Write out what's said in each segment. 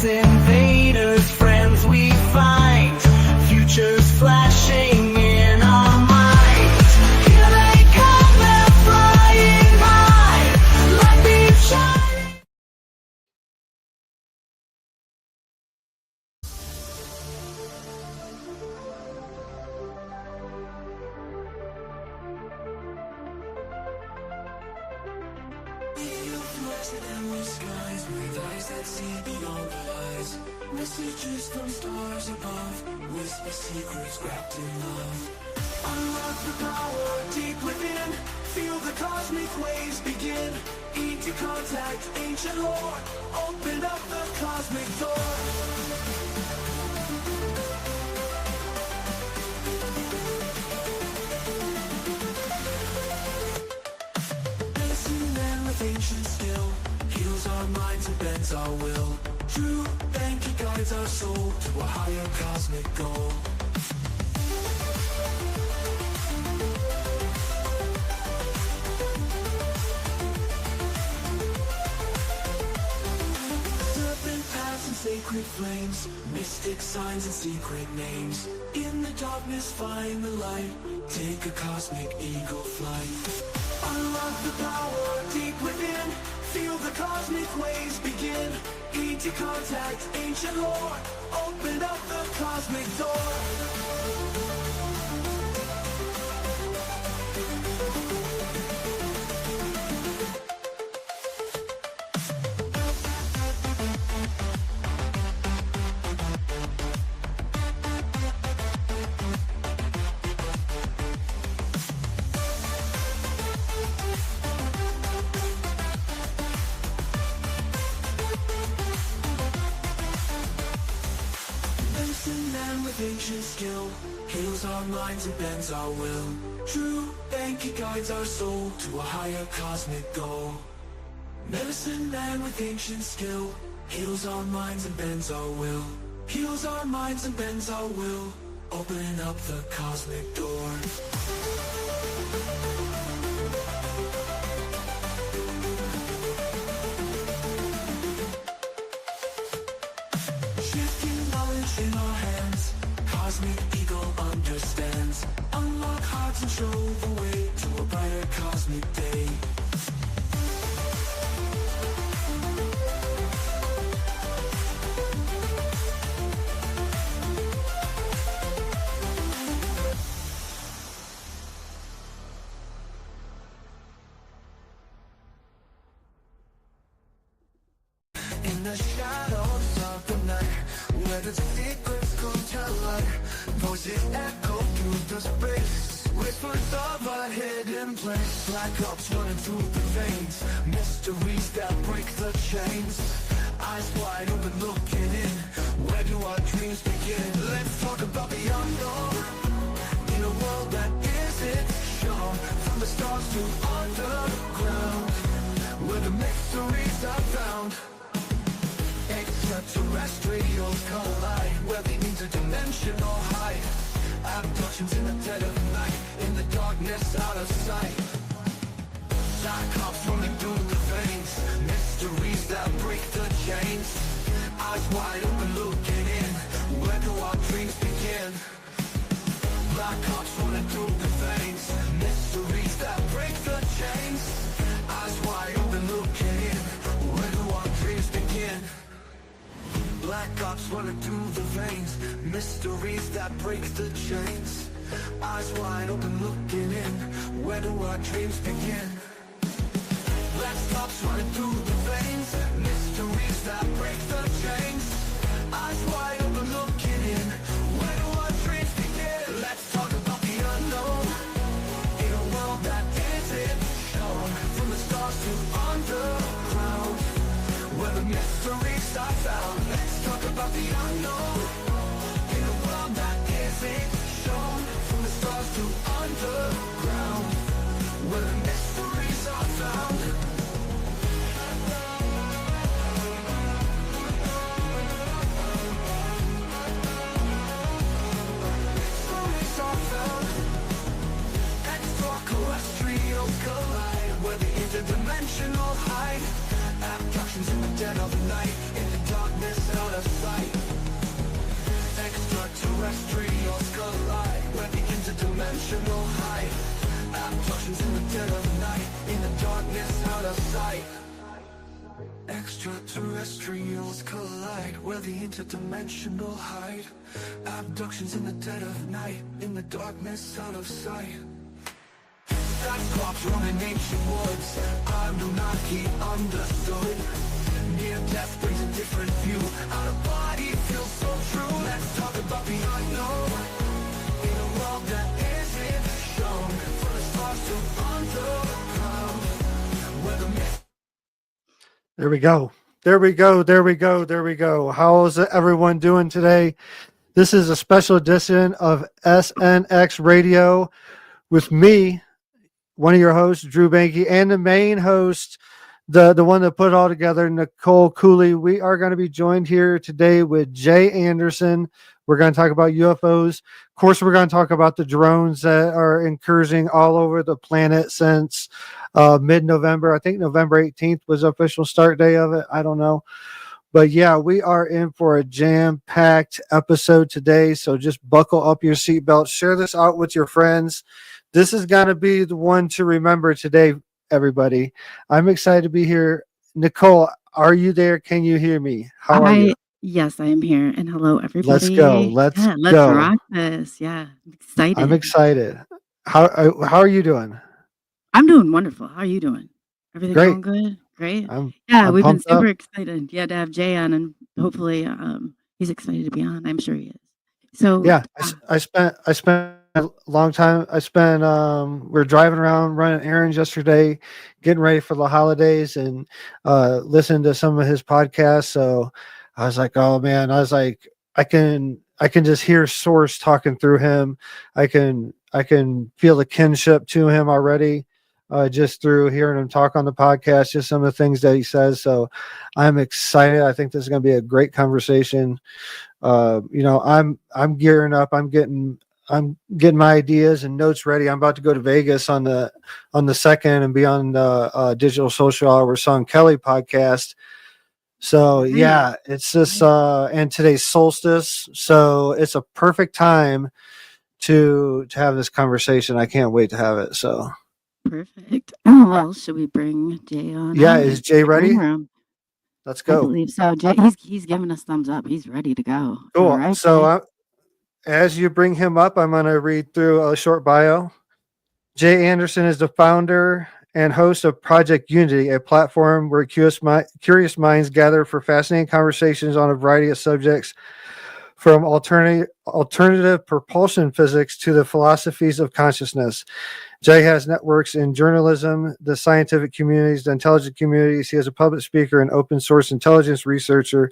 invaders, friends we find, futures flashing in our minds. Here they come, they're flying high, like beams shining. Skies with eyes that see beyond the lies. Messages from stars above, whisper secrets wrapped in love. Unlock the power deep within, feel the cosmic waves begin. Eat to contact ancient lore, open up the cosmic door. Ancient skill heals our minds and bends our will. True Bankey guides our soul to a higher cosmic goal. Serpent paths and sacred flames, mystic signs and secret names. In the darkness find the light, take a cosmic eagle flight. Unlock the power deep within, feel the cosmic waves begin. Eat to contact ancient lore, open up the cosmic door. Ancient skill heals our minds and bends our will. True Bankey guides our soul to a higher cosmic goal. Medicine man with ancient skill heals our minds and bends our will. Heals our minds and bends our will, opening up the cosmic door. Shifting knowledge in our hands, cosmic eagle understands. Unlock hearts and show the way to a brighter cosmic day. In the shadows of the night, where the secrets come to light, voices echo through the space, whispers of a hidden place. Black ops running through the veins, mysteries that break the chains. Eyes wide open looking in, where do our dreams begin? Let's talk about the unknown, in a world that isn't shown. From the stars to underground, where the mysteries are found. Extraterrestrials collide, where the interdimensional hide. Abductions in the dead of night, in the darkness out of sight. Cyclops running through the veins, mysteries that break the chains. Eyes wide open looking in, where do our dreams begin? Black ops running through the veins, mysteries that break the chains. Eyes wide open looking in, where do our dreams begin? Black ops running through the veins, mysteries that break the chains. Eyes wide open looking in, where do our dreams begin? Black ops running through the veins, mysteries that break the chains. Eyes wide open looking in, where do our dreams begin? Let's talk about the unknown, in a world that isn't shown. From the stars to underground, where the mysteries are found. Let's talk about the unknown, in a world that isn't shown. From the stars to underground, where the mysteries are found. extraterrestrials collide, where the interdimensional hide. Abductions in the dead of night, in the darkness out of sight. Extraterrestrials collide, where the interdimensional hide. Abductions in the dead of night, in the darkness out of sight. Cyclops roaming ancient woods, Anunnaki understood. Near death brings a different view, out of body feels so true. Let's talk about the unknown, in a world that isn't shown. From the stars to underground, where the myth. There we go. There we go. There we go. There we go. How's everyone doing today? This is a special edition of SNX Radio with me, one of your hosts, Drew Bankey, and the main host, the one that put it all together, Nicole Coley. We are going to be joined here today with Jay Anderson. We're going to talk about UFOs. Of course, we're going to talk about the drones that are incursioning all over the planet since mid-November. I think November 18th was the official start day of it. I don't know. But yeah, we are in for a jam-packed episode today. So just buckle up your seatbelt. Share this out with your friends. This is going to be the one to remember today, everybody. I'm excited to be here. Nicole, are you there? Can you hear me? How are you? Yes, I am here. And hello, everybody. Let's go. Let's go. Rock this. Yeah, I'm excited. I'm excited. How are you doing? I'm doing wonderful. How are you doing? Everything Great. going good? Great. I'm we've been pumped up. super excited. Yeah, to have Jay on, and hopefully, he's excited to be on. I'm sure he is. So yeah, I spent a long time. We're driving around running errands yesterday, getting ready for the holidays, and listening to some of his podcasts. So I was like, oh man, I can just hear Source talking through him. I can feel the kinship to him already, just through hearing him talk on the podcast, just some of the things that he says. So I'm excited. I think this is going to be a great conversation. I'm gearing up. I'm getting my ideas and notes ready. I'm about to go to Vegas on the 2nd and be on the Digital Social Hour Sean Kelly podcast. So yeah, it's just and today's solstice, so it's a perfect time to have this conversation. I can't wait to have it. So perfect. Oh, well, should we bring Jay on? Yeah, is Jay ready? Let's go. I believe so. Jay, he's giving us thumbs up. He's ready to go. Cool. All right, So as you bring him up, I'm going to read through a short bio. Jay Anderson is the founder and host of Project Unity, a platform where curious minds gather for fascinating conversations on a variety of subjects, from alternative propulsion physics to the philosophies of consciousness. Jay has networks in journalism, the scientific communities, the intelligence communities. He is a public speaker and open source intelligence researcher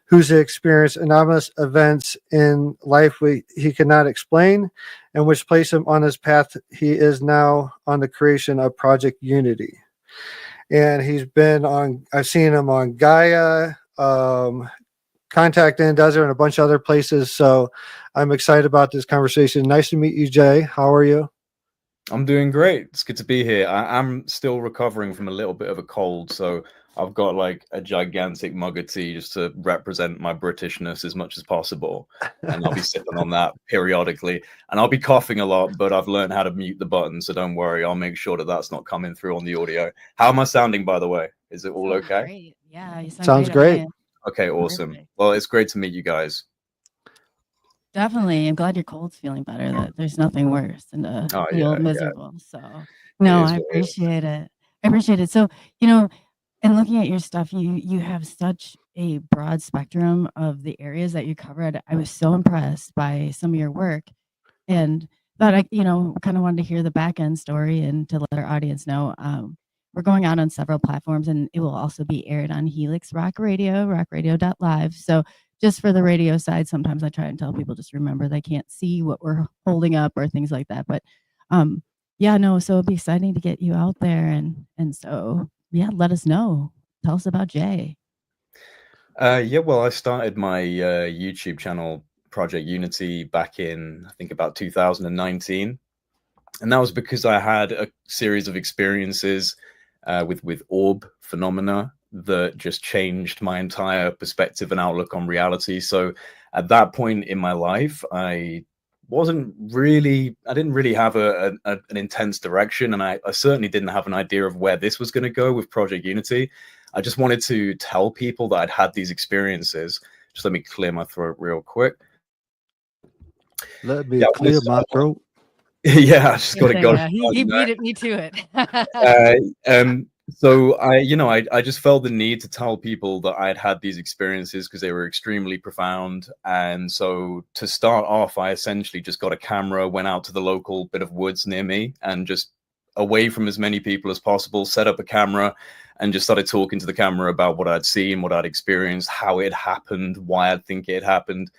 who's experienced anomalous events in life he cannot explain, and which place him on his path. He is now on the creation of Project Unity. And I've seen him on Gaia, Contact and Desert, and a bunch of other places. So I'm excited about this conversation. Nice to meet you, Jay. How are you? I'm doing great. It's good to be here. I'm still recovering from a little bit of a cold, so I've got like a gigantic mug of tea just to represent my Britishness as much as possible. And I'll be sipping on that periodically. And I'll be coughing a lot, but I've learned how to mute the button, so don't worry. I'll make sure that that's not coming through on the audio. How am I sounding, by the way? Is it all okay? Great. Yeah, you sounds great. Okay, awesome. Perfect. Well, it's great to meet you guys. Definitely. I'm glad your cold's feeling better. That there's nothing worse than to feel miserable. So No, I appreciate it. I appreciate it. So, and looking at your stuff, you have such a broad spectrum of the areas that you covered. I was so impressed by some of your work, and thought I kind of wanted to hear the back end story and to let our audience know. We're going out on several platforms, and it will also be aired on Helix Rock Radio, rockradio.live. So just for the radio side, sometimes I try and tell people, just remember they can't see what we're holding up or things like that. But so it'd be exciting to get you out there. And so, let us know. Tell us about Jay. Well, I started my YouTube channel, Project Unity, back in, I think, about 2019. And that was because I had a series of experiences with orb phenomena that just changed my entire perspective and outlook on reality. So at that point in my life, I didn't really have an intense direction, and I certainly didn't have an idea of where this was going to go with Project Unity. I just wanted to tell people that I'd had these experiences. Just let me clear my throat real quick. Let me clear my throat. Yeah, I just got it going. Yeah, he beat me to it. So I just felt the need to tell people that I had these experiences because they were extremely profound. And so to start off, I essentially just got a camera, went out to the local bit of woods near me, and just away from as many people as possible, set up a camera and just started talking to the camera about what I'd seen, what I'd experienced, how it happened, why I think it happened.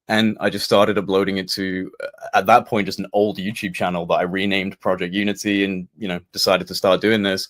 And I just started uploading it to, at that point, just an old YouTube channel that I renamed Project Unity, and, decided to start doing this.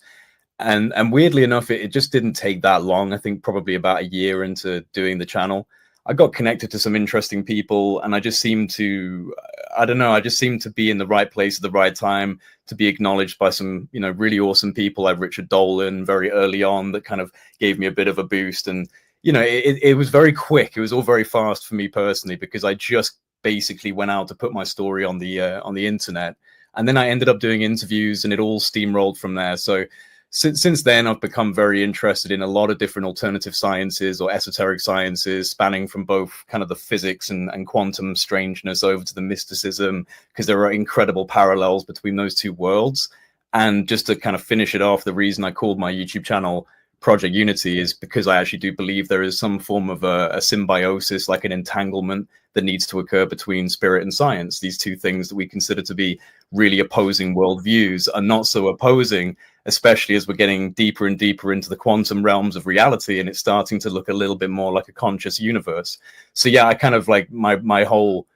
And weirdly enough, it just didn't take that long. I think probably about a year into doing the channel, I got connected to some interesting people, and I just seemed to, I just seemed to be in the right place at the right time, to be acknowledged by some, really awesome people like Richard Dolan very early on, that kind of gave me a bit of a boost. And it was very quick. It was all very fast for me personally, because I just basically went out to put my story on the internet, and then I ended up doing interviews, and it all steamrolled from there. So since then, I've become very interested in a lot of different alternative sciences or esoteric sciences, spanning from both kind of the physics and quantum strangeness over to the mysticism, because there are incredible parallels between those two worlds. And just to kind of finish it off, the reason I called my YouTube channel Project Unity is because I actually do believe there is some form of a symbiosis, like an entanglement that needs to occur between spirit and science. These two things that we consider to be really opposing worldviews are not so opposing, especially as we're getting deeper and deeper into the quantum realms of reality, and it's starting to look a little bit more like a conscious universe. So yeah, I kind of like my whole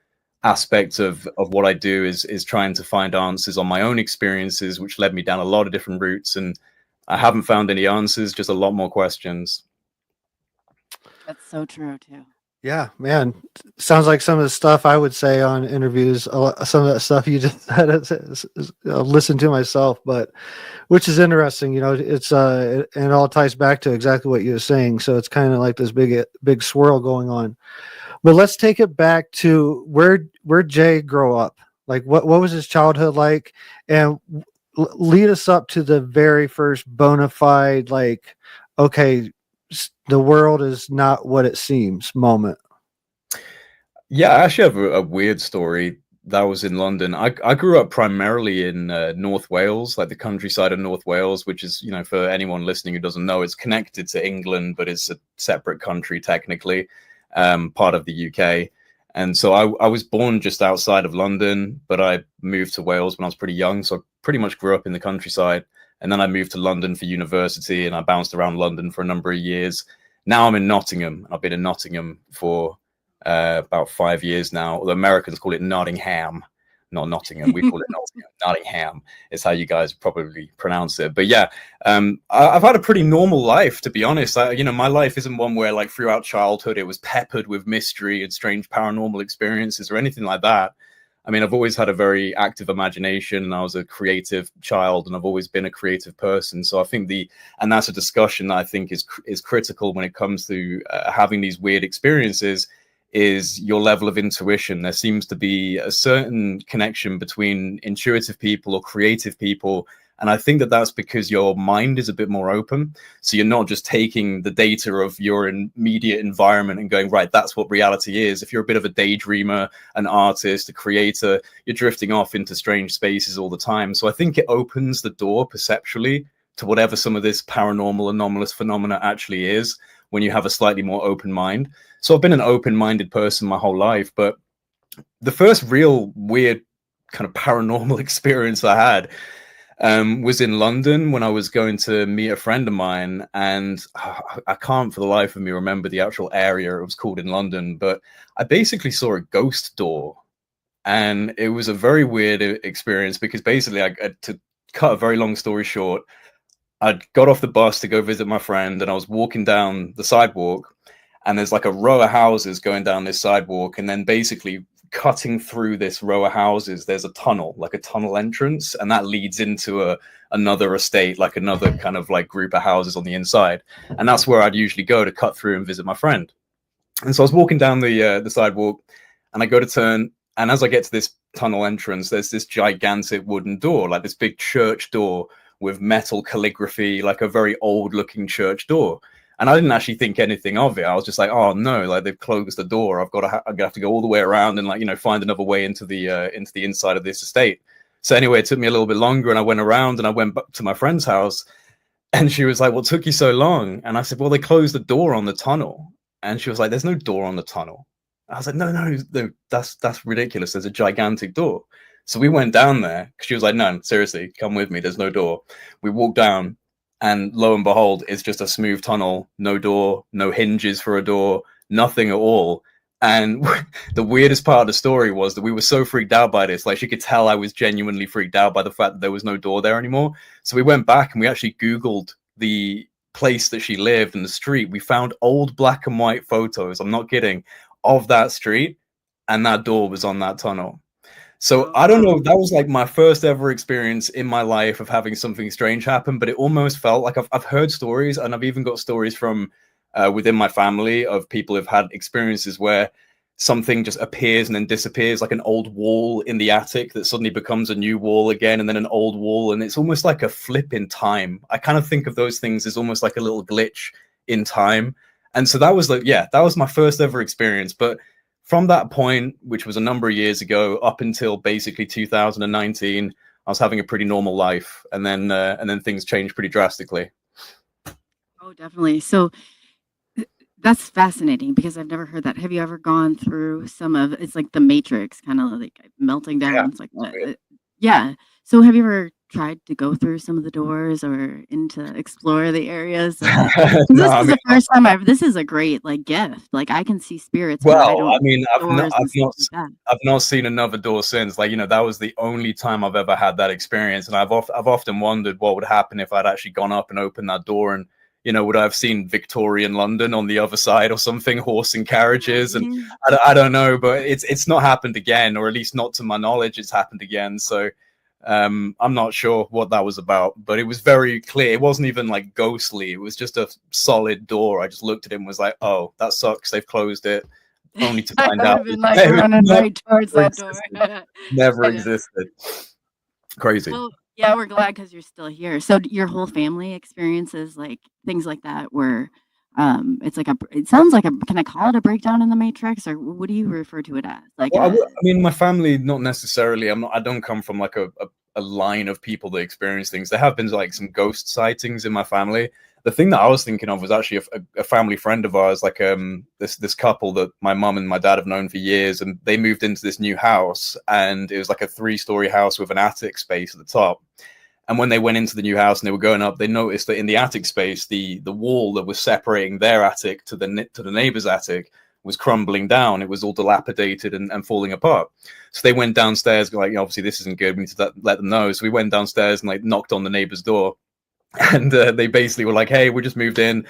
aspect of what I do is trying to find answers on my own experiences, which led me down a lot of different routes, and I haven't found any answers, just a lot more questions. That's so true too. Yeah, man. Sounds like some of the stuff I would say on interviews, some of that stuff you just said, I'll listen to myself, but which is interesting. It's and it all ties back to exactly what you were saying. So it's kind of like this big swirl going on. But let's take it back to where Jay grew up. Like what was his childhood like, and lead us up to the very first bona fide, like, okay, the world is not what it seems moment. Yeah, I actually have a weird story. That was in London. I grew up primarily in North Wales, like the countryside of North Wales, which is, for anyone listening who doesn't know, it's connected to England, but it's a separate country technically, part of the UK. And so I was born just outside of London, but I moved to Wales when I was pretty young. So I pretty much grew up in the countryside. And then I moved to London for university, and I bounced around London for a number of years. Now I'm in Nottingham. I've been in Nottingham for about 5 years now. The Americans call it Nottingham, not Nottingham. We call it Nottingham. Nottingham is how you guys probably pronounce it. But yeah, I've had a pretty normal life, to be honest. My life isn't one where, like, throughout childhood it was peppered with mystery and strange paranormal experiences or anything like that. I mean, I've always had a very active imagination, and I was a creative child, and I've always been a creative person. So I think and that's a discussion that I think is critical when it comes to having these weird experiences, is your level of intuition. There seems to be a certain connection between intuitive people or creative people. And I think that that's because your mind is a bit more open. So you're not just taking the data of your immediate environment and going, right, that's what reality is. If you're a bit of a daydreamer, an artist, a creator, you're drifting off into strange spaces all the time. So I think it opens the door perceptually to whatever some of this paranormal anomalous phenomena actually is, when you have a slightly more open mind. So I've been an open-minded person my whole life, but the first real weird kind of paranormal experience I had was in London when I was going to meet a friend of mine, and I can't for the life of me remember the actual area it was called in London, but I basically saw a ghost door, and it was a very weird experience because basically, to cut a very long story short, I got off the bus to go visit my friend, and I was walking down the sidewalk, and there's like a row of houses going down this sidewalk, and then basically cutting through this row of houses, there's a tunnel, like a tunnel entrance, and that leads into another estate, like another kind of like group of houses on the inside. And that's where I'd usually go to cut through and visit my friend. And so I was walking down the sidewalk, and I go to turn, and as I get to this tunnel entrance, there's this gigantic wooden door, like this big church door with metal calligraphy, like a very old looking church door. And I didn't actually think anything of it. I was just like, oh no, like they've closed the door. I'm gonna have to go all the way around and, like, you know, find another way into the inside of this estate. So anyway, it took me a little bit longer, and I went around and I went back to my friend's house, and she was like, what took you so long? And I said, well, they closed the door on the tunnel. And she was like, there's no door on the tunnel. I was like, no, that's ridiculous. There's a gigantic door. So we went down there. She was like, no, seriously, come with me. There's no door. We walked down, and lo and behold, it's just a smooth tunnel, no door, no hinges for a door, nothing at all. And the weirdest part of the story was that we were so freaked out by this. Like, she could tell I was genuinely freaked out by the fact that there was no door there anymore. So we went back and we actually Googled the place that she lived and the street. We found old black and white photos, I'm not kidding, of that street, and that door was on that tunnel. So I don't know, that was like my first ever experience in my life of having something strange happen, but it almost felt like I've heard stories, and I've even got stories from within my family of people who've had experiences where something just appears and then disappears, like an old wall in the attic that suddenly becomes a new wall again, and then an old wall, and it's almost like a flip in time. I kind of think of those things as almost like a little glitch in time. And so that was like, yeah, that was my first ever experience. But from that point, which was a number of years ago, up until basically 2019, I was having a pretty normal life, and then things changed pretty drastically. Oh, definitely. So that's fascinating, because I've never heard that. Have you ever gone through some of, it's like the Matrix, kind of like melting down? Yeah. It's like, yeah. So have you ever tried to go through some of the doors or into explore the areas? The first time this is a great like gift. Like, I can see spirits. Well, I've not seen another door since. Like, you know, that was the only time I've ever had that experience. And I've often wondered what would happen if I'd actually gone up and opened that door, and, you know, would I have seen Victorian London on the other side or something, horse and carriages? And I don't know, but it's not happened again, or at least not to my knowledge it's happened again. So I'm not sure what that was about, but it was very clear. It wasn't even like ghostly. It was just a solid door. I just looked at it and was like, oh, that sucks. They've closed it. Only to find out been like running right towards that door. Never existed. Crazy. Well, yeah, we're glad because you're still here. So your whole family experiences like things like that where it's like it sounds like can I call it a breakdown in the Matrix, or what do you refer to it as? Like, well, I mean, my family, not necessarily. I don't come from like a line of people that experience things. There have been like some ghost sightings in my family. The thing that I was thinking of was actually a family friend of ours, like this couple that my mum and my dad have known for years, and they moved into this new house, and it was like a 3-story house with an attic space at the top. And when they went into the new house and they were going up, they noticed that in the attic space, the wall that was separating their attic to the neighbor's attic was crumbling down. It was all dilapidated and falling apart. So they went downstairs, like, obviously this isn't good. We need to let them know. So we went downstairs and like knocked on the neighbor's door. And they basically were like, hey, we just moved in.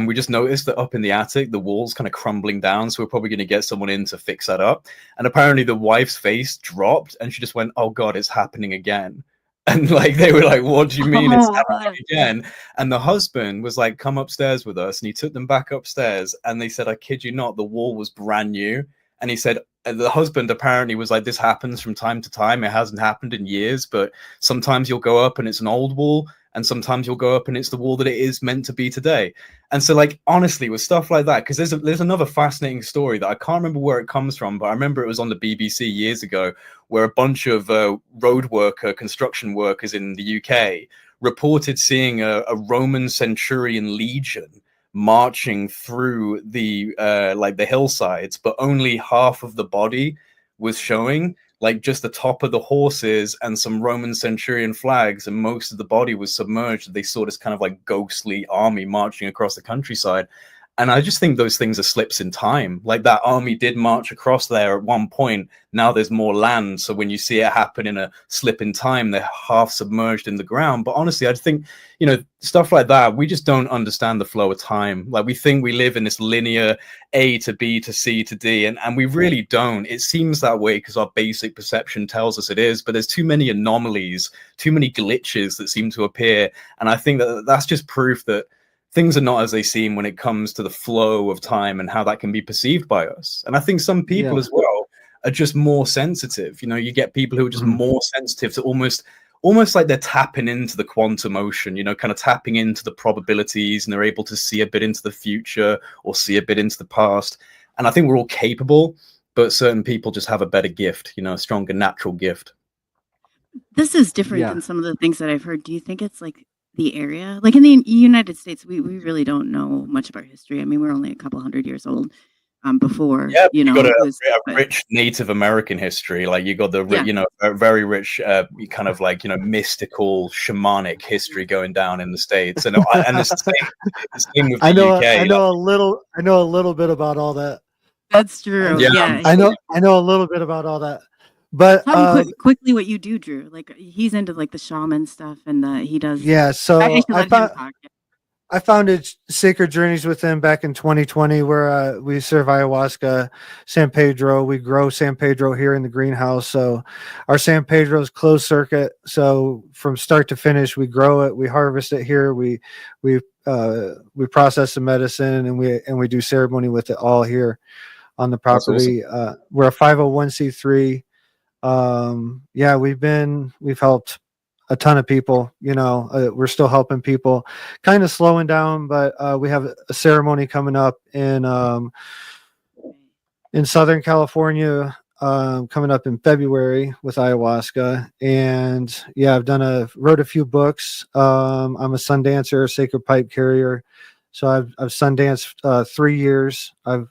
We just noticed that up in the attic, the wall's kind of crumbling down. So we're probably going to get someone in to fix that up. And apparently the wife's face dropped and she just went, oh God, it's happening again. And like, they were like, what do you mean it's happening again? And the husband was like, come upstairs with us. And he took them back upstairs. And they said, I kid you not, the wall was brand new. And he said, the husband apparently was like, this happens from time to time. It hasn't happened in years, but sometimes you'll go up and it's an old wall. And sometimes you'll go up and it's the wall that it is meant to be today. And so, like, honestly, with stuff like that, because there's another fascinating story that I can't remember where it comes from, but I remember it was on the BBC years ago, where a bunch of construction workers in the UK reported seeing a Roman centurion legion marching through the hillsides, but only half of the body was showing. Like just the top of the horses and some Roman centurion flags, and most of the body was submerged. They saw this kind of like ghostly army marching across the countryside. And I just think those things are slips in time. Like that army did march across there at one point. Now there's more land. So when you see it happen in a slip in time, they're half submerged in the ground. But honestly, I think, stuff like that, we just don't understand the flow of time. Like we think we live in this linear A to B to C to D, and we really don't. It seems that way because our basic perception tells us it is, but there's too many anomalies, too many glitches that seem to appear. And I think that that's just proof that things are not as they seem when it comes to the flow of time and how that can be perceived by us. And I think some people as well are just more sensitive. You get people who are just more sensitive to almost like they're tapping into the quantum ocean, kind of tapping into the probabilities, and they're able to see a bit into the future or see a bit into the past. And I think we're all capable, but certain people just have a better gift, a stronger natural gift. This is different than some of the things that I've heard. Do you think it's like the area? Like in the United States, we really don't know much of our history. I mean, we're only a couple hundred years old. Before you got a rich Native American history, like you got the a very rich kind of like mystical shamanic history going down in the States, and it's the same with the UK. I know a little bit about all that. That's true. Yeah, I know a little bit about all that. But quickly what you do, Drew. Like he's into like the shaman stuff, and he does. Yeah, so I founded Sacred Journeys with him back in 2020, where we serve ayahuasca, San Pedro. We grow San Pedro here in the greenhouse. So our San Pedro is closed circuit. So from start to finish, we grow it, we harvest it here, we process the medicine, and we do ceremony with it all here on the property. Awesome. We're a 501c3. We've helped a ton of people. We're still helping people, kind of slowing down, but we have a ceremony coming up in Southern California, coming up in February with ayahuasca. And I've wrote a few books. I'm a Sundancer, sacred pipe carrier. So I've Sundanced 3 years. I've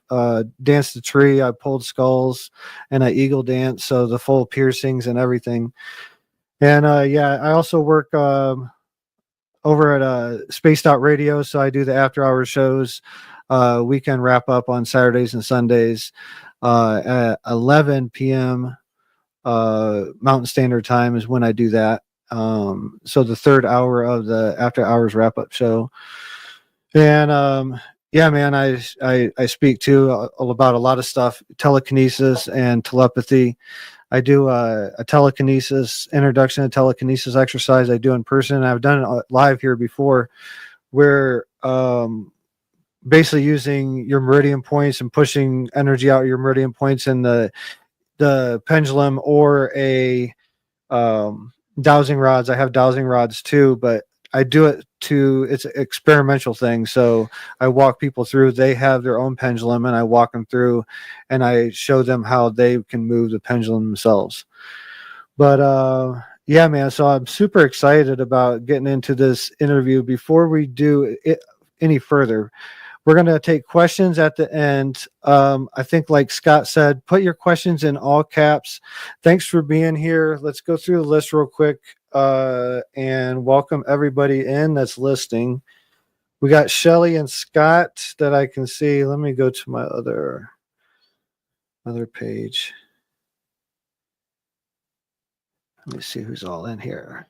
danced the tree. I pulled skulls, and I eagle dance. So the full piercings and everything. And I also work over at Spaced Out Radio. So I do the after hours shows, weekend wrap up on Saturdays and Sundays at 11 p.m. Mountain Standard Time is when I do that. So the third hour of the after hours wrap up show. And I speak to about a lot of stuff, telekinesis and telepathy. I do a telekinesis, introduction to telekinesis exercise I do in person. I've done it live here before, where basically using your meridian points and pushing energy out your meridian points in the pendulum or a dowsing rods. I have dowsing rods too, but I do it it's an experimental thing. So I walk people through. They have their own pendulum, and I walk them through, and I show them how they can move the pendulum themselves. But man, so I'm super excited about getting into this interview. Before we do it any further, we're going to take questions at the end. I think, like Scott said, put your questions in all caps. Thanks for being here. Let's go through the list real quick and welcome everybody in that's listening. We got Shelly and Scott that I can see. Let me go to my other page. Let me see who's all in here.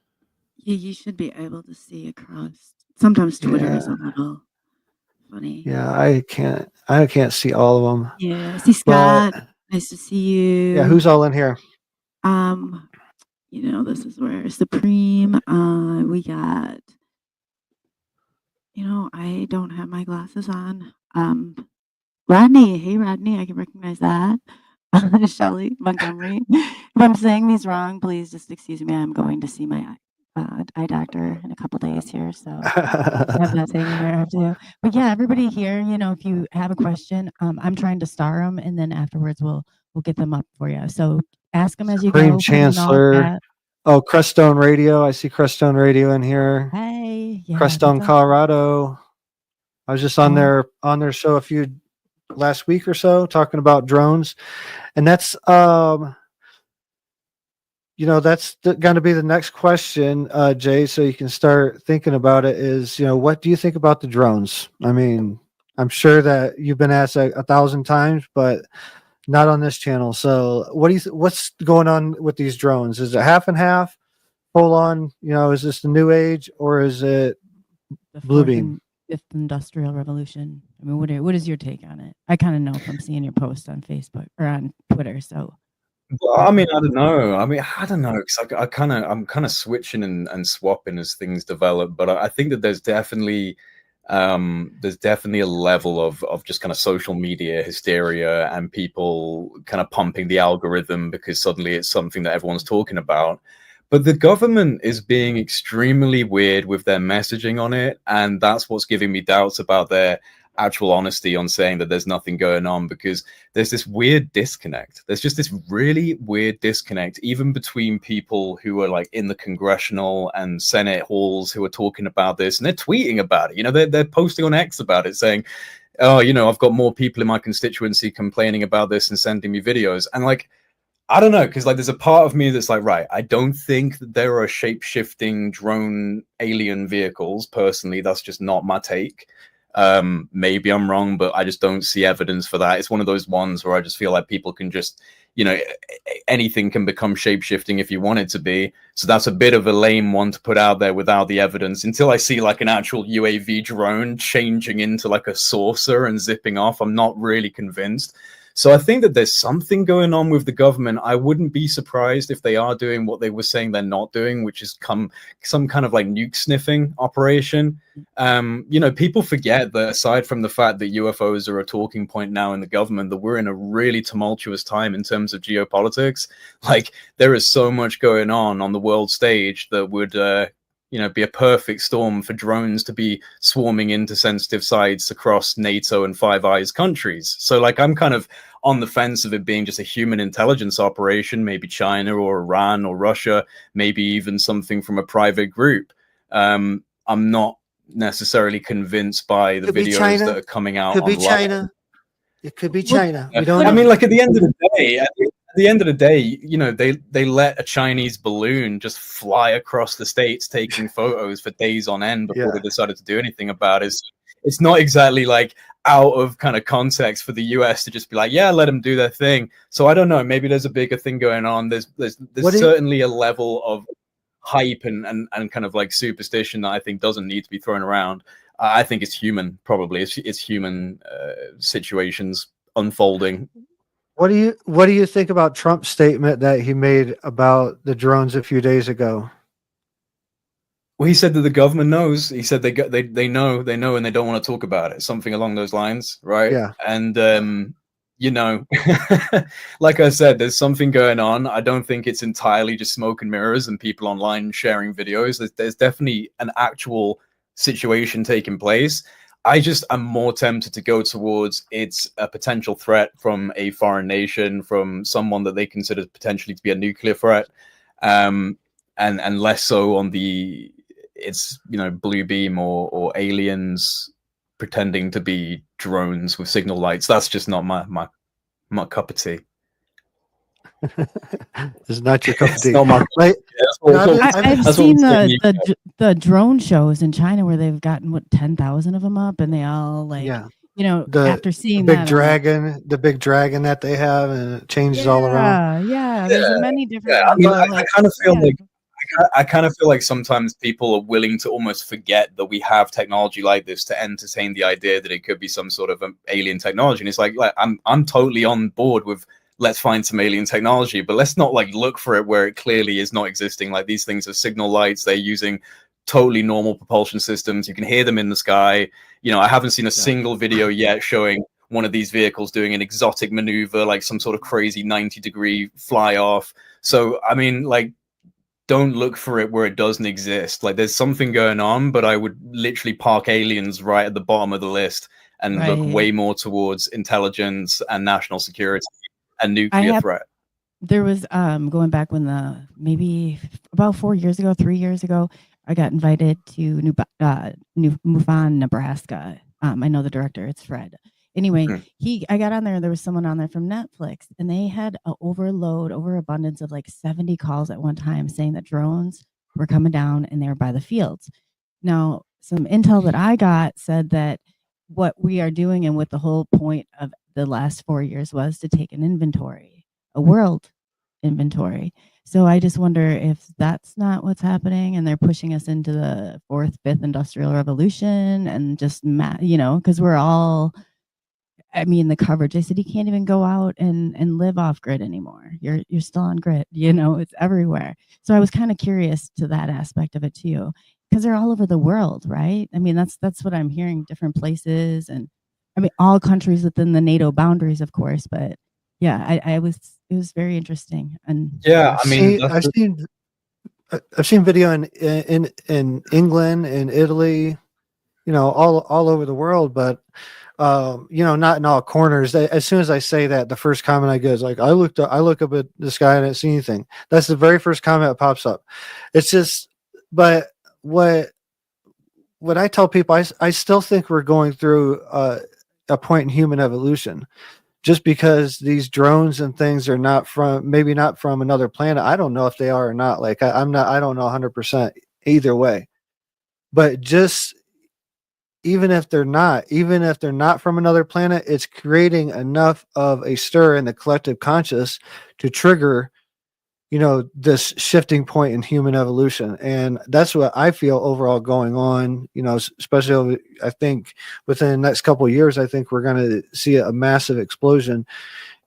Yeah, you should be able to see across. Sometimes Twitter is a little funny. Yeah, I can't see all of them. Yeah, I see Scott. Nice to see you. Yeah, who's all in here? This is where Supreme. We got. I don't have my glasses on. Rodney. Hey, Rodney. I can recognize that. Shelly Montgomery. If I'm saying these wrong, please just excuse me. I'm going to see my eye doctor in a couple days here, so I have that thing there too. But yeah, everybody here, if you have a question, I'm trying to star them, and then afterwards we'll get them up for you. So ask them as you go. Supreme Chancellor. Oh, Crestone Radio. I see Crestone Radio in here. Hey, yeah, Crestone, Colorado. I was just on their show last week or so, talking about drones, and that's that's going to be the next question, Jay. So you can start thinking about it. Is what do you think about the drones? I mean, I'm sure that you've been asked 1,000 times, but not on this channel. So what's going on with these drones? Is it half and half, full on? Is this the new age, or is it The blue fourth beam? and fifth industrial revolution. I mean, what is your take on it? I kind of know from seeing your post on Facebook or on Twitter. So, Well, I mean, I don't know. I don't know, because I'm kind of switching and swapping as things develop. But I think that there's definitely a level of just kind of social media hysteria and people kind of pumping the algorithm because suddenly it's something that everyone's talking about. But the government is being extremely weird with their messaging on it, and that's what's giving me doubts about their actual honesty on saying that there's nothing going on, because there's this weird disconnect. There's just this really weird disconnect, even between people who are like in the congressional and Senate halls who are talking about this, and they're tweeting about it. They're posting on X about it, saying, oh, I've got more people in my constituency complaining about this and sending me videos. And like, I don't know, because like there's a part of me that's like, right, I don't think that there are shape-shifting drone alien vehicles. Personally, that's just not my take. Maybe I'm wrong, but I just don't see evidence for that. It's one of those ones where I just feel like people can just, anything can become shape-shifting if you want it to be. So that's a bit of a lame one to put out there without the evidence, until I see like an actual UAV drone changing into like a saucer and zipping off. I'm not really convinced. So I think that there's something going on with the government. I wouldn't be surprised if they are doing what they were saying they're not doing, which is some kind of like nuke sniffing operation. People forget that aside from the fact that UFOs are a talking point now in the government, that we're in a really tumultuous time in terms of geopolitics. Like, there is so much going on the world stage that would be a perfect storm for drones to be swarming into sensitive sites across NATO and Five Eyes countries. So like, I'm kind of on the fence of it being just a human intelligence operation, maybe China or Iran or Russia, maybe even something from a private group. I'm not necessarily convinced by the videos that are coming out Could be online. China. It could be China. We don't I know. mean, like, at the end of the day, they let a Chinese balloon just fly across the states, taking photos for days on end before they decided to do anything about it. It's not exactly like out of kind of context for the US to just be like, yeah, let them do their thing. So I don't know. Maybe there's a bigger thing going on. There's certainly a level of hype and kind of like superstition that I think doesn't need to be thrown around. I think it's human, probably. It's human situations unfolding. What do you think about Trump's statement that he made about the drones a few days ago? Well, he said that the government knows. He said they know, and they don't want to talk about it. Something along those lines, right? Yeah. And like I said, there's something going on. I don't think it's entirely just smoke and mirrors and people online sharing videos. There's definitely an actual situation taking place. I'm more tempted to go towards it's a potential threat from a foreign nation, from someone that they consider potentially to be a nuclear threat, and less so on it's blue beam or aliens pretending to be drones with signal lights. That's just not my cup of tea. It's not your cup of tea. I've seen the drone shows in China where they've gotten 10,000 of them up, and they all after seeing the big dragon that they have, and it changes all around. There's many different. I mean, I kind of feel like. I kind of feel like sometimes people are willing to almost forget that we have technology like this to entertain the idea that it could be some sort of alien technology. And it's like I'm totally on board with let's find some alien technology, but let's not like look for it where it clearly is not existing. Like, these things are signal lights. They're using totally normal propulsion systems. You can hear them in the sky. I haven't seen a single video yet showing one of these vehicles doing an exotic maneuver, like some sort of crazy 90-degree fly off. So, I mean, like, don't look for it where it doesn't exist. Like, there's something going on, but I would literally park aliens right at the bottom of the list and look way more towards intelligence and national security and nuclear threat. There was going back when maybe about 3 years ago, I got invited to New Mufon, Nebraska. I know the director, it's Fred. Anyway, I got on there, and there was someone on there from Netflix, and they had an overabundance of like 70 calls at one time saying that drones were coming down and they were by the fields. Now, some intel that I got said that what we are doing and what the whole point of the last 4 years was to take an inventory, a world inventory. So I just wonder if that's not what's happening and they're pushing us into the fourth, fifth industrial revolution and just, because we're all, I mean, the coverage, they said you can't even go out and live off grid anymore. You're still on grid, it's everywhere. So I was kind of curious to that aspect of it too, because they're all over the world, right? I mean, that's what I'm hearing, different places, and I mean, all countries within the NATO boundaries, of course, but yeah, it was very interesting. And Yeah, I mean, I've seen video in England and Italy, all over the world, but not in all corners. As soon as I say that, the first comment I get is like, I look up at the sky and I didn't see anything. That's the very first comment that pops up. It's just, but what I tell people, I still think we're going through a point in human evolution. Just because these drones and things are maybe not from another planet, I don't know if they are or not. Like I don't know 100% either way. But just even if they're not from another planet, it's creating enough of a stir in the collective conscious to trigger, this shifting point in human evolution. And that's what I feel overall going on, especially I think within the next couple of years, I think we're going to see a massive explosion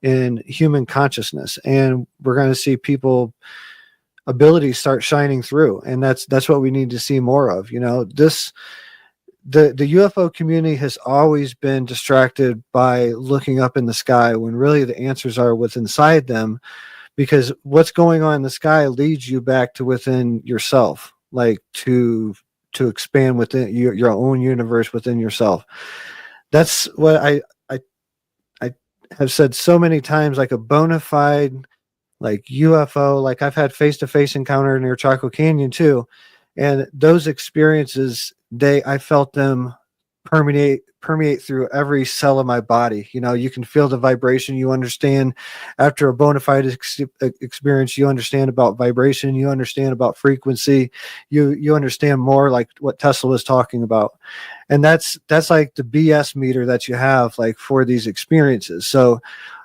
in human consciousness, and we're going to see people abilities start shining through. And that's what we need to see more of. The UFO community has always been distracted by looking up in the sky when really the answers are what's inside them, because what's going on in the sky leads you back to within yourself, like to expand within your own universe within yourself. That's what I have said so many times, like a bona fide like UFO, like I've had face-to-face encounter near Chaco Canyon too. And those experiences, I felt them permeate through every cell of my body. You can feel the vibration. You understand after a bona fide experience, you understand about vibration, you understand about frequency, you understand more like what Tesla was talking about. And that's like the BS meter that you have like for these experiences. So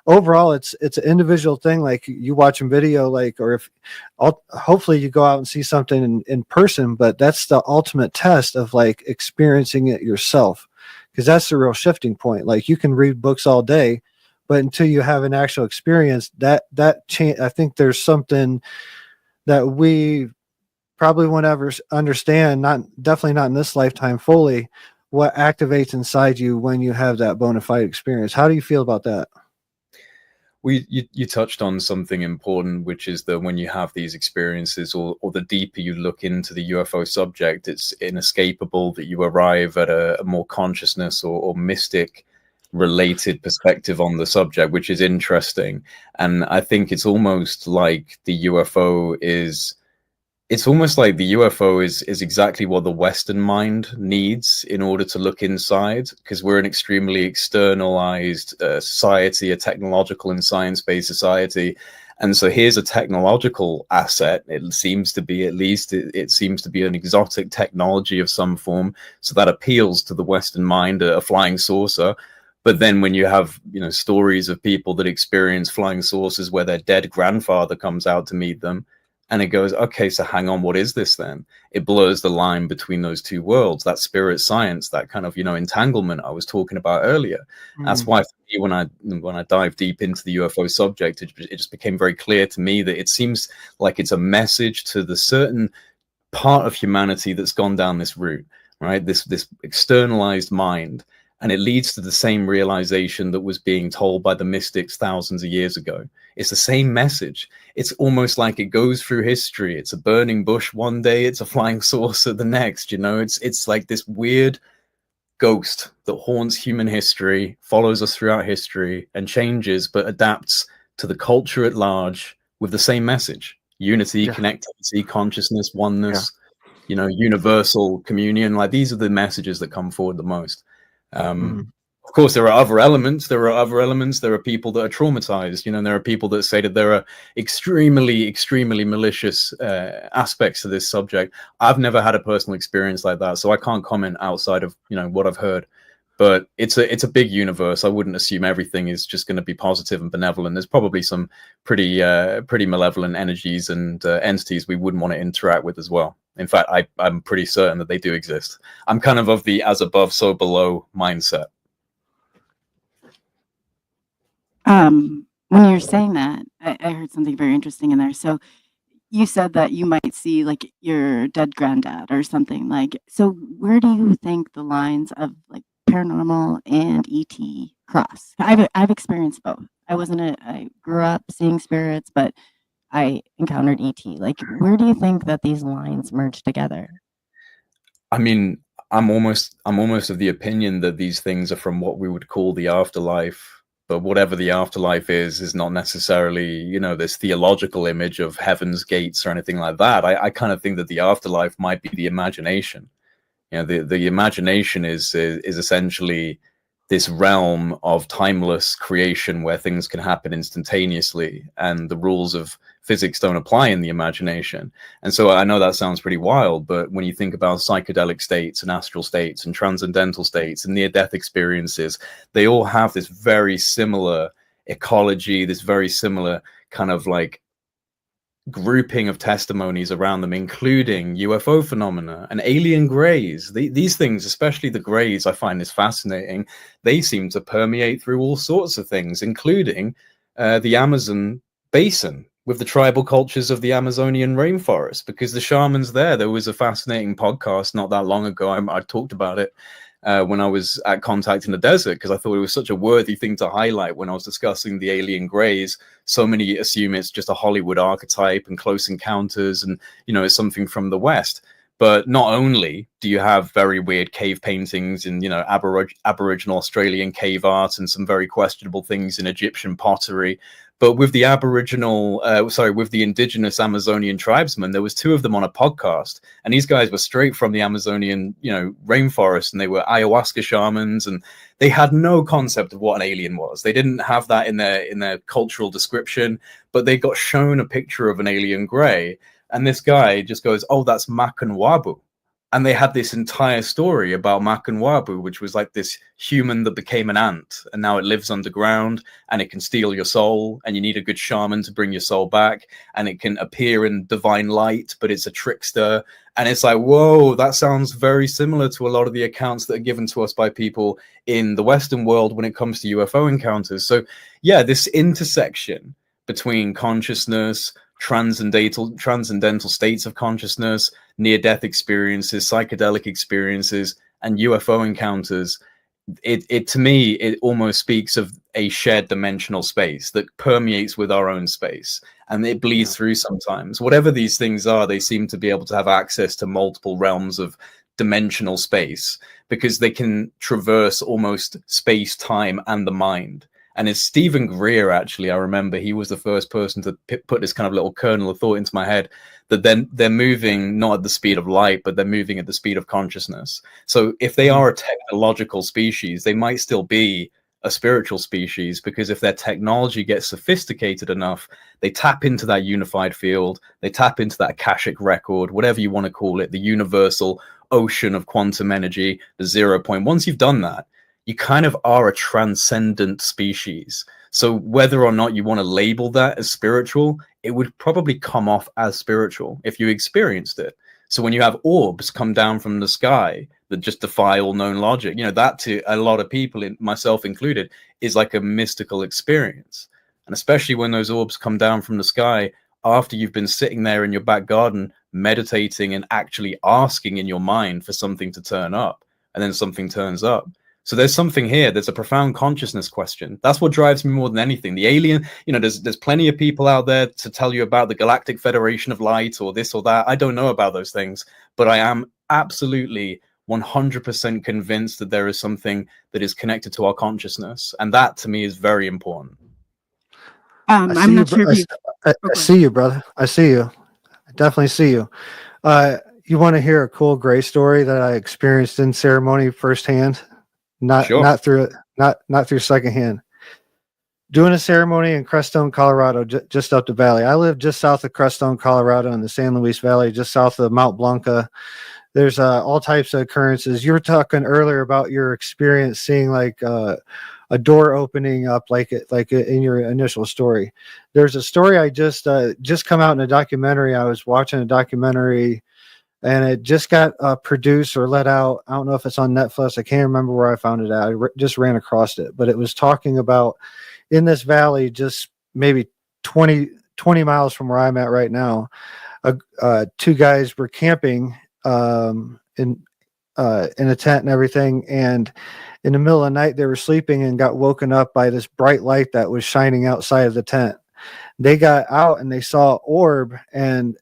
overall, it's an individual thing. Like you watching video, like, or if hopefully you go out and see something in person, but that's the ultimate test of like experiencing it yourself. Because that's the real shifting point. Like you can read books all day, but until you have an actual experience, that change. I think there's something that we probably won't ever understand. Definitely not in this lifetime fully. What activates inside you when you have that bona fide experience? How do you feel about that? You touched on something important, which is that when you have these experiences, or the deeper you look into the UFO subject, it's inescapable that you arrive at a more consciousness or mystic related perspective on the subject, which is interesting. And I think it's almost like the UFO is exactly what the Western mind needs in order to look inside, because we're an extremely externalized society, a technological and science-based society. And so here's a technological asset. It seems to be, at least, it seems to be an exotic technology of some form. So that appeals to the Western mind, a flying saucer. But then when you have, stories of people that experience flying saucers where their dead grandfather comes out to meet them, and it goes, okay, so hang on, what is this then? It blurs the line between those two worlds, that spirit science, that kind of, entanglement I was talking about earlier. That's why for me, when I dive deep into the UFO subject, it just became very clear to me that it seems like it's a message to the certain part of humanity that's gone down this route, right? This externalized mind. And it leads to the same realization that was being told by the mystics thousands of years ago. It's the same message. It's almost like it goes through history. It's a burning bush one day, it's a flying saucer the next. It's like this weird ghost that haunts human history, follows us throughout history, and changes, but adapts to the culture at large with the same message: unity, connectivity, consciousness, oneness, universal communion. Like, these are the messages that come forward the most. Of course, there are other elements. There are people that are traumatized. There are people that say that there are extremely malicious aspects to this subject. I've never had a personal experience like that, so I can't comment outside of what I've heard. But it's a big universe. I wouldn't assume everything is just going to be positive and benevolent. There's probably some pretty malevolent energies and entities we wouldn't want to interact with as well. In fact, I'm pretty certain that they do exist. I'm kind of the as above, so below mindset. When you're saying that, I heard something very interesting in there. So you said that you might see like your dead granddad or something like. So where do you think the lines of like paranormal and ET cross? I've experienced both. I grew up seeing spirits, but I encountered ET. Like, where do you think that these lines merge together? I mean, I'm almost of the opinion that these things are from what we would call the afterlife. But whatever the afterlife is not necessarily, you know, this theological image of heaven's gates or anything like that. I kind of think that the afterlife might be the imagination. You know, the imagination is essentially this realm of timeless creation where things can happen instantaneously, and the rules of physics don't apply in the imagination. And so I know that sounds pretty wild, but when you think about psychedelic states and astral states and transcendental states and near-death experiences, they all have this very similar ecology, this very similar kind of like grouping of testimonies around them, including UFO phenomena and alien greys. These things, especially the greys, I find this fascinating. They seem to permeate through all sorts of things, including the Amazon basin with the tribal cultures of the Amazonian rainforest, because the shamans there was a fascinating podcast not that long ago. I talked about it when I was at Contact in the Desert, because I thought it was such a worthy thing to highlight when I was discussing the alien greys. So many assume it's just a Hollywood archetype and Close Encounters, and, you know, it's something from the West. But not only do you have very weird cave paintings and, you know, Aboriginal Australian cave art and some very questionable things in Egyptian pottery, but with the with the indigenous Amazonian tribesmen, there was two of them on a podcast, and these guys were straight from the Amazonian, you know, rainforest, and they were ayahuasca shamans, and they had no concept of what an alien was. They didn't have that in their cultural description, but they got shown a picture of an alien grey, and this guy just goes, "Oh, that's Makanwabu." And they had this entire story about Makanwabu, which was like this human that became an ant, and now it lives underground, and it can steal your soul, and you need a good shaman to bring your soul back, and it can appear in divine light, but it's a trickster. And it's like, whoa, that sounds very similar to a lot of the accounts that are given to us by people in the Western world when it comes to UFO encounters. So yeah, this intersection between consciousness, transcendental states of consciousness, near-death experiences, psychedelic experiences, and UFO encounters, it to me, it almost speaks of a shared dimensional space that permeates with our own space, and it bleeds through sometimes. Whatever these things are, they seem to be able to have access to multiple realms of dimensional space, because they can traverse almost space, time, and the mind. And it's Stephen Greer, actually, I remember, he was the first person to put this kind of little kernel of thought into my head, that then they're moving not at the speed of light, but they're moving at the speed of consciousness. So if they are a technological species, they might still be a spiritual species, because if their technology gets sophisticated enough, they tap into that unified field, they tap into that Akashic record, whatever you want to call it, the universal ocean of quantum energy, the 0 point. Once you've done that, you kind of are a transcendent species. So whether or not you want to label that as spiritual, it would probably come off as spiritual if you experienced it. So when you have orbs come down from the sky that just defy all known logic, you know, that to a lot of people, myself included, is like a mystical experience. And especially when those orbs come down from the sky after you've been sitting there in your back garden, meditating and actually asking in your mind for something to turn up, and then something turns up. So there's something here. There's a profound consciousness question. That's what drives me more than anything. The alien, you know, there's plenty of people out there to tell you about the Galactic Federation of Light or this or that. I don't know about those things, but I am absolutely 100% convinced that there is something that is connected to our consciousness. And that to me is very important. I'm not sure if I see you, brother. I see you. I definitely see you. You want to hear a cool gray story that I experienced in ceremony firsthand? Not through secondhand. doing a ceremony in Crestone, Colorado, just up the valley. I live just south of Crestone, Colorado, in the San Luis Valley, just south of Mount Blanca. There's all types of occurrences. You were talking earlier about your experience seeing like a door opening up, like in your initial story. There's a story I just come out in a documentary. I was watching a documentary, and it just got produced or let out. I don't know if it's on Netflix. I can't remember where I found it at. I just ran across it, but it was talking about in this valley, just maybe 20 miles from where I'm at right now. Two guys were camping in a tent and everything, and in the middle of the night they were sleeping and got woken up by this bright light that was shining outside of the tent. They got out and they saw an orb, and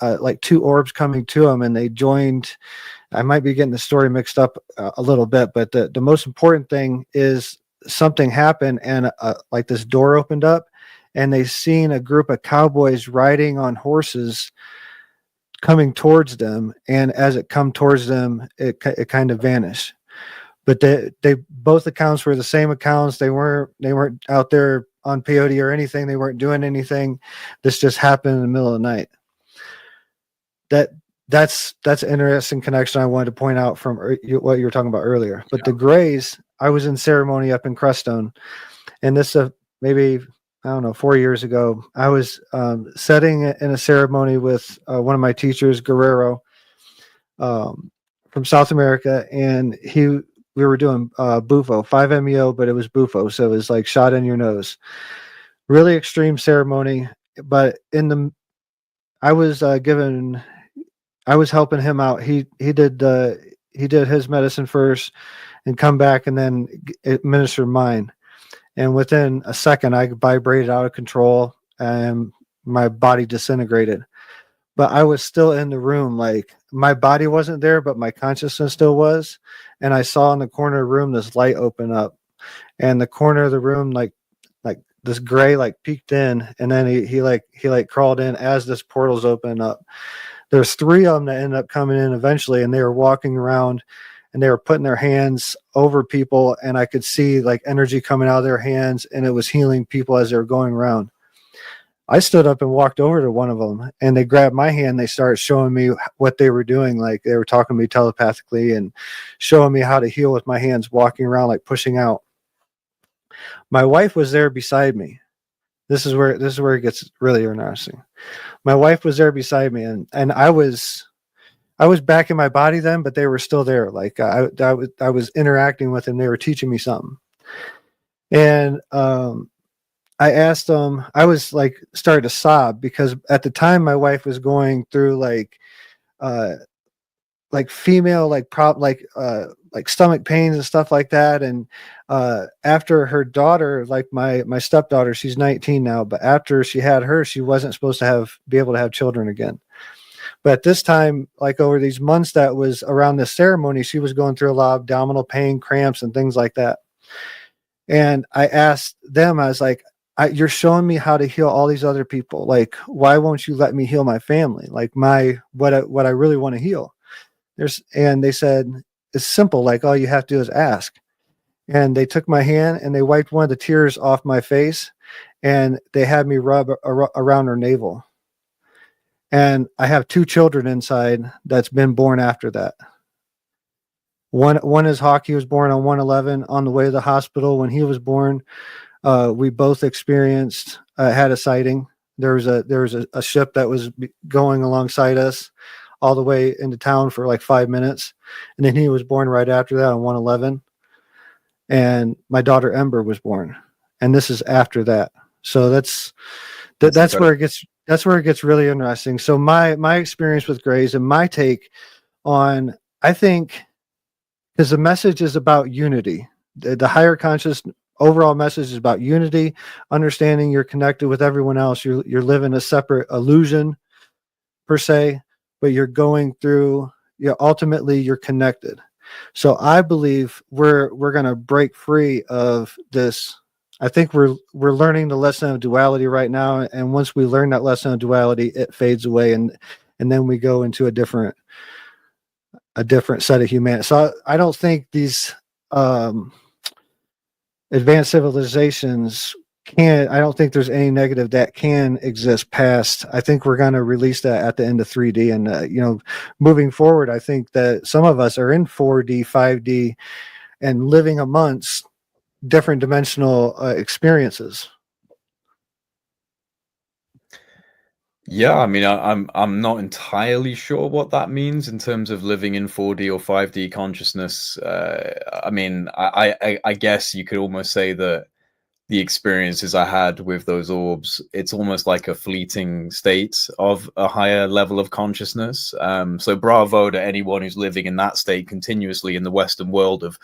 like two orbs coming to them, and they joined. I might be getting the story mixed up a little bit, but the most important thing is something happened, and like this door opened up, and they seen a group of cowboys riding on horses coming towards them, and as it come towards them, it kind of vanished. But they both accounts were the same accounts. They weren't out there on peyote or anything. They weren't doing anything. This just happened in the middle of the night. That's an interesting connection I wanted to point out from what you were talking about earlier. But the Grays, I was in ceremony up in Crestone, and this maybe, I don't know, 4 years ago, I was sitting in a ceremony with one of my teachers, Guerrero, from South America, and we were doing Bufo, 5-MeO, but it was Bufo, so it was like shot in your nose. Really extreme ceremony, but I was helping him out. He did his medicine first and come back and then administer mine. And within a second, I vibrated out of control and my body disintegrated. But I was still in the room. Like, my body wasn't there, but my consciousness still was. And I saw in the corner of the room this light open up. And the corner of the room, like this gray, like peeked in. And then he crawled in as this portal's opening up. There's 3 of them that ended up coming in eventually, and they were walking around and they were putting their hands over people, and I could see like energy coming out of their hands, and it was healing people as they were going around. I stood up and walked over to one of them, and they grabbed my hand. They started showing me what they were doing. Like, they were talking to me telepathically and showing me how to heal with my hands, walking around, like pushing out. My wife was there beside me. This is where it gets really interesting. My wife was there beside me, and I was back in my body then, but they were still there. Like, I was interacting with them. They were teaching me something. And I asked them, I was like started to sob, because at the time my wife was going through like female, like stomach pains and stuff like that. And after her daughter, like my stepdaughter, she's 19 now, but after she had her, she wasn't supposed to be able to have children again. But at this time, like over these months that was around this ceremony, she was going through a lot of abdominal pain, cramps, and things like that. And I asked them, I was like, you're showing me how to heal all these other people. Like, why won't you let me heal my family? Like, what I really want to heal. And they said, it's simple. Like, all you have to do is ask. And they took my hand and they wiped one of the tears off my face, and they had me rub around her navel. And I have 2 children inside that's been born after that. One is Hawk. He was born on 1/11 on the way to the hospital. When he was born, we both experienced, had a sighting. There was a ship that was going alongside us all the way into town for like 5 minutes. And then he was born right after that on 1/11. And my daughter Ember was born. And this is after that. So that's where it gets really interesting. So my experience with Grays and my take on, I think, because the message is about unity. The higher conscious overall message is about unity, understanding you're connected with everyone else. You're living a separate illusion per se, but you're going through, ultimately you're connected. So I believe we're going to break free of this. I think we're learning the lesson of duality right now, and once we learn that lesson of duality, it fades away, and then we go into a different set of humanity. So I don't think these advanced civilizations I don't think there's any negative that can exist past. I think we're going to release that at the end of 3D, and moving forward, I think that some of us are in 4D, 5D, and living amongst different dimensional experiences. Yeah, I mean, I'm not entirely sure what that means in terms of living in 4D or 5D consciousness. I mean, I guess you could almost say that the experiences I had with those orbs, it's almost like a fleeting state of a higher level of consciousness. So bravo to anyone who's living in that state continuously in the Western world of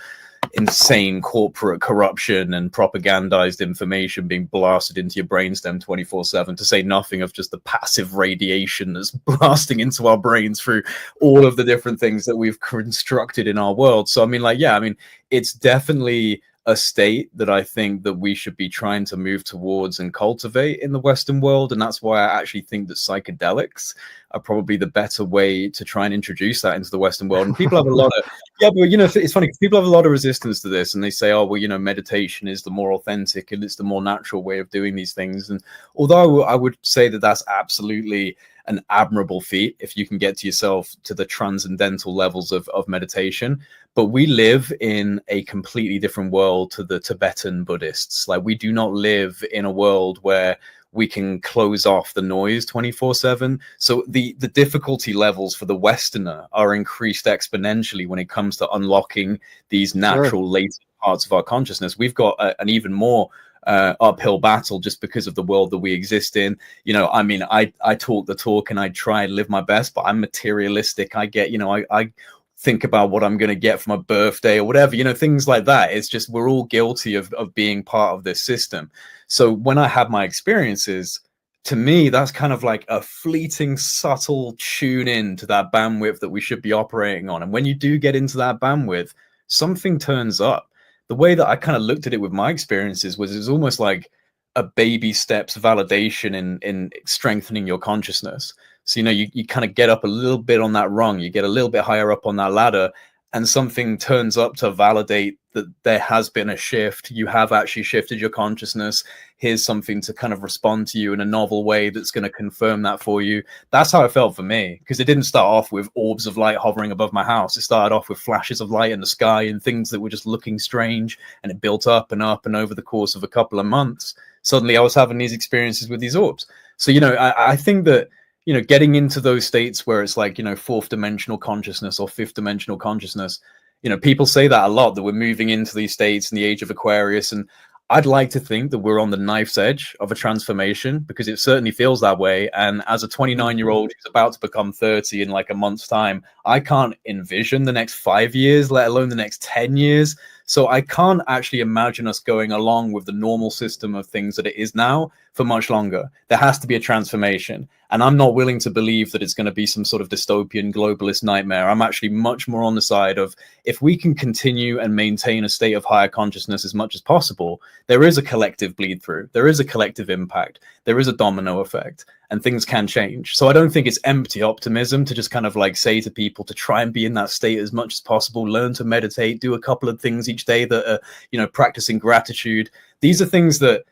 insane corporate corruption and propagandized information being blasted into your brainstem 24/7, to say nothing of just the passive radiation that's blasting into our brains through all of the different things that we've constructed in our world. So I mean, like, yeah, I mean, it's definitely a state that I think that we should be trying to move towards and cultivate in the Western world. And that's why I actually think that psychedelics are probably the better way to try and introduce that into the Western world. And people have a lot of, yeah, but it's funny because people have a lot of resistance to this, and they say, oh, well, meditation is the more authentic and it's the more natural way of doing these things. And although I would say that that's absolutely an admirable feat if you can get to yourself to the transcendental levels of meditation, but we live in a completely different world to the Tibetan Buddhists. Like, we do not live in a world where we can close off the noise 24/7. So the difficulty levels for the Westerner are increased exponentially when it comes to unlocking these natural latent parts of our consciousness. We've got an even more uphill battle just because of the world that we exist in. I mean, I talk the talk and I try and live my best, but I'm materialistic. I get, I think about what I'm going to get for my birthday or whatever, things like that. It's just, we're all guilty of being part of this system. So when I have my experiences, to me, that's kind of like a fleeting, subtle tune in to that bandwidth that we should be operating on. And when you do get into that bandwidth, something turns up. The way that I kind of looked at it with my experiences was, it was almost like a baby steps validation in strengthening your consciousness. So, you kind of get up a little bit on that rung, you get a little bit higher up on that ladder, and something turns up to validate that there has been a shift. You have actually shifted your consciousness. Here's something to kind of respond to you in a novel way that's going to confirm that for you. That's how it felt for me, because it didn't start off with orbs of light hovering above my house. It started off with flashes of light in the sky and things that were just looking strange, and it built up, and over the course of a couple of months, suddenly I was having these experiences with these orbs. So, I think that, getting into those states where it's like, fourth dimensional consciousness or fifth dimensional consciousness, people say that a lot, that we're moving into these states in the age of Aquarius. And I'd like to think that we're on the knife's edge of a transformation, because it certainly feels that way. And as a 29-year-old who's about to become 30 in like a month's time, I can't envision the next 5 years, let alone the next 10 years. So I can't actually imagine us going along with the normal system of things that it is now for much longer. There has to be a transformation. And I'm not willing to believe that it's going to be some sort of dystopian globalist nightmare. I'm actually much more on the side of, if we can continue and maintain a state of higher consciousness as much as possible, there is a collective bleed through. There is a collective impact. There is a domino effect, and things can change. So I don't think it's empty optimism to just kind of like say to people to try and be in that state as much as possible, learn to meditate, do a couple of things each day that are, practicing gratitude. These are things that,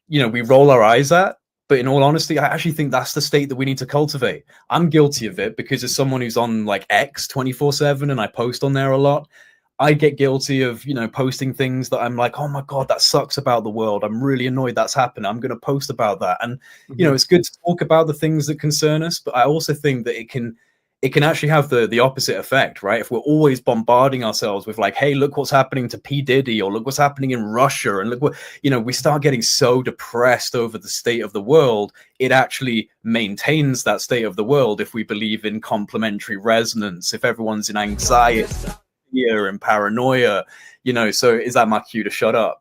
we roll our eyes at. But in all honesty, I actually think that's the state that we need to cultivate. I'm guilty of it, because as someone who's on like X 24/7 and I post on there a lot, I get guilty of, posting things that I'm like, oh my God, that sucks about the world. I'm really annoyed that's happened. I'm going to post about that. And, it's good to talk about the things that concern us, but I also think that it can actually have the opposite effect, right? If we're always bombarding ourselves with like, hey, look what's happening to P. Diddy, or look what's happening in Russia, and look what, we start getting so depressed over the state of the world. It actually maintains that state of the world if we believe in complementary resonance, if everyone's in anxiety, fear, and paranoia, so is that my cue to shut up?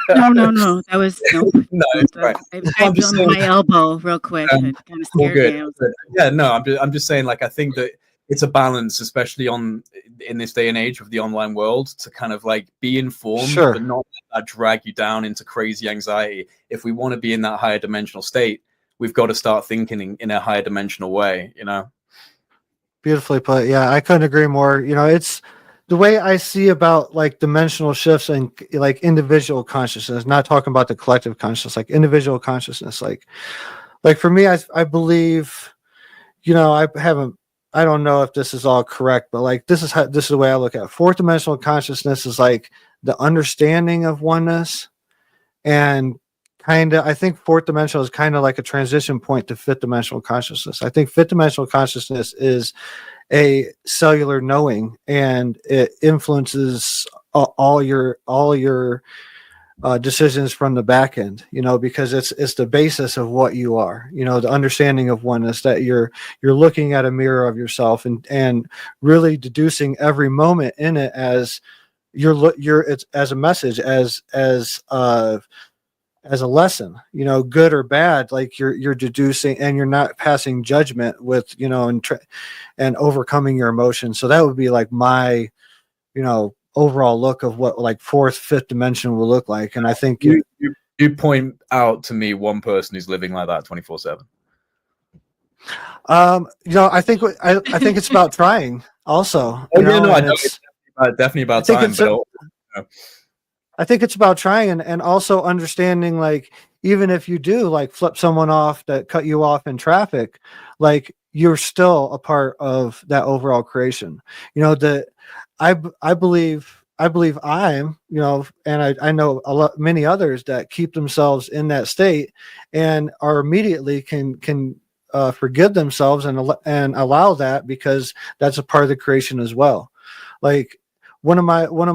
No. That was no, it's right. I bumped my elbow real quick. It kind of scared me. Yeah, no, I'm just saying, like, I think that it's a balance, especially in this day and age of the online world, to kind of like be informed, but not let that drag you down into crazy anxiety. If we want to be in that higher dimensional state, we've got to start thinking in a higher dimensional way, Beautifully put. Yeah, I couldn't agree more. the way I see about like dimensional shifts and like individual consciousness, not talking about the collective consciousness, like individual consciousness, like for me, I believe, I don't know if this is all correct, but like this is the way I look at it. Fourth dimensional consciousness is like the understanding of oneness, and I think fourth dimensional is kind of like a transition point to fifth dimensional consciousness. I think fifth dimensional consciousness is a cellular knowing, and it influences all your decisions from the back end, because it's the basis of what you are, the understanding of oneness, that you're looking at a mirror of yourself and really deducing every moment in it as it's as a message, as a lesson, good or bad. Like you're deducing, and you're not passing judgment with, and overcoming your emotions. So that would be like my, overall look of what like fourth, fifth dimension will look like. And I think you point out to me one person who's living like that 24/7. I think it's about trying also. I know it's definitely about time, I think it's about trying and also understanding, like, even if you do like flip someone off that cut you off in traffic, like you're still a part of that overall creation. I believe I'm, and I know many others that keep themselves in that state and are immediately can forgive themselves and allow that, because that's a part of the creation as well. Like one of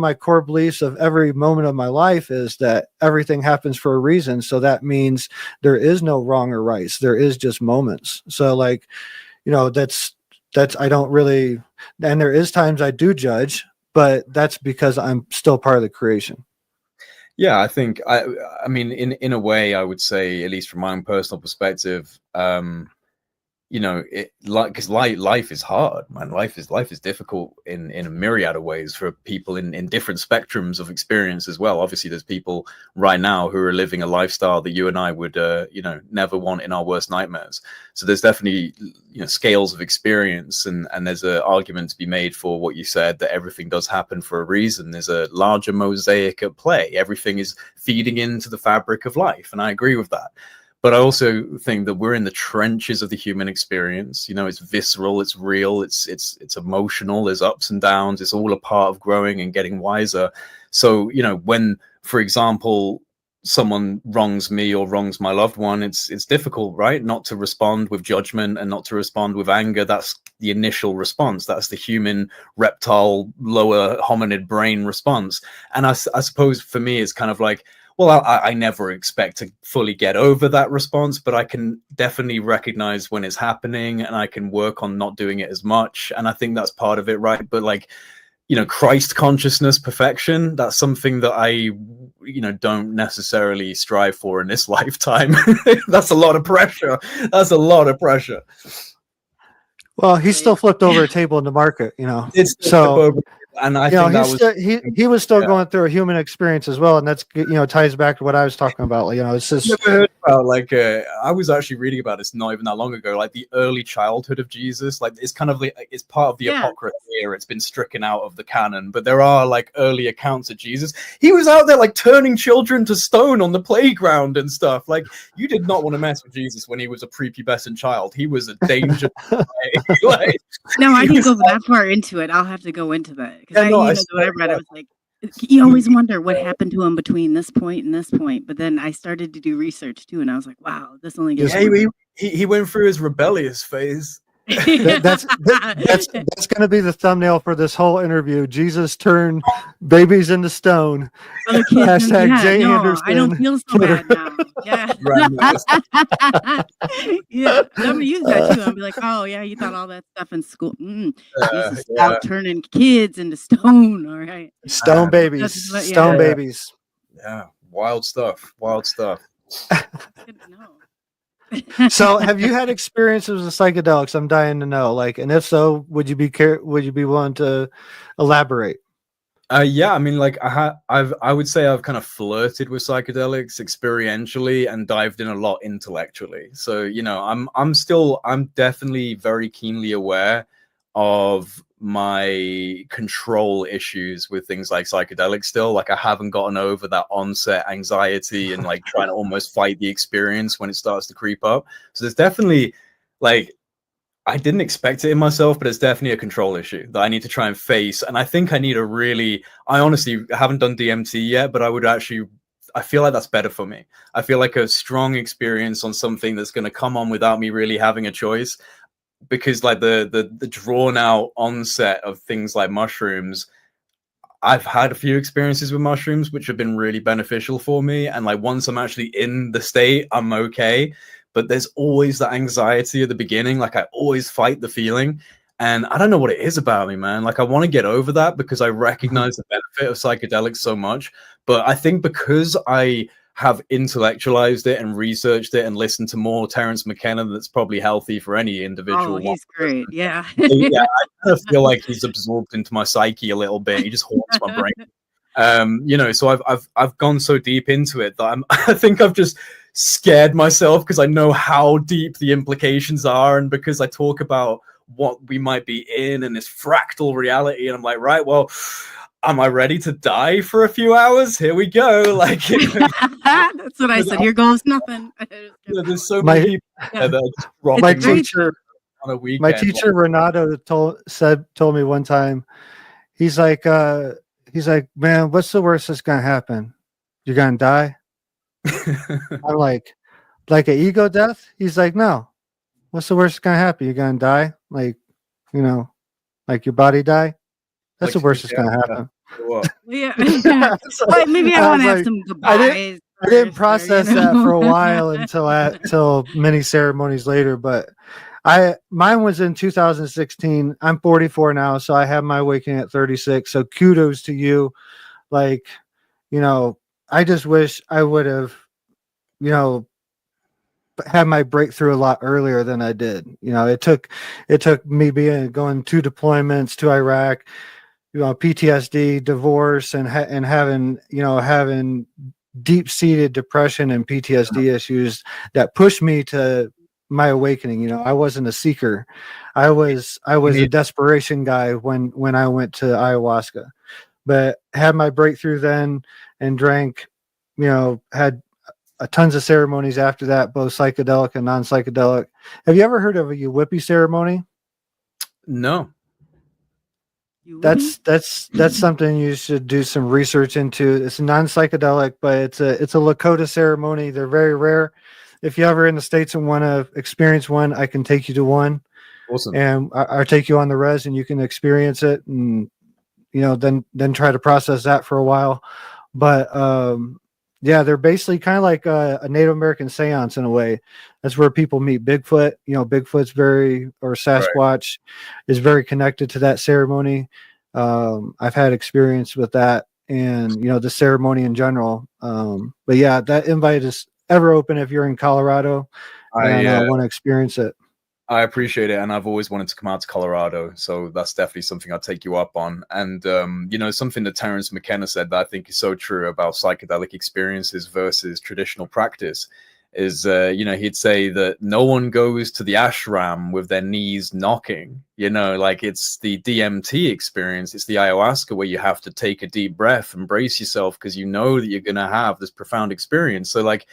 my core beliefs of every moment of my life is that everything happens for a reason. So that means there is no wrong or rights. There is just moments. So like, that's I don't really, and there is times I do judge, but that's because I'm still part of the creation. Yeah, I think I mean in a way I would say, at least from my own personal perspective, because life is hard, man. Life is difficult in a myriad of ways for people in different spectrums of experience as well. Obviously, there's people right now who are living a lifestyle that you and I would, never want in our worst nightmares. So there's definitely, scales of experience, and there's an argument to be made for what you said, that everything does happen for a reason. There's a larger mosaic at play. Everything is feeding into the fabric of life, and I agree with that. But I also think that we're in the trenches of the human experience. It's visceral, it's real, it's emotional, there's ups and downs. It's all a part of growing and getting wiser. So, when, for example, someone wrongs me or wrongs my loved one, it's difficult, right? Not to respond with judgment and not to respond with anger. That's the initial response. That's the human reptile, lower hominid brain response. And I suppose for me, it's kind of like, well, I never expect to fully get over that response, but I can definitely recognize when it's happening, and I can work on not doing it as much. And I think that's part of it, right? But like, Christ consciousness, perfection, that's something that I, don't necessarily strive for in this lifetime. That's a lot of pressure. Well, he still flipped over a table in the market, It's so. And I think he was still going through a human experience as well, and that's ties back to what I was talking about. It's just never heard about I was actually reading about this not even that long ago, like the early childhood of Jesus. Like it's kind of it's part of the apocrypha here. It's been stricken out of the canon, but there are like early accounts of Jesus. He was out there like turning children to stone on the playground and stuff. Like you did not want to mess with Jesus when he was a prepubescent child. He was a danger. No, I didn't go that far into it. I'll have to go into that. When I read, I was like, you always wonder what happened to him between this point and this point. But then I started to do research too, and I was like, wow, this only gets. He went through his rebellious phase. That's going to be the thumbnail for this whole interview. Jesus turned babies into stone. Hashtag Jay Anderson. I don't feel so bad now. Yeah. Yeah. I'm going to use that too. I'll be like, oh yeah, you thought all that stuff in school. Jesus out turning kids into stone. All right. Stone babies. Stone babies. Yeah. Wild stuff. Good to know. So have you had experiences with psychedelics? I'm dying to know. And if so, would you be willing to elaborate? Yeah, I mean, I would say I've kind of flirted with psychedelics experientially and dived in a lot intellectually. So, I'm definitely very keenly aware of my control issues with things like psychedelics still. Like I haven't gotten over that onset anxiety and like trying to almost fight the experience when it starts to creep up. So there's definitely like, I didn't expect it in myself, but it's definitely a control issue that I need to try and face. And I think I need I honestly haven't done DMT yet, but I feel like that's better for me. I feel like a strong experience on something that's going to come on without me really having a choice, because like the drawn out onset of things like mushrooms, I've had a few experiences with mushrooms which have been really beneficial for me. And like once I'm actually in the state, I'm okay. But there's always that anxiety at the beginning. Like I always fight the feeling. And I don't know what it is about me, man. Like I want to get over that because I recognize the benefit of psychedelics so much. But I think because I have intellectualized it and researched it and listened to more Terence McKenna, that's probably healthy for any individual. Oh, he's great. Yeah. Yeah, I kind of feel like he's absorbed into my psyche a little bit. He just haunts my brain. You know, so I've gone so deep into it that I think I've just scared myself because I know how deep the implications are, and because I talk about what we might be in and this fractal reality, and I'm like, right, well, am I ready to die for a few hours? Here we go. Like that's what I said. Here goes nothing. There's so many people that are just dropping my teacher on a weekend. My teacher Renato told me one time, he's like, man, what's the worst that's gonna happen? You're gonna die? I'm like an ego death? He's like, no. What's the worst that's gonna happen? You're gonna die? Like, you know, like your body die? That's like the worst that's gonna happen. Yeah. Well, maybe I want to have some goodbyes. I didn't process that for a while until many ceremonies later, but mine was in 2016. I'm 44 now, so I have my awakening at 36. So kudos to you. Like, you know, I just wish I would have, you know, had my breakthrough a lot earlier than I did. You know, it took me going 2 deployments to Iraq, you know, PTSD, divorce, and having deep-seated depression and PTSD issues that pushed me to my awakening. You know, I wasn't a seeker. I was a desperation guy when I went to ayahuasca, but had my breakthrough then and drank, you know, had tons of ceremonies after that, both psychedelic and non-psychedelic. Have you ever heard of a Whippy ceremony? No. That's something you should do some research into. It's non-psychedelic, but it's a Lakota ceremony. They're very rare. If you're ever in the States and want to experience one, I can take you to one. Awesome. And I'll take you on the res and you can experience it, and, you know, then try to process that for a while. But yeah, they're basically kind of like a Native American seance in a way. That's where people meet Bigfoot. You know, Bigfoot's Sasquatch is very connected to that ceremony. I've had experience with that, and, you know, the ceremony in general. But yeah, that invite is ever open if you're in Colorado and want to experience it. I appreciate it, and I've always wanted to come out to Colorado, so that's definitely something I'll take you up on. And you know, something that Terence McKenna said that I think is so true about psychedelic experiences versus traditional practice is, you know, he'd say that no one goes to the ashram with their knees knocking. You know, like it's the DMT experience, it's the ayahuasca where you have to take a deep breath and brace yourself because you know that you're going to have this profound experience. So like,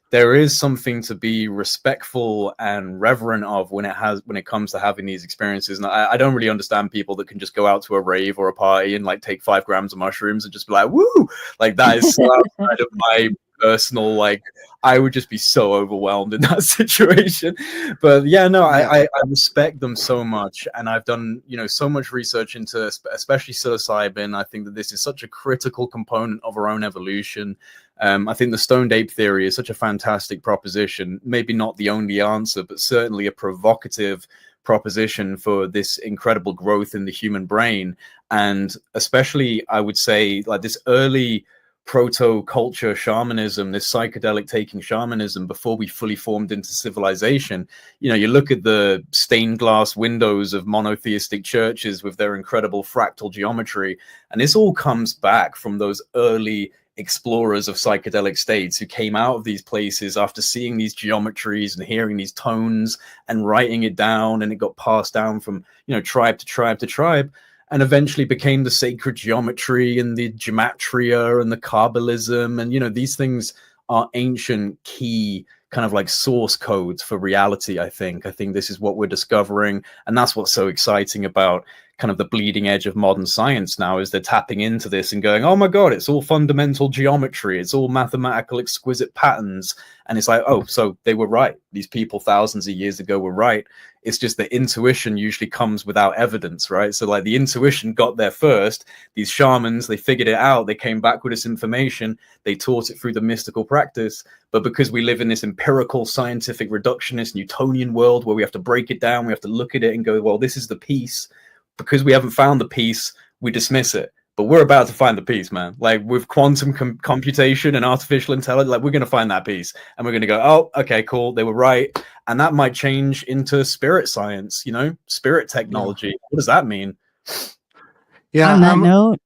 there is something to be respectful and reverent of when it comes to having these experiences. And I don't really understand people that can just go out to a rave or a party and like take 5 grams of mushrooms and just be like, woo, like that is so outside of my personal, like, I would just be so overwhelmed in that situation. But yeah, no, I respect them so much. And I've done, you know, so much research into especially psilocybin. I think that this is such a critical component of our own evolution. I think the stoned ape theory is such a fantastic proposition, maybe not the only answer, but certainly a provocative proposition for this incredible growth in the human brain. And especially, I would say, like this early proto-culture shamanism, this psychedelic taking shamanism before we fully formed into civilization. You know, you look at the stained glass windows of monotheistic churches with their incredible fractal geometry, and this all comes back from those early explorers of psychedelic states who came out of these places after seeing these geometries and hearing these tones and writing it down, and it got passed down from, you know, tribe to tribe to tribe, and eventually became the sacred geometry and the gematria and the Kabbalism. And, you know, these things are ancient key kind of like source codes for reality. I think this is what we're discovering, and that's what's so exciting about kind of the bleeding edge of modern science now, is they're tapping into this and going, oh my god, it's all fundamental geometry, it's all mathematical exquisite patterns. And it's like, oh, so they were right, these people thousands of years ago were right. It's just that intuition usually comes without evidence, right? So like the intuition got there first, these shamans, they figured it out, they came back with this information, they taught it through the mystical practice. But because we live in this empirical, scientific, reductionist, Newtonian world where we have to break it down, we have to look at it and go, well, this is the piece. Because we haven't found the piece, we dismiss it. But we're about to find the piece, man. Like with quantum computation and artificial intelligence, like we're going to find that piece, and we're going to go, oh, okay, cool, they were right. And that might change into spirit science, you know, spirit technology. Yeah. What does that mean? Yeah. On that note,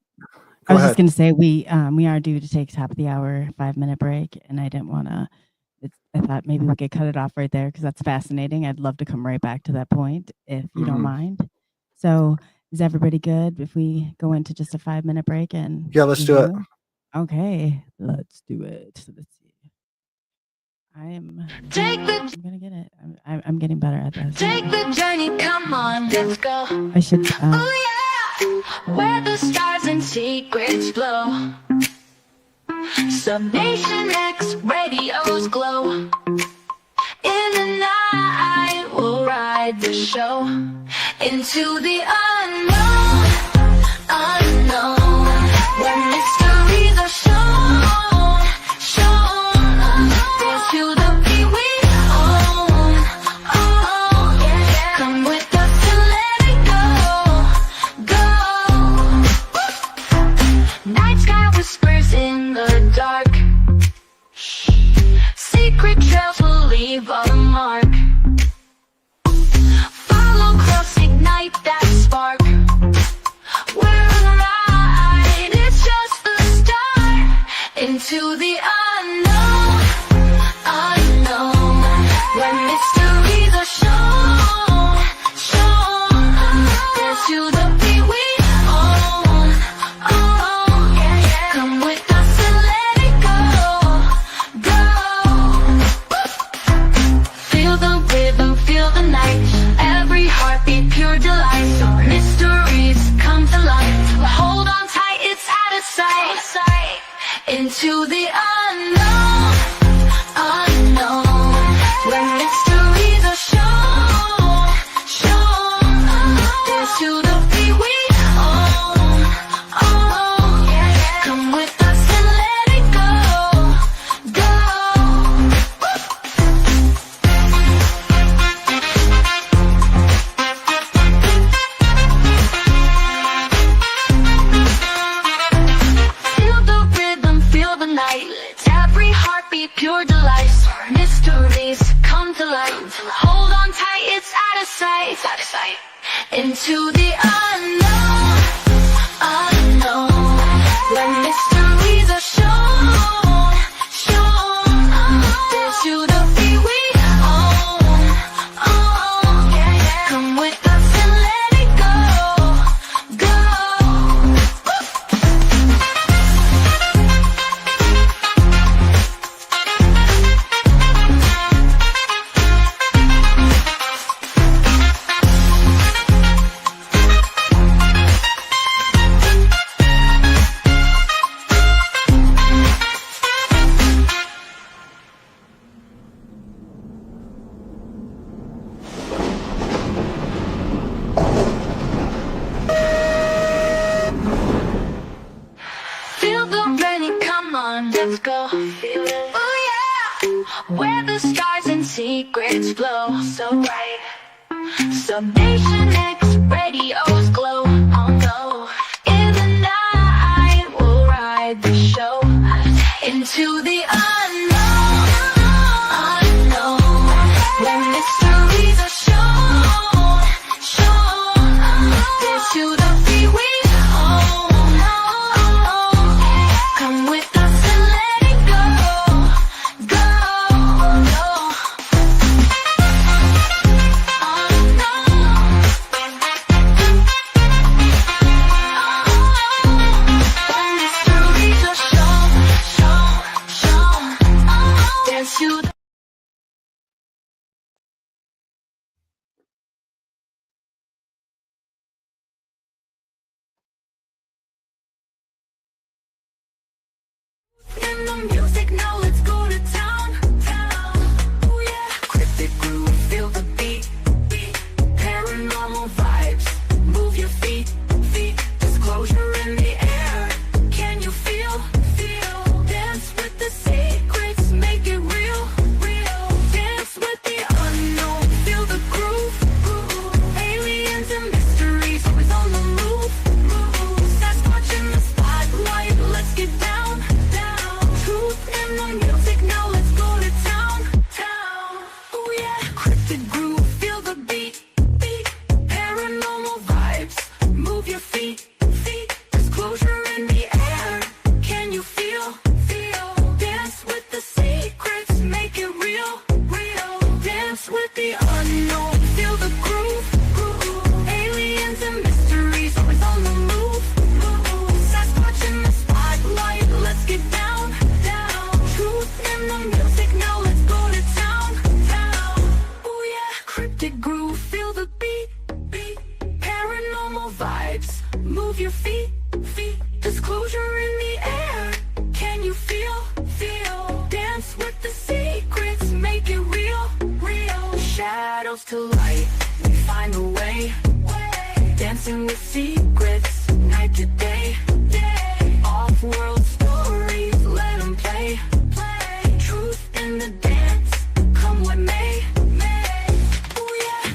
I was ahead. just going to say we are due to take top of the hour 5-minute break, and I didn't want to. I thought maybe we could cut it off right there because that's fascinating. I'd love to come right back to that point if you don't mind. So is everybody good if we go into just a 5-minute break? And Yeah, let's do it. Okay, let's do it. So let's see. I'm gonna get it. I'm getting better at this. Take the journey, come on, let's go. I should. Oh yeah, where the stars and secrets flow. Summation X radios glow. In the night, we'll ride the show into the unknown, unknown, where mysteries are shown, shown. Dance to the beat we own, own. Yeah. Come with us and let it go, go. Night sky whispers in the dark. Secret trails will leave a mark. Follow close, ignite that spark. We're on a ride, it's just the start. Into the unknown, unknown, where mysteries are shown, shown. Dance to the beat we own, own. Come with us and let it go, go. Feel the rhythm, feel the night. Every heartbeat, pure delight. So mysteries come to life. Hold on tight, it's out of sight. Into the unknown, unknown, where mysteries are shown, shown. Dance to the beat we own, own. Come with us and let it go, go. Feel the rhythm, feel the night. Every heartbeat, pure delight. Mysteries come to life. Hold on tight, it's out of sight. Into the unknown, unknown, where mysteries are shown, shown. Dance to the beat we own, own. Come with us and let it go, go. Feel the journey, come on, let's go. Oh yeah, where the stars and secrets flow, so bright. Summation X radios glow, oh no. In the night, we'll ride the show into the unknown, unknown, where mysteries are shown, shown. Dance to the beat we own, own. Come with us the music, now let's go to town. Oh yeah, cryptic groove, feel the beat. Paranormal vibes, move your feet. Disclosure in the air, can you feel? Dance with the secrets, make it real. Dance with the unknown, feel the groove. Aliens and mysteries, always on the move. Sasquatch in the spotlight, let's get down. Truth in the music, now let's go to town. Oh yeah, cryptic groove, feel the beat. Paranormal vibes, move your feet. Disclosure in the air, can you feel? Dance with the secrets, make it real. Dance with the unknown, feel the groove. Aliens and mysteries, always on the move. Sasquatch in the spotlight, let's get down. Truth in the music, now let's go to town. Oh yeah, cryptic groove, feel the beat. Paranormal vibes, move your feet. Disclosure in the air, can you feel? Dance with the secrets, make it real. Shadows to light, we find a way. Dancing with secrets, night to day. Off-world stories, let them play. Truth in the dance, come what may. Oh yeah.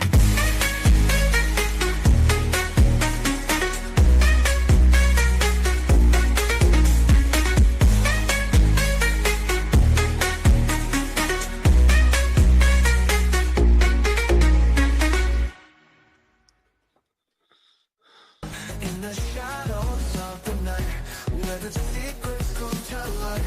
In the shadows of the night, where the secrets come to light,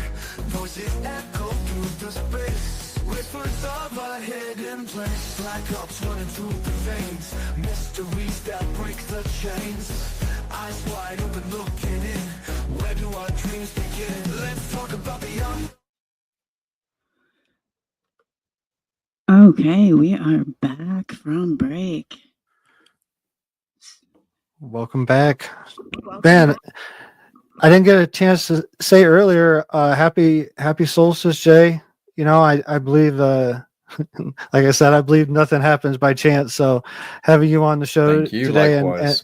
voices echo through the space, whispers of a hidden place, like ups running through the veins, mysteries that break the chains, eyes wide open looking in, where do our dreams begin? Let's talk about the young. Okay, we are back from break. Welcome back, man. I didn't get a chance to say earlier. Happy solstice, Jay. You know, I believe. Like I said, I believe nothing happens by chance. So, having you on the show Thank you, today likewise.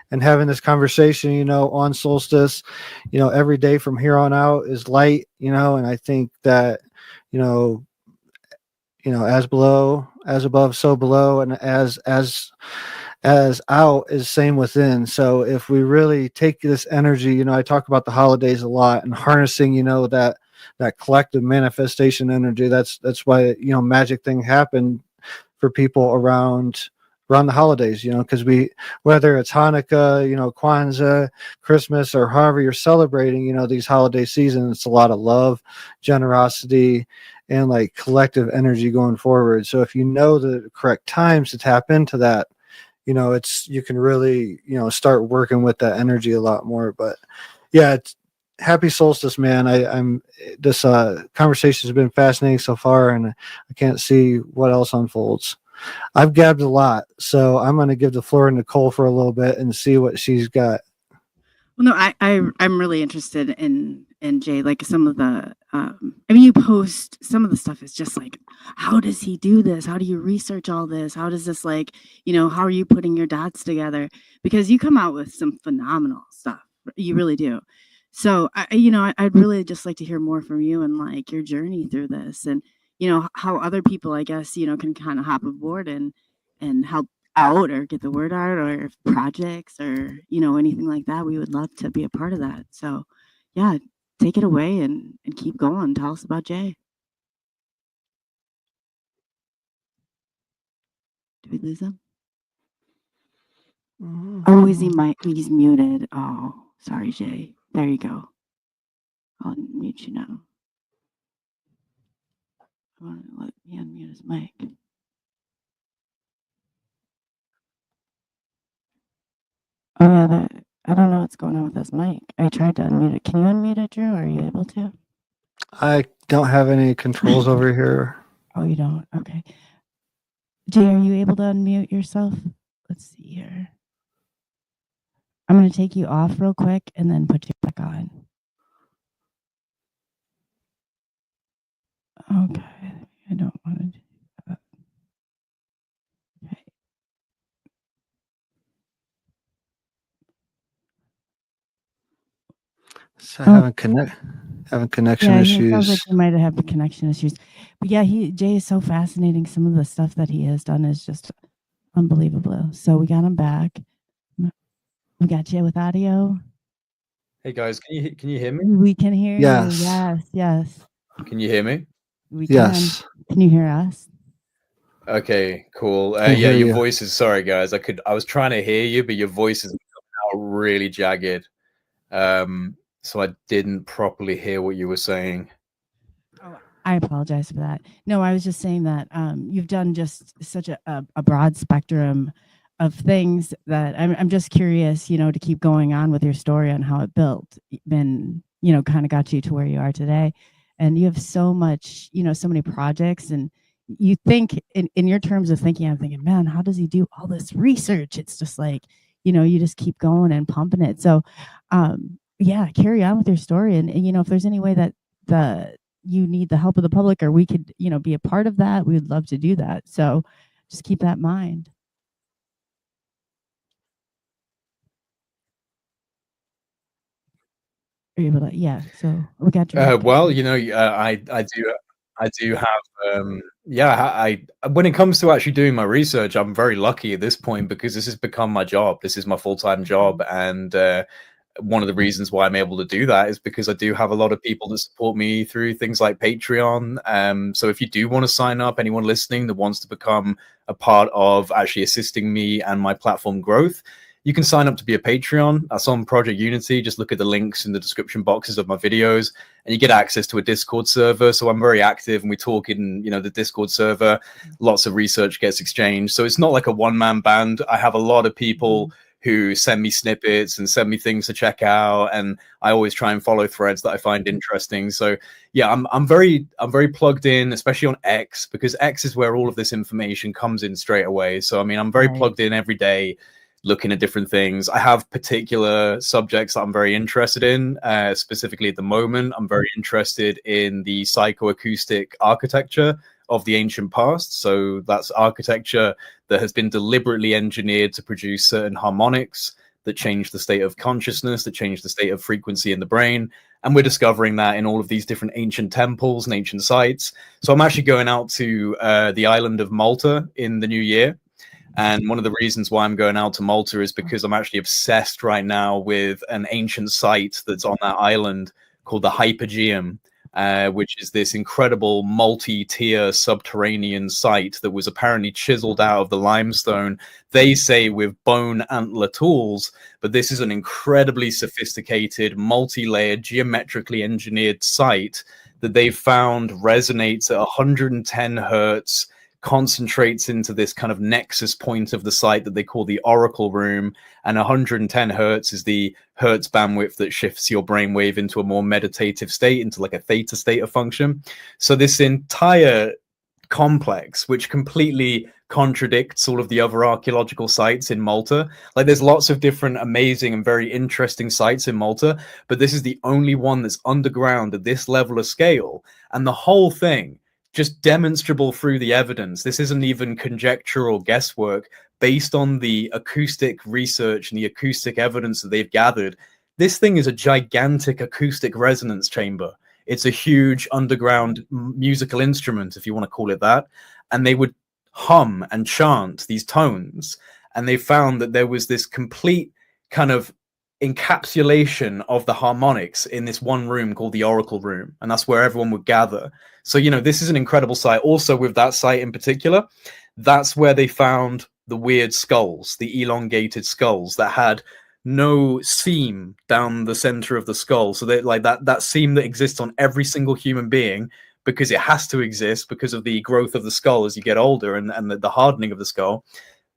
and having this conversation, you know, on solstice, you know, every day from here on out is light. You know, and I think that, you know, as below, as above, so below, and as out is same within. So if we really take this energy, you know, I talk about the holidays a lot and harnessing, you know, that collective manifestation energy. That's why, you know, magic thing happened for people around the holidays, you know, because whether it's Hanukkah, you know, Kwanzaa, Christmas, or however you're celebrating, you know, these holiday seasons, it's a lot of love, generosity, and like collective energy going forward. So if you know the correct times to tap into that, you know, you can really, you know, start working with that energy a lot more. But yeah, happy solstice, man. I'm this conversation has been fascinating so far, and I can't see what else unfolds. I've gabbed a lot, so I'm going to give the floor to Nicole for a little bit and see what she's got. Well, no, I'm really interested in Jay, like some of the, I mean, you post some of the stuff is just like, how does he do this? How do you research all this? How does this, like, you know, how are you putting your dots together? Because you come out with some phenomenal stuff. You really do. So, I'd really just like to hear more from you and like your journey through this, and, you know, how other people, I guess, you know, can kind of hop aboard and help out or get the word out, or projects, or, you know, anything like that. We would love to be a part of that. So yeah, take it away and keep going. Tell us about Jay. Did we lose him? Oh, he's muted. Oh, sorry, Jay. There you go. I'll mute you now. I want to let me unmute his mic. Oh yeah, I don't know what's going on with this mic. I tried to unmute it. Can you unmute it, Drew? Are you able to? I don't have any controls over here. Oh, you don't? Okay. Jay, are you able to unmute yourself? Let's see here. I'm going to take you off real quick and then put you back on. Okay, I don't want to do that. Okay. So Oh, having connection yeah, it sounds like issues. he might have had the connection issues. But yeah, Jay is so fascinating. Some of the stuff that he has done is just unbelievable. So we got him back. We got Jay with audio. Hey guys, can you hear me? We can hear Yes. you. Yes, yes. Can you hear me? We can. Yes. Can you hear us? Okay, cool. Can't Yeah, hear your you. voice is, sorry guys. I was trying to hear you, but your voice is coming out really jagged. So I didn't properly hear what you were saying. Oh, I apologize for that. No, I was just saying that you've done just such a broad spectrum of things that I'm just curious, to keep going on with your story on how it built and, kind of got you to where you are today. And you have so much, so many projects, and you think in your terms of thinking, I'm thinking, man, how does he do all this research? It's just like, you just keep going and pumping it. So, yeah, carry on with your story. And if there's any way that you need the help of the public, or we could, be a part of that, we would love to do that. So just keep that in mind. Are you able to, yeah. So we got your Well, I do have I when it comes to actually doing my research, I'm very lucky at this point because this has become my job. This is my full-time job, and one of the reasons why I'm able to do that is because I do have a lot of people that support me through things like Patreon. So if you do want to sign up, anyone listening that wants to become a part of actually assisting me and my platform growth, you can sign up to be a Patreon. That's on Project Unity. Just look at the links in the description boxes of my videos, and you get access to a Discord server. So I'm very active, and we talk in, the Discord server. Lots of research gets exchanged. So it's not like a one-man band. I have a lot of people who send me snippets and send me things to check out, and I always try and follow threads that I find interesting. So yeah, I'm very plugged in, especially on X, because X is where all of this information comes in straight away. So I mean, I'm very plugged in every day, looking at different things. I have particular subjects that I'm very interested in. Specifically at the moment, I'm very interested in the psychoacoustic architecture of the ancient past. So that's architecture that has been deliberately engineered to produce certain harmonics that change the state of consciousness, that change the state of frequency in the brain. And we're discovering that in all of these different ancient temples and ancient sites. So I'm actually going out to the island of Malta in the new year. And one of the reasons why I'm going out to Malta is because I'm actually obsessed right now with an ancient site that's on that island called the Hypogeum, which is this incredible multi-tier subterranean site that was apparently chiseled out of the limestone, they say with bone antler tools. But this is an incredibly sophisticated, multi-layered, geometrically engineered site that they found resonates at 110 hertz, concentrates into this kind of nexus point of the site that they call the oracle room, and 110 hertz is the hertz bandwidth that shifts your brainwave into a more meditative state, into like a theta state of function. So this entire complex, which completely contradicts all of the other archaeological sites in Malta. Like there's lots of different amazing and very interesting sites in Malta, but this is the only one that's underground at this level of scale. And the whole thing, just demonstrable through the evidence. This isn't even conjecture or guesswork. Based on the acoustic research and the acoustic evidence that they've gathered, this thing is a gigantic acoustic resonance chamber. It's a huge underground musical instrument, if you want to call it that. And they would hum and chant these tones. And they found that there was this complete kind of encapsulation of the harmonics in this one room called the oracle room, and that's where everyone would gather. So this is an incredible site. Also with that site in particular, that's where they found the weird skulls, the elongated skulls that had no seam down the center of the skull. So they like that seam that exists on every single human being, because it has to exist because of the growth of the skull as you get older, and the hardening of the skull.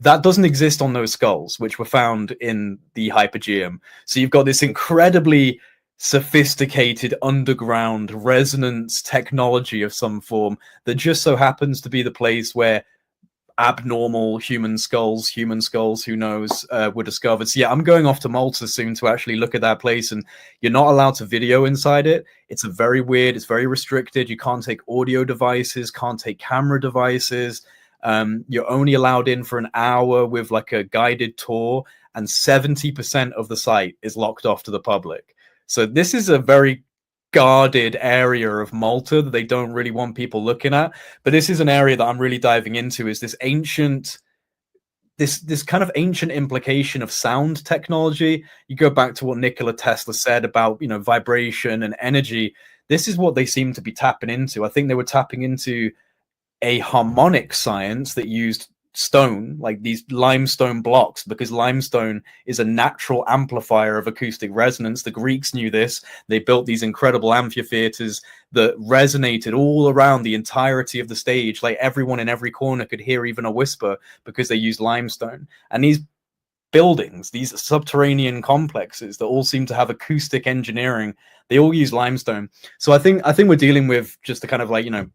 That doesn't exist on those skulls, which were found in the Hypogeum. So you've got this incredibly sophisticated underground resonance technology of some form that just so happens to be the place where abnormal human skulls, who knows, were discovered. So yeah, I'm going off to Malta soon to actually look at that place, and you're not allowed to video inside it. It's very restricted. You can't take audio devices, can't take camera devices. You're only allowed in for an hour with like a guided tour, and 70% of the site is locked off to the public. So this is a very guarded area of Malta that they don't really want people looking at. But this is an area that I'm really diving into, is this ancient, this kind of ancient implication of sound technology. You go back to what Nikola Tesla said about, you know, vibration and energy. This is what they seem to be tapping into. I think they were tapping into a harmonic science that used stone, like these limestone blocks, because limestone is a natural amplifier of acoustic resonance. The Greeks knew this. They built these incredible amphitheaters that resonated all around the entirety of the stage. Like everyone in every corner could hear even a whisper, because they used limestone. And these buildings, these subterranean complexes that all seem to have acoustic engineering, they all use limestone. So I think we're dealing with just the kind of, like, you know,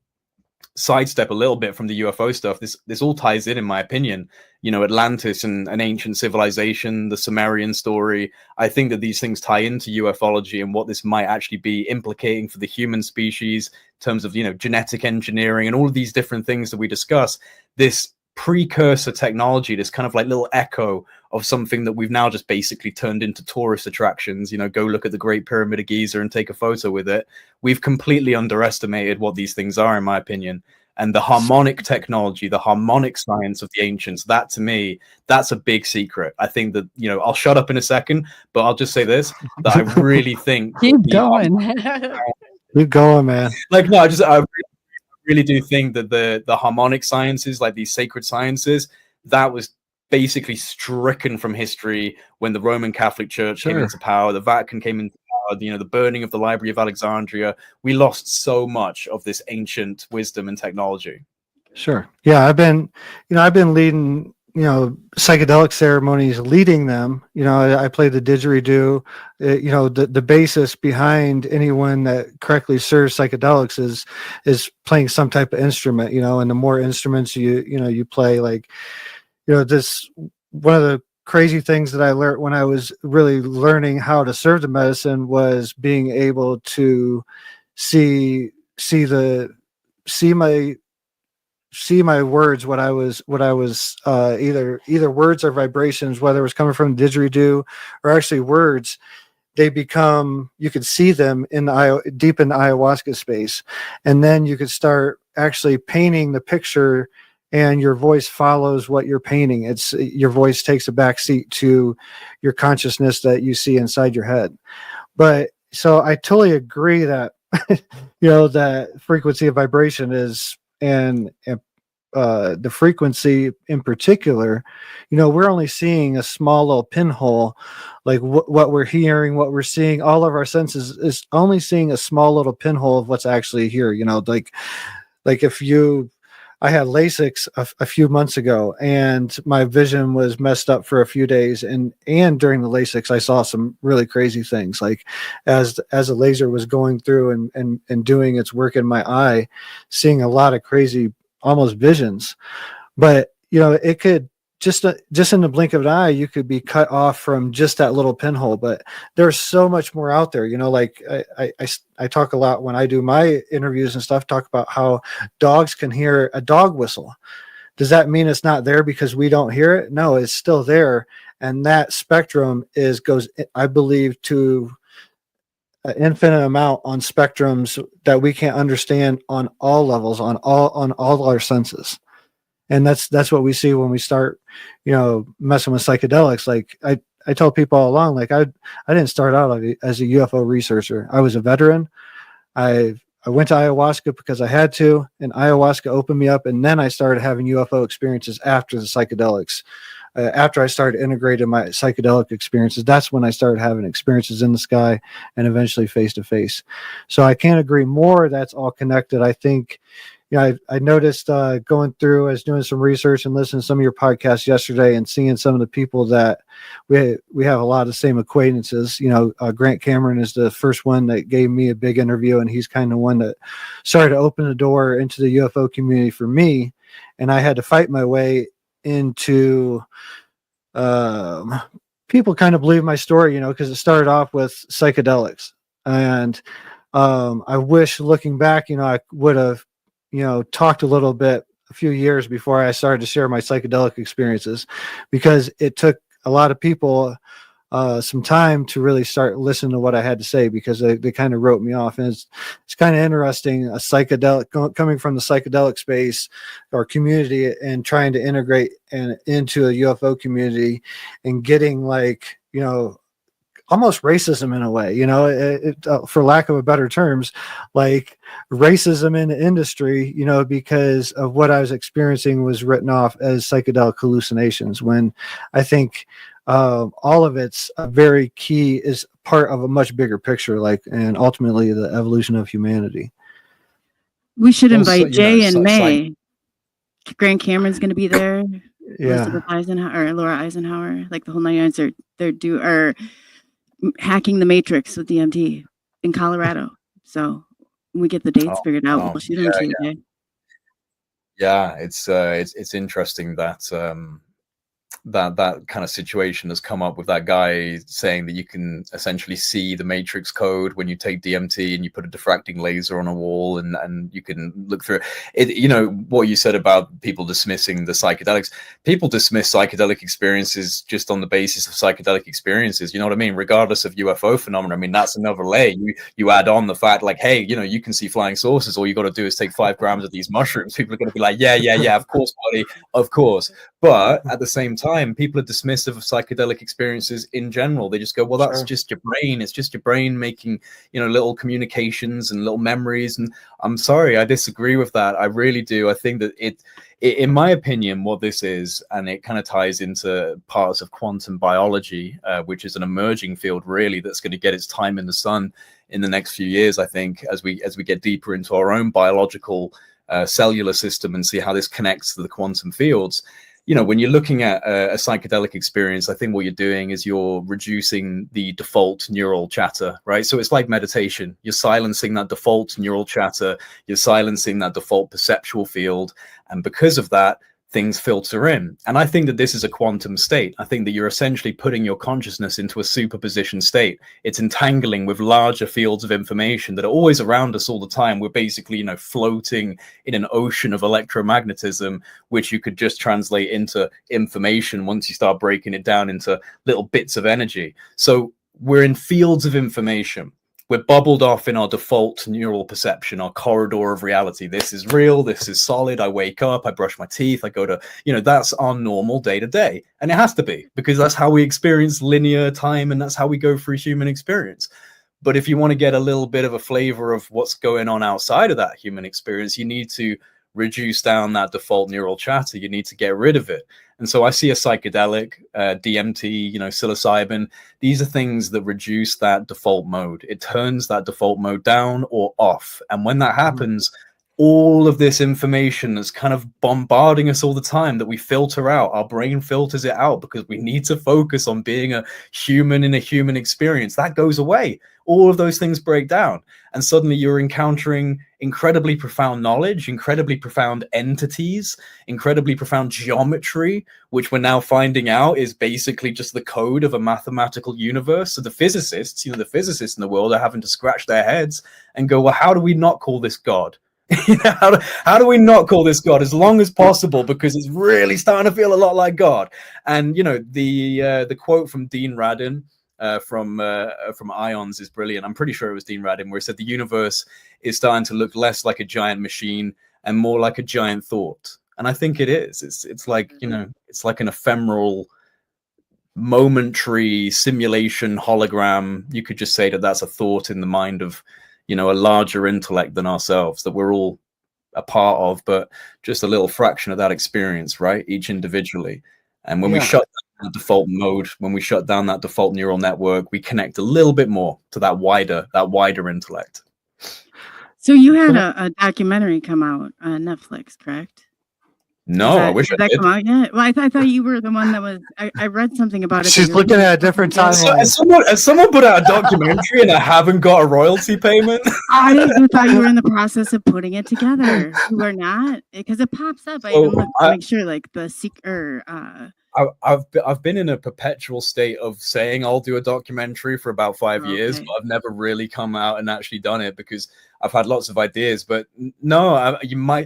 sidestep a little bit from the UFO stuff. This all ties in my opinion. You know, Atlantis and an ancient civilization, the Sumerian story. I think that these things tie into ufology and what this might actually be implicating for the human species in terms of, you know, genetic engineering and all of these different things that we discuss. This precursor technology, this kind of like little echo of something that we've now just basically turned into tourist attractions. You know, go look at the Great Pyramid of Giza and take a photo with it. We've completely underestimated what these things are, in my opinion. And the harmonic technology, the harmonic science of the ancients, that to me, that's a big secret. I think that, you know, I'll shut up in a second, but I'll just say this, that I really think Keep going. Keep going, man. Like, no, I really do think that the harmonic sciences, like these sacred sciences, that was basically stricken from history when the Roman Catholic Church came into power, the Vatican came into power, you know, the burning of the Library of Alexandria. We lost so much of this ancient wisdom and technology. Sure. Yeah, I've been leading, you know, psychedelic ceremonies, leading them. You know, I play the didgeridoo. You know, the basis behind anyone that correctly serves psychedelics is playing some type of instrument. You know, and the more instruments you play, like, you know, this one of the crazy things that I learned when I was really learning how to serve the medicine was being able to see my words, what I was either words or vibrations, whether it was coming from didgeridoo or actually words. They become, you could see them deep in the ayahuasca space, and then you could start actually painting the picture, and your voice follows what you're painting. It's your voice takes a back seat to your consciousness that you see inside your head. But so I totally agree that you know, that frequency of vibration is, and the frequency in particular, you know, we're only seeing a small little pinhole. Like what we're hearing, what we're seeing, all of our senses is only seeing a small little pinhole of what's actually here. You know, like if I had LASIK a few months ago, and my vision was messed up for a few days. And during the LASIK, I saw some really crazy things. Like as a laser was going through and doing its work in my eye, seeing a lot of crazy, almost visions. But, you know, it could just in the blink of an eye, you could be cut off from just that little pinhole. But there's so much more out there. You know, like I talk a lot when I do my interviews and stuff, talk about how dogs can hear a dog whistle. Does that mean it's not there because we don't hear it? No, it's still there. And that spectrum goes, I believe, to an infinite amount on spectrums that we can't understand on all levels, on all our senses. And that's what we see when we start, you know, messing with psychedelics. Like I tell people all along, like I didn't start out as a UFO researcher. I was a veteran. I went to ayahuasca because I had to, and ayahuasca opened me up. And then I started having UFO experiences after the psychedelics. After I started integrating my psychedelic experiences, that's when I started having experiences in the sky and eventually face to face. So I can't agree more. That's all connected. I think, you know, I noticed going through, I was doing some research and listening to some of your podcasts yesterday and seeing some of the people that we have a lot of the same acquaintances. You know, Grant Cameron is the first one that gave me a big interview, and he's kind of one that started to open the door into the UFO community for me. and I had to fight my way into people kind of believe my story, because it started off with psychedelics. And I wish, looking back, I would have, talked a little bit a few years before I started to share my psychedelic experiences, because it took a lot of people some time to really start listening to what I had to say, because they kind of wrote me off. And it's kind of interesting, a psychedelic coming from the psychedelic space or community and trying to integrate into a UFO community and getting almost racism in a way, for lack of better terms, like racism in the industry, because of what I was experiencing was written off as psychedelic hallucinations, when I think all of it's very key, is part of a much bigger picture, and ultimately the evolution of humanity. We should invite Jay in May. Grant Cameron's going to be there. Yeah. Elizabeth Eisenhower or Laura Eisenhower, like the whole 9 yards are hacking the Matrix with DMT in Colorado. So when we get the dates figured out, we'll shoot them to you, Jay. Yeah, it's interesting that that kind of situation has come up with that guy saying that you can essentially see the matrix code when you take DMT and you put a diffracting laser on a wall and you can look through it. What you said about people dismissing the psychedelics, people dismiss psychedelic experiences just on the basis of psychedelic experiences. You know what I mean? Regardless of UFO phenomena. I mean, that's another layer. You add on the fact hey, you can see flying saucers. All you got to do is take 5 grams of these mushrooms. People are going to be like, yeah, of course, buddy, of course. But at the same time, people are dismissive of psychedelic experiences in general. They just go, well, that's just your brain. It's just your brain making, little communications and little memories. And I'm sorry, I disagree with that. I really do. I think that it in my opinion, what this is, and it kind of ties into parts of quantum biology, which is an emerging field really that's going to get its time in the sun in the next few years, I think, as we get deeper into our own biological cellular system and see how this connects to the quantum fields. When you're looking at a psychedelic experience, I think what you're doing is you're reducing the default neural chatter, right? So it's like meditation. You're silencing that default neural chatter. You're silencing that default perceptual field. And because of that, things filter in. And I think that this is a quantum state. I think that you're essentially putting your consciousness into a superposition state. It's entangling with larger fields of information that are always around us all the time. We're basically, floating in an ocean of electromagnetism, which you could just translate into information once you start breaking it down into little bits of energy. So we're in fields of information. We're bubbled off in our default neural perception, our corridor of reality. This is real. This is solid. I wake up, I brush my teeth, I go to, that's our normal day to day. And it has to be, because that's how we experience linear time and that's how we go through human experience. But if you want to get a little bit of a flavor of what's going on outside of that human experience, you need to reduce down that default neural chatter. You need to get rid of it. And so I see a psychedelic, DMT, psilocybin. These are things that reduce that default mode. It turns that default mode down or off. And when that happens, all of this information that's kind of bombarding us all the time that we filter out, our brain filters it out because we need to focus on being a human in a human experience. That goes away. All of those things break down. And suddenly you're encountering incredibly profound knowledge, incredibly profound entities, incredibly profound geometry, which we're now finding out is basically just the code of a mathematical universe. So the physicists, the physicists in the world are having to scratch their heads and go, well, how do we not call this God? How do we not call this God as long as possible, because it's really starting to feel a lot like God. And the quote from Dean Radin from Ions is brilliant. I'm pretty sure it was Dean Radin, where he said the universe is starting to look less like a giant machine and more like a giant thought. And I think it is. It's like it's like an ephemeral, momentary simulation hologram. You could just say that that's a thought in the mind of a larger intellect than ourselves, that we're all a part of, but just a little fraction of that experience, right? Each individually. And when we shut down the default mode, when we shut down that default neural network, we connect a little bit more to that wider intellect. So you had a documentary come out on Netflix, correct? No, I wish did I that did. come out yet? Well, I thought you were the one that was. I read something about it. that She's you're looking making at a different something timeline. Has someone put out a documentary and I haven't got a royalty payment? I thought you were in the process of putting it together. You are not, because it pops up. I So even looked to make sure, like the secret. I've been in a perpetual state of saying I'll do a documentary for about 5 years, Okay. but I've never really come out and actually done it because I've had lots of ideas. But no,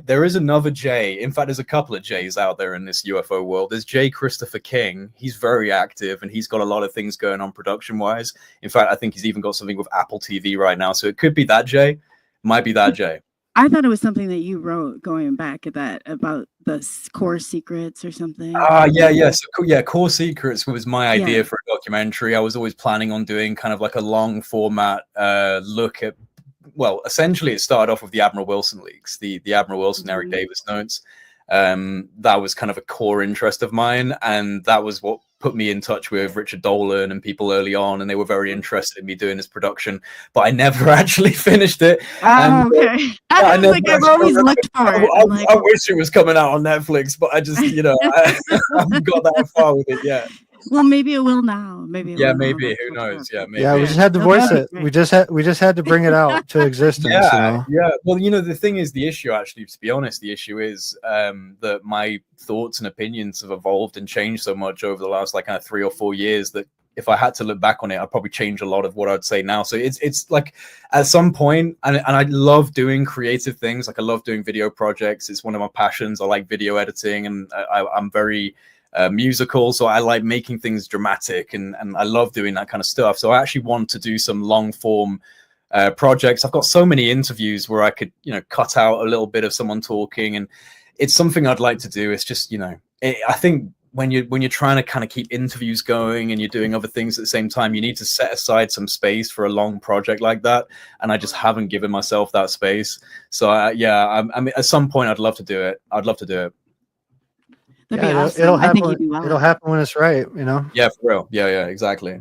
there is another Jay. In fact, there's a couple of Jays out there in this UFO world. There's J. Christopher King. He's very active and he's got a lot of things going on production wise. In fact, I think he's even got something with Apple TV right now. So it could be that Jay. Might be that Jay. I thought it was something that you wrote going back at that about the core secrets or something. Yeah. So, Core Secrets was my idea Yeah. for a documentary. I was always planning on doing kind of like a long format look at, well, essentially it started off with the Admiral Wilson leaks, the Admiral Wilson, Eric Davis notes. That was kind of a core interest of mine. And that was what put me in touch with Richard Dolan and people early on. And they were very interested in me doing this production, but I never actually finished it. Okay. I was like, I've always looked for it. I wish it was coming out on Netflix, but I just, I haven't got that far with it yet. Well, maybe it will now. Maybe. Maybe. Who knows? Yeah, maybe. Yeah, we just had to voice it. We just had to bring it out to existence. Yeah. Well, the thing is, the issue actually, to be honest, the issue is that my thoughts and opinions have evolved and changed so much over the last like kind of 3 or 4 years that if I had to look back on it, I'd probably change a lot of what I'd say now. So it's like at some point, and I love doing creative things. Like I love doing video projects. It's one of my passions. I like video editing, and I'm very musical, so I like making things dramatic, and I love doing that kind of stuff. So I actually want to do some long form projects. I've got so many interviews where I could cut out a little bit of someone talking, and it's something I'd like to do. It's just I think when you're trying to kind of keep interviews going and you're doing other things at the same time, you need to set aside some space for a long project like that, and I just haven't given myself that space. So I mean, at some point I'd love to do it. That'd be awesome. It'll I think happen. you'd do well. It'll happen when it's right. Yeah, for real. Yeah, exactly.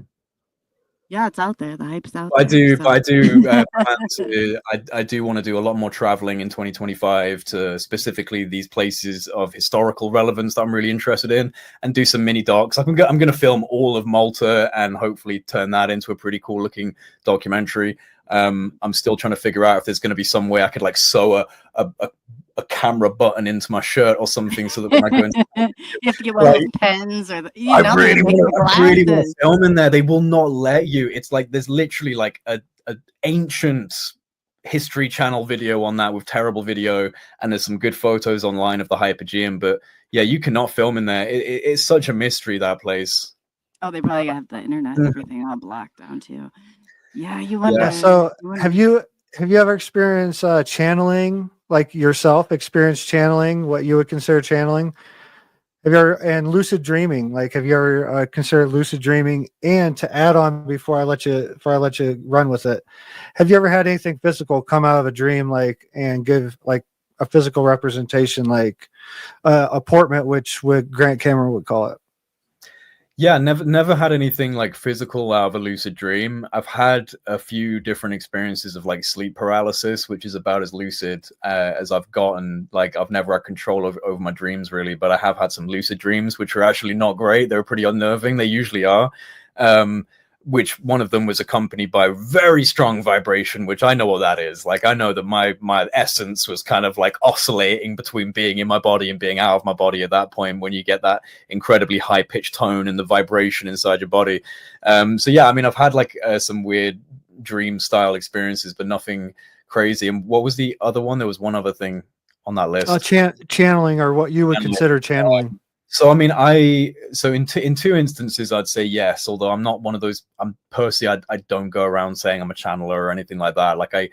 Yeah, it's out there. The hype's out I there. do. I do. I do want to do a lot more traveling in 2025 to specifically these places of historical relevance that I'm really interested in, and do some mini docs. I'm going to film all of Malta and hopefully turn that into a pretty cool looking documentary. I'm still trying to figure out if there's going to be some way I could like sew a camera button into my shirt or something, so that when I go into you have to get one of those pens or I really want to film in there. They will not let you. It's like there's literally like a ancient History Channel video on that with terrible video, and there's some good photos online of the Hypogeum, but yeah, you cannot film in there. It's such a mystery, that place. Oh, they probably have the internet and everything all blocked down too. Yeah, you wonder. Yeah. So have you ever experienced channeling? Like yourself experienced channeling, what you would consider channeling? Have you ever, and lucid dreaming, like have you ever considered lucid dreaming? And to add on before I let you run with it, have you ever had anything physical come out of a dream, like, and give like a physical representation, like a portent, which Grant Cameron would call it? Yeah, never had anything like physical out of a lucid dream. I've had a few different experiences of like sleep paralysis, which is about as lucid as I've gotten. Like I've never had control over my dreams really, but I have had some lucid dreams, which are actually not great. They're pretty unnerving. They usually are. Which one of them was accompanied by very strong vibration, which I know what that is. Like I know that my essence was kind of like oscillating between being in my body and being out of my body at that point, when you get that incredibly high pitched tone and the vibration inside your body. So yeah, I mean, I've had like some weird dream style experiences, but nothing crazy. And what was the other one? There was one other thing on that list. Channeling, or what you would consider channeling. So I mean, in two instances, I'd say yes. Although I'm not one of those. I'm personally, I don't go around saying I'm a channeler or anything like that. Like I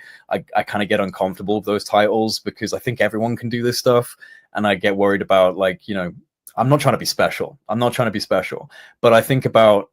kind of get uncomfortable with those titles because I think everyone can do this stuff, and I get worried about like I'm not trying to be special. But I think about,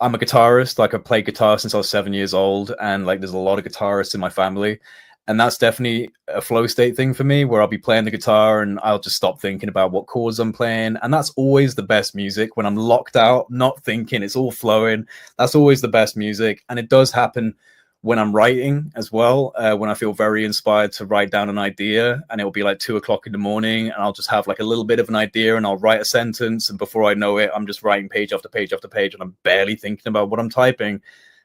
I'm a guitarist. Like I played guitar since I was 7 years old, and like there's a lot of guitarists in my family. And that's definitely a flow state thing for me, where I'll be playing the guitar and I'll just stop thinking about what chords I'm playing. And that's always the best music, when I'm locked out, not thinking, it's all flowing. That's always the best music. And it does happen when I'm writing as well, when I feel very inspired to write down an idea, and it'll be like 2 o'clock in the morning, and I'll just have like a little bit of an idea, and I'll write a sentence, and before I know it, I'm just writing page after page after page, and I'm barely thinking about what I'm typing.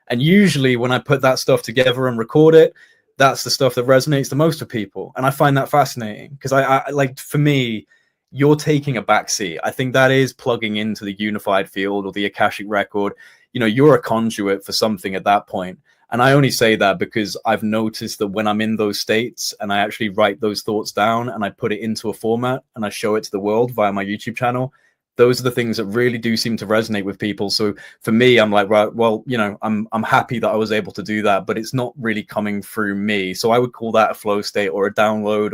And usually when I put that stuff together and record it, that's the stuff that resonates the most with people. And I find that fascinating because I like, for me, you're taking a backseat. I think that is plugging into the unified field or the Akashic record. You know, you're a conduit for something at that point. And I only say that because I've noticed that when I'm in those states and I actually write those thoughts down and I put it into a format and I show it to the world via my YouTube channel, those are the things that really do seem to resonate with people. So for me, I'm like, right, well, you know, I'm happy that I was able to do that, but it's not really coming through me. So I would call that a flow state or a download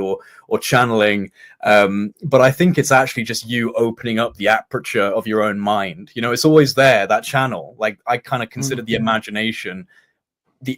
or channeling. But I think it's actually just you opening up the aperture of your own mind. You know, it's always there, that channel. Like I kind of consider the imagination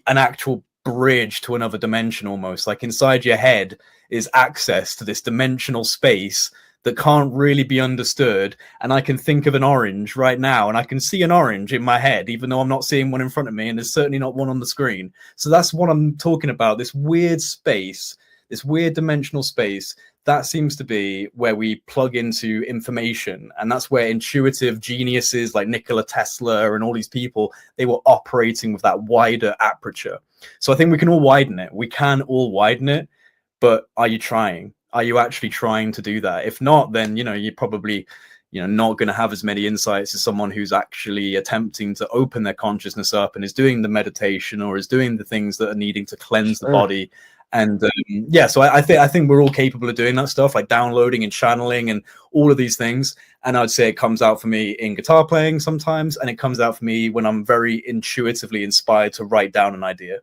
an actual bridge to another dimension almost. Like inside your head is access to this dimensional space that can't really be understood. And I can think of an orange right now, and I can see an orange in my head, even though I'm not seeing one in front of me, and there's certainly not one on the screen. So that's what I'm talking about, this weird space, this weird dimensional space. That seems to be where we plug into information. And that's where intuitive geniuses like Nikola Tesla and all these people, they were operating with that wider aperture. So I think we can all widen it. We can all widen it, but are you trying? Are you actually trying to do that? If not, then, you know, you're probably, you know, not going to have as many insights as someone who's actually attempting to open their consciousness up and is doing the meditation or is doing the things that are needing to cleanse the body. And yeah, so I think we're all capable of doing that stuff, like downloading and channeling and all of these things. And I'd say it comes out for me in guitar playing sometimes, and it comes out for me when I'm very intuitively inspired to write down an idea.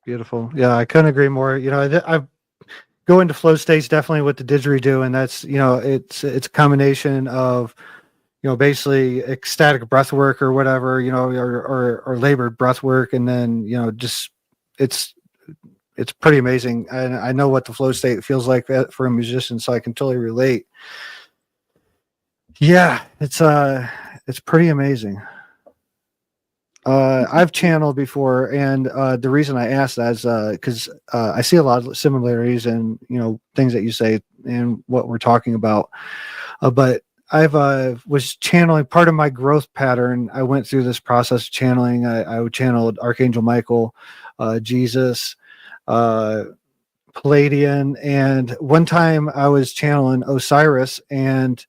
Beautiful. Yeah, I couldn't agree more. You know, I go into flow states definitely with the didgeridoo, and that's, you know, it's a combination of, you know, basically ecstatic breath work or whatever, you know, or labored breath work, and then, you know, just it's pretty amazing. And I know what the flow state feels like for a musician, so I can totally relate. Yeah, it's pretty amazing. I've channeled before, and the reason I asked that is because I see a lot of similarities in, you know, things that you say and what we're talking about. But I've was channeling part of my growth pattern. I went through this process of channeling. I channeled Archangel Michael, Jesus, Palladian, and one time I was channeling Osiris, and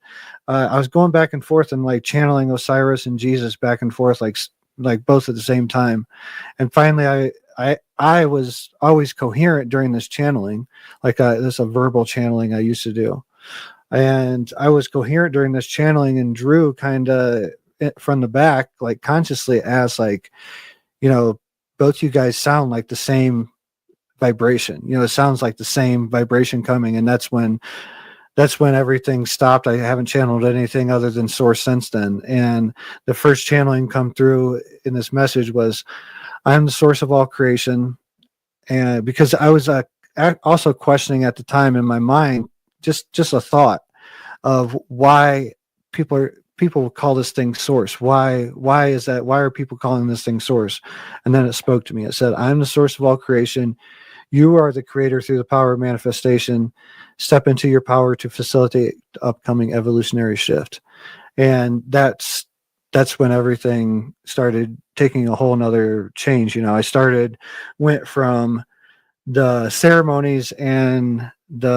I was going back and forth and like channeling Osiris and Jesus back and forth, like both at the same time. And finally I was always coherent during this channeling, like this a verbal channeling I used to do, and I was coherent during this channeling, and Drew kind of from the back, like consciously asked, like, you know, both you guys sound like the same vibration, you know, it sounds like the same vibration coming. And that's when everything stopped. I haven't channeled anything other than source since then. And the first channeling come through in this message was, I'm the source of all creation. And because I was also questioning at the time in my mind, just a thought of why people call this thing source. Why is that? Why are people calling this thing source? And then it spoke to me. It said, I'm the source of all creation. You are the creator through the power of manifestation. Step into your power to facilitate upcoming evolutionary shift. And that's when everything started taking a whole nother change. You know, I went from the ceremonies and I'm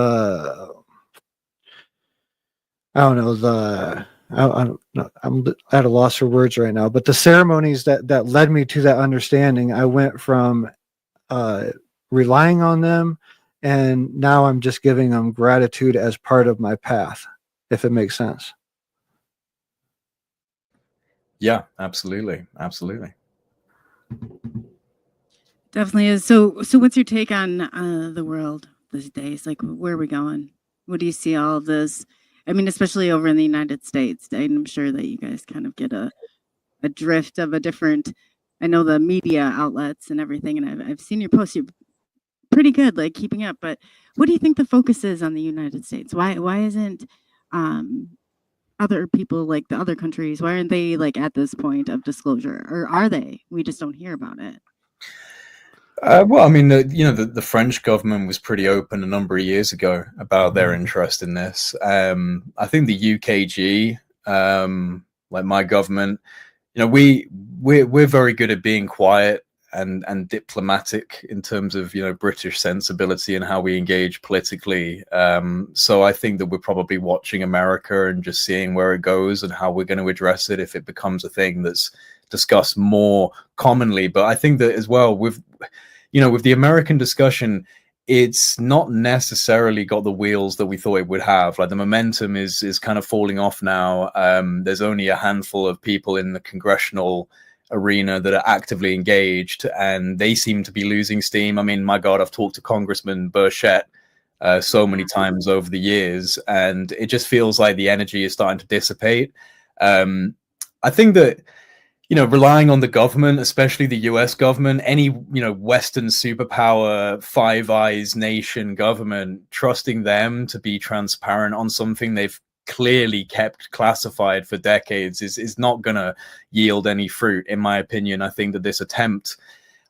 at a loss for words right now, but the ceremonies that led me to that understanding, I went from relying on them, and now I'm just giving them gratitude as part of my path, if it makes sense. Yeah, absolutely. Definitely is. So what's your take on the world these days? Like, where are we going? What do you see all of this? I mean, especially over in the United States. I'm sure that you guys kind of get a drift of a different, I know the media outlets and everything, and I've seen your posts. You're pretty good, like keeping up. But what do you think the focus is on the United States? Why isn't other people, like the other countries, why aren't they like at this point of disclosure, or are they? We just don't hear about it. Well, I mean, the French government was pretty open a number of years ago about their interest in this. I think the UKG, like my government, we're very good at being quiet and diplomatic in terms of British sensibility and how we engage politically. So I think that we're probably watching America and just seeing where it goes and how we're going to address it if it becomes a thing that's discussed more commonly. But I think that as well with the American discussion, it's not necessarily got the wheels that we thought it would have. Like the momentum is kind of falling off now. There's only a handful of people in the congressional arena that are actively engaged, and they seem to be losing steam. I mean, my God, I've talked to Congressman Burchett so many times over the years, and it just feels like the energy is starting to dissipate. I think that relying on the government, especially the US government, any, Western superpower, Five Eyes nation government, trusting them to be transparent on something they've clearly kept classified for decades is not going to yield any fruit, in my opinion. I think that this attempt,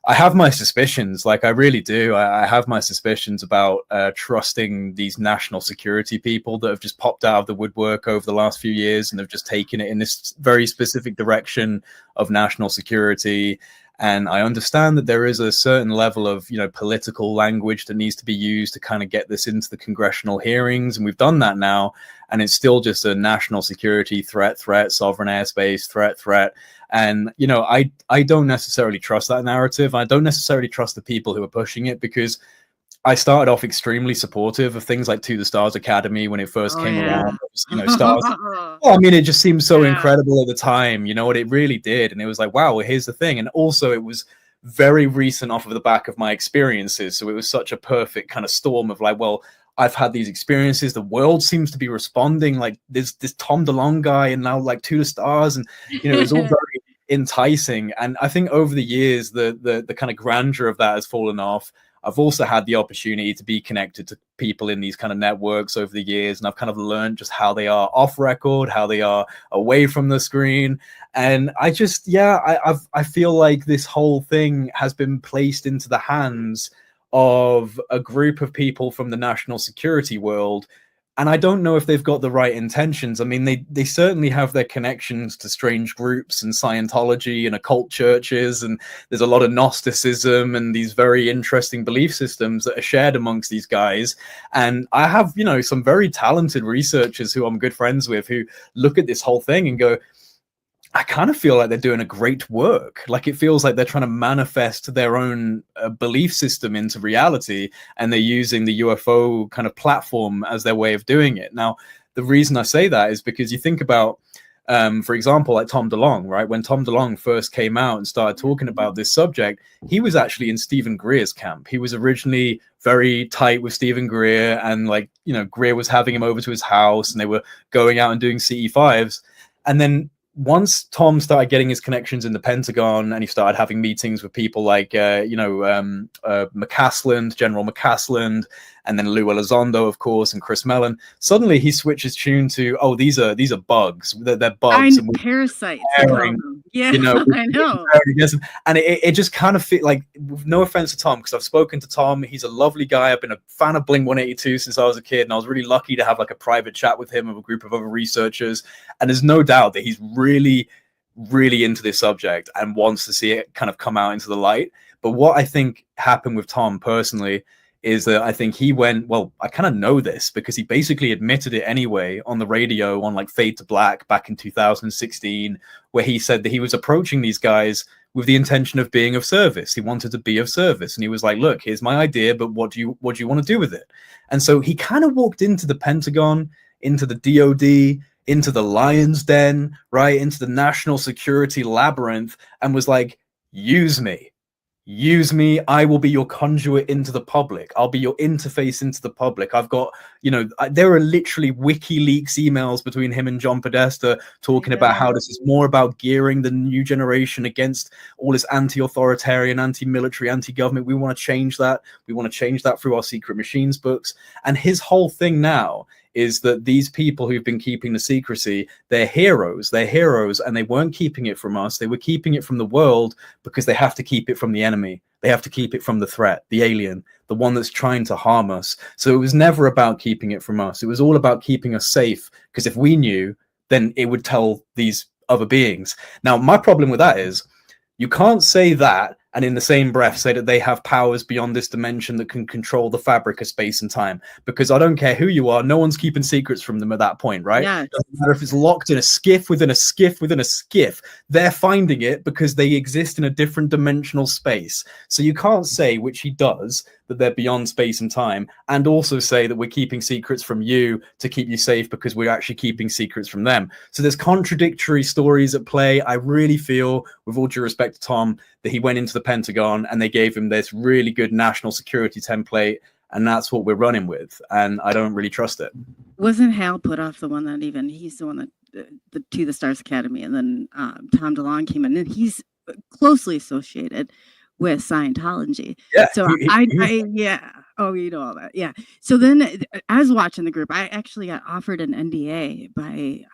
I have my suspicions, like I really do. I have my suspicions about trusting these national security people that have just popped out of the woodwork over the last few years and have just taken it in this very specific direction of national security. And I understand that there is a certain level of, political language that needs to be used to kind of get this into the congressional hearings. And we've done that now. And it's still just a national security threat, sovereign airspace, threat. And, I don't necessarily trust that narrative. I don't necessarily trust the people who are pushing it, because I started off extremely supportive of things like To the Stars Academy when it first came around. Stars. Well, I mean, it just seemed so incredible at the time. What it really did. And it was like, wow, well, here's the thing. And also it was very recent off of the back of my experiences. So it was such a perfect kind of storm of like, well, I've had these experiences. The world seems to be responding. Like this Tom DeLonge guy, and now like To the Stars, and it's all very enticing. And I think over the years, the kind of grandeur of that has fallen off. I've also had the opportunity to be connected to people in these kind of networks over the years, and I've kind of learned just how they are off record, how they are away from the screen. And I just, I feel like this whole thing has been placed into the hands of a group of people from the national security world. And I don't know if they've got the right intentions. I mean, they certainly have their connections to strange groups and Scientology and occult churches. And there's a lot of Gnosticism and these very interesting belief systems that are shared amongst these guys. And I have, some very talented researchers who I'm good friends with who look at this whole thing and go, I kind of feel like they're doing a great work. Like it feels like they're trying to manifest their own belief system into reality, and they're using the UFO kind of platform as their way of doing it. Now, the reason I say that is because you think about, for example, like Tom DeLonge, right? When Tom DeLonge first came out and started talking about this subject, he was actually in Stephen Greer's camp. He was originally very tight with Stephen Greer, and Greer was having him over to his house, and they were going out and doing CE5s. And then once Tom started getting his connections in the Pentagon, and he started having meetings with people like, McCasland, General McCasland, and then Lou Elizondo, of course, and Chris Mellon, suddenly he switches tune to, oh, these are bugs. They're bugs. And parasites. Yeah, I know. And it just kind of feel like, no offense to Tom, because I've spoken to Tom. He's a lovely guy. I've been a fan of Blink-182 since I was a kid, and I was really lucky to have like a private chat with him and a group of other researchers. And there's no doubt that he's really, really into this subject and wants to see it kind of come out into the light. But what I think happened with Tom personally is that I think he went, well, I kind of know this because he basically admitted it anyway on the radio on like Fade to Black back in 2016, where he said that he was approaching these guys with the intention of being of service. He wanted to be of service. And he was like, look, here's my idea, but what do you want to do with it? And so he kind of walked into the Pentagon, into the DOD, into the Lion's Den, right? Into the national security labyrinth, and was like, use me. Use me. I will be your conduit into the public. I'll be your interface into the public. I've got, there are literally WikiLeaks emails between him and John Podesta talking about how this is more about gearing the new generation against all this anti-authoritarian, anti-military, anti-government. We want to change that. We want to change that through our Secret Machines books. And his whole thing now is that these people who've been keeping the secrecy, they're heroes, and they weren't keeping it from us. They were keeping it from the world because they have to keep it from the enemy. They have to keep it from the threat, the alien, the one that's trying to harm us. So it was never about keeping it from us. It was all about keeping us safe, because if we knew, then it would tell these other beings. Now, my problem with that is you can't say that and in the same breath say that they have powers beyond this dimension that can control the fabric of space and time, because I don't care who you are, no one's keeping secrets from them at that point, right? Yeah. Doesn't matter if it's locked in a skiff within a skiff within a skiff, they're finding it because they exist in a different dimensional space. So you can't say, which he does, that they're beyond space and time, and also say that we're keeping secrets from you to keep you safe because we're actually keeping secrets from them. So there's contradictory stories at play. I really feel, with all due respect to Tom, that he went into the Pentagon and they gave him this really good national security template, and that's what we're running with. And I don't really trust it. Wasn't Hal Puthoff the one that he's the one that the To the Stars Academy, and then Tom DeLonge came in, and he's closely associated with Scientology. Yeah. So yeah. Oh, you know all that. Yeah. So then I was watching the group. I actually got offered an NDA by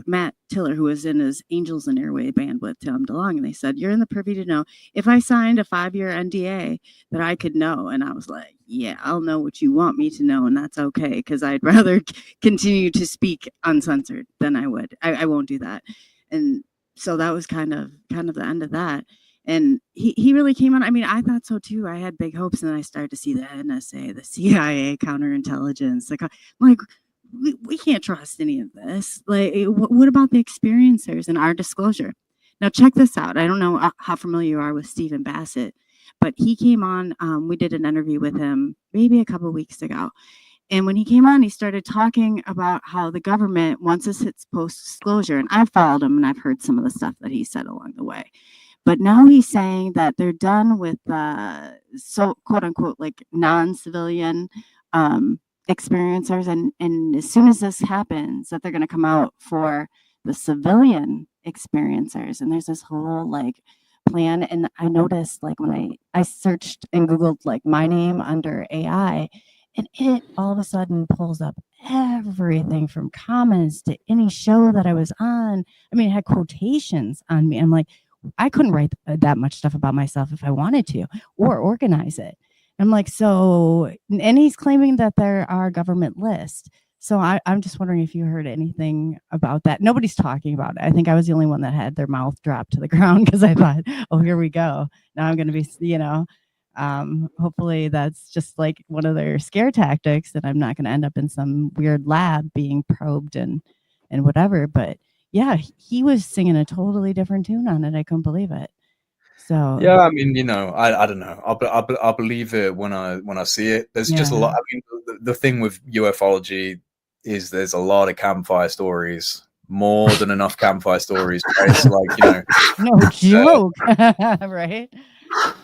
Matt Tiller, who was in his Angels and Airway band with Tom DeLonge. And they said, you're in the privy to know. If I signed a 5-year NDA, that I could know. And I was like, yeah, I'll know what you want me to know. And that's okay, because I'd rather continue to speak uncensored than I would. I won't do that. And so that was kind of the end of that. And he really came on. I mean, I thought so too. I had big hopes, and then I started to see the NSA, the CIA, counterintelligence. Like we can't trust any of this. Like, what about the experiencers and our disclosure? Now, check this out. I don't know how familiar you are with Stephen Bassett, but he came on. We did an interview with him maybe a couple of weeks ago. And when he came on, he started talking about how the government, once this hits post-disclosure, and I've followed him and I've heard some of the stuff that he said along the way. But now he's saying that they're done with so quote unquote like non-civilian experiencers, and as soon as this happens, that they're going to come out for the civilian experiencers. And there's this whole like plan. And I noticed, like, when I searched and Googled like my name under AI, and it all of a sudden pulls up everything from comments to any show that I was on. I mean, it had quotations on me. I'm like, I couldn't write that much stuff about myself if I wanted to, or organize it. I'm like, so, and he's claiming that there are government lists. So I'm just wondering if you heard anything about that. Nobody's talking about it. I think I was the only one that had their mouth dropped to the ground, because I thought, oh, here we go. Now I'm going to be, hopefully that's just like one of their scare tactics, that I'm not going to end up in some weird lab being probed and whatever. But yeah, he was singing a totally different tune on it. I couldn't believe it. So yeah, I mean, I don't know. I'll believe it when I see it. There's just a lot. I mean, the thing with ufology is there's a lot of campfire stories, more than enough campfire stories. Right? It's like, no joke, right?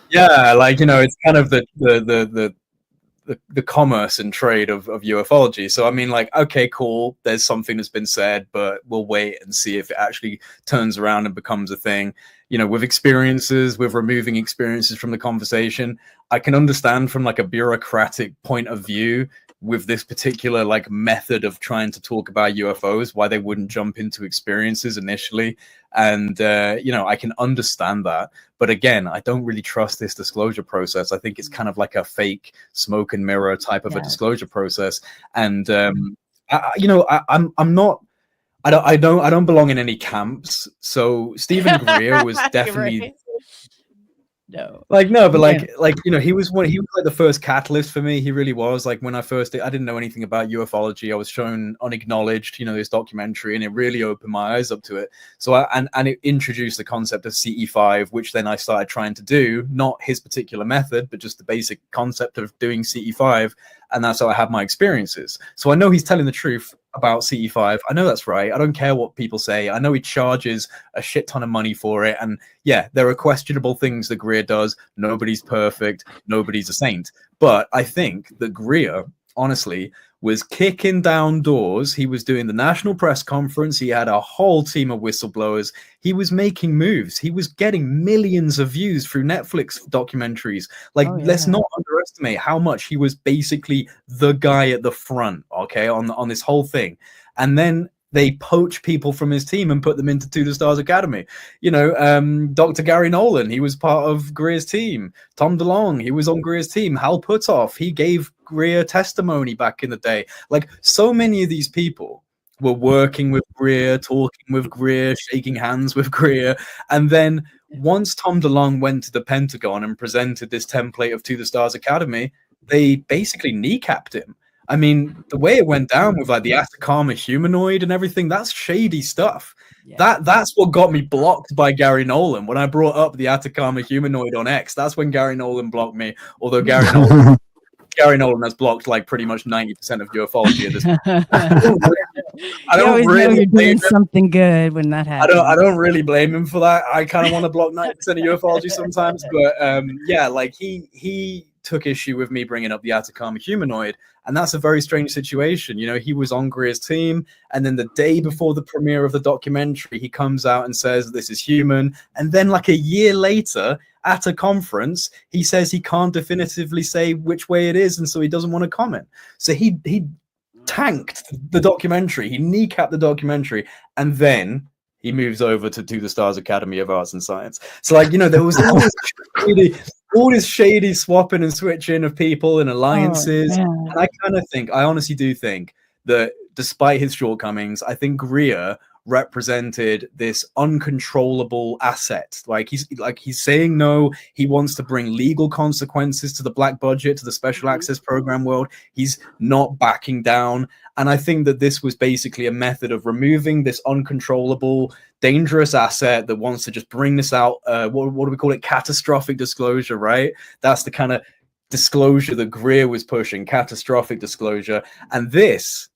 Yeah, like, it's kind of the commerce and trade of ufology. So I mean, like, okay, cool, there's something that's been said, but we'll wait and see if it actually turns around and becomes a thing. With experiences, with removing experiences from the conversation, I can understand from like a bureaucratic point of view with this particular like method of trying to talk about UFOs, why they wouldn't jump into experiences initially. And, I can understand that. But again, I don't really trust this disclosure process. I think it's kind of like a fake smoke and mirror type of a disclosure process. And, I don't belong in any camps. So Stephen Greer was definitely right? No. He was like the first catalyst for me. He really was. Like, when I didn't know anything about ufology. I was shown Unacknowledged, this documentary, and it really opened my eyes up to it. So and it introduced the concept of CE5, which then I started trying to do, not his particular method, but just the basic concept of doing CE5. And that's how I had my experiences. So I know he's telling the truth about CE5. I know that's right. I don't care what people say. I know he charges a shit ton of money for it. And yeah, there are questionable things that Greer does. Nobody's perfect. Nobody's a saint. But I think that Greer, honestly, was kicking down doors. He was doing the national press conference. He had a whole team of whistleblowers. He was making moves. He was getting millions of views through Netflix documentaries. Let's not underestimate how much he was basically the guy at the front, okay, on this whole thing. And then they poach people from his team and put them into To the Stars Academy. You know, Dr. Gary Nolan, he was part of Greer's team. Tom DeLonge, he was on Greer's team. Hal Puthoff, he gave Greer testimony back in the day. Like, so many of these people were working with Greer, talking with Greer, shaking hands with Greer. And then once Tom DeLonge went to the Pentagon and presented this template of To the Stars Academy, they basically kneecapped him. I mean, the way it went down with like the Atacama humanoid and everything, that's shady stuff. Yeah. That's what got me blocked by Gary Nolan. When I brought up the Atacama humanoid on X, that's when Gary Nolan blocked me. Although Gary Nolan has blocked like pretty much 90% of ufology at this point. I don't really you're doing something good when that happens. I don't really blame him for that. I kind of want to block 90% of ufology sometimes, but yeah, like he took issue with me bringing up the Atacama humanoid, and that's a very strange situation. You know, he was on Greer's team, and then the day before the premiere of the documentary, he comes out and says this is human, and then like a year later at a conference, he says he can't definitively say which way it is, and so he doesn't want to comment. So he tanked the documentary, he kneecapped the documentary, and then he moves over to the Stars Academy of Arts and Science. So, like, you know, there was all this shady swapping and switching of people and alliances. And I honestly do think that despite his shortcomings, I think Greer represented this uncontrollable asset. Like he's saying no. He wants to bring legal consequences to the black budget, to the special access program world. He's not backing down. And I think that this was basically a method of removing this uncontrollable, dangerous asset that wants to just bring this out. What do we call it? Catastrophic disclosure, right? That's the kind of disclosure that Greer was pushing, catastrophic disclosure. And this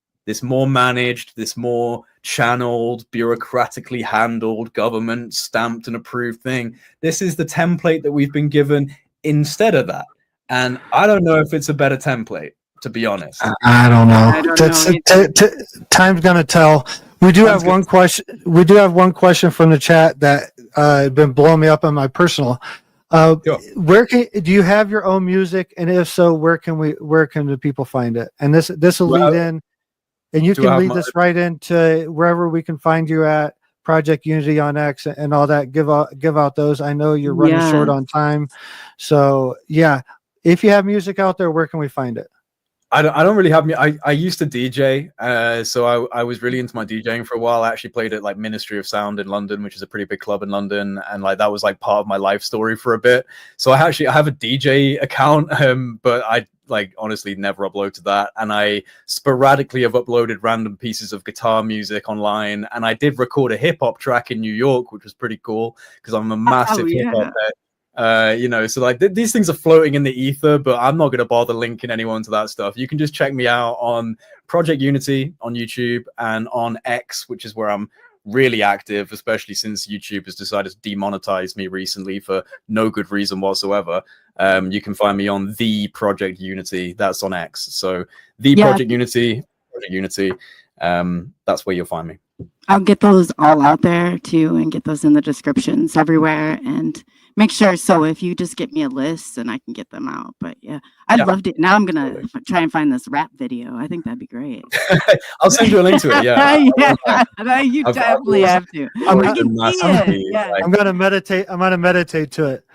more managed, this more channeled, bureaucratically handled, government stamped and approved thing. This is the template that we've been given instead of that. And I don't know if it's a better template, to be honest. I don't know. Time's gonna tell. We do have one question. We do have one question from the chat that been blowing me up on my personal. Sure. Do you have your own music? And if so, where can the people find it? And this will lead in. And you can lead this right into wherever we can find you at, Project Unity on X and all that. Give out those. I know you're running short on time. So, yeah, if you have music out there, where can we find it? I don't really have. I used to DJ, so I was really into my DJing for a while. I actually played at like Ministry of Sound in London, which is a pretty big club in London, and like that was like part of my life story for a bit. So I have a DJ account, but I like honestly never upload to that, and I sporadically have uploaded random pieces of guitar music online, and I did record a hip hop track in New York, which was pretty cool because I'm a massive hip hop head. You know, so like these things are floating in the ether, but I'm not going to bother linking anyone to that stuff. You can just check me out on Project Unity on YouTube and on X, which is where I'm really active, especially since YouTube has decided to demonetize me recently for no good reason whatsoever. You can find me on the Project Unity. That's on X. So Project Unity. That's where you'll find me. I'll get those all out there too, and get those in the descriptions everywhere, and make sure. So if you just get me a list, and I can get them out. But yeah, I loved it. Now I'm gonna try and find this rap video. I think that'd be great. I'll send you a link to it. Yeah, you definitely have to. I'm gonna meditate. I'm gonna meditate to it.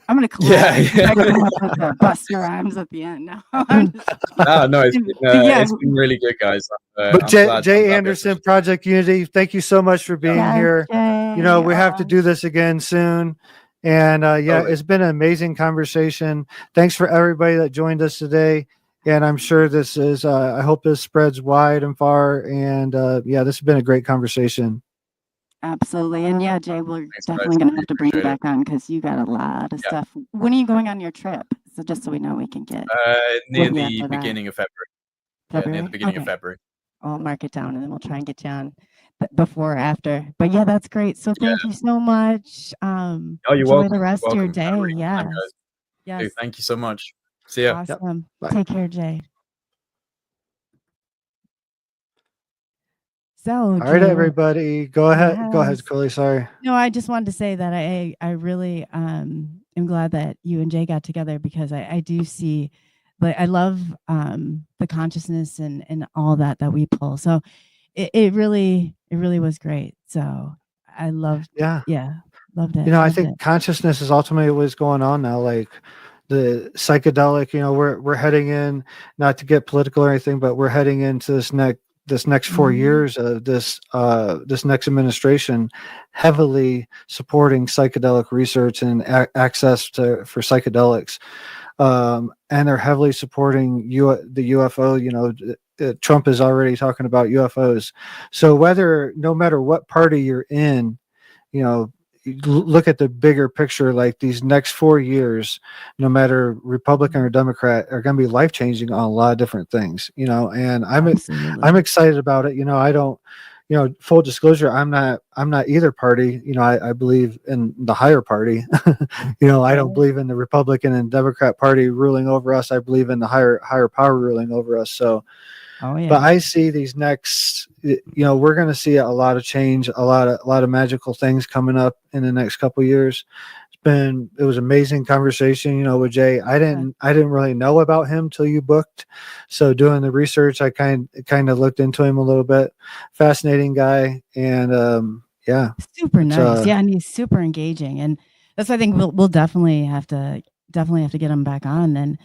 I'm gonna collapse. I'm gonna bust your arms at the end. It's been really good, guys. But Jay Anderson, Project Unity, thank you so much for being here. Jay, we have to do this again soon. And it's been an amazing conversation. Thanks for everybody that joined us today. And I'm sure this is. I hope this spreads wide and far. And this has been a great conversation. Absolutely. And Jay, we're definitely going to have to bring you back on because you got a lot of stuff. When are you going on your trip? So just so we know we can get near the beginning of February. Near the beginning of February. I'll mark it down and then we'll try and get you on before or after. But that's great. So thank you so much. You're enjoy welcome. The rest of your day. Yes. Thank you so much. See ya. Awesome. Take care, Jay. So, all right, everybody, go ahead. Yes. Go ahead, Coley. Sorry. No, I just wanted to say that I really am glad that you and Jay got together because I do see, like, I love the consciousness and all that we pull. So it really was great. So I loved, Yeah. loved it. You know, I Loved think it. consciousness is ultimately what's going on now. Like the psychedelic, you know, we're heading in, not to get political or anything, but we're heading into this next 4 years of this next administration heavily supporting psychedelic research and access for psychedelics. And they're heavily supporting the UFO. You know, Trump is already talking about UFOs. So no matter what party you're in, you know, you look at the bigger picture. Like these next 4 years, no matter Republican or Democrat, are going to be life changing on a lot of different things. You know, and I'm Absolutely. excited about it. You know, I don't. You know, full disclosure, I'm not either party. You know, I believe in the higher party. You know, I don't Right. believe in the Republican and Democrat party ruling over us. I believe in the higher power ruling over us. So, Oh but yeah. I see these next, you know, we're going to see a lot of change, a lot of magical things coming up in the next couple of years. It was amazing conversation, you know, with Jay. I didn't really know about him till you booked. So doing the research, I kind of looked into him a little bit. Fascinating guy. And yeah, Super it's nice. Yeah, and he's super engaging, and that's why I think we'll definitely have to get him back on. And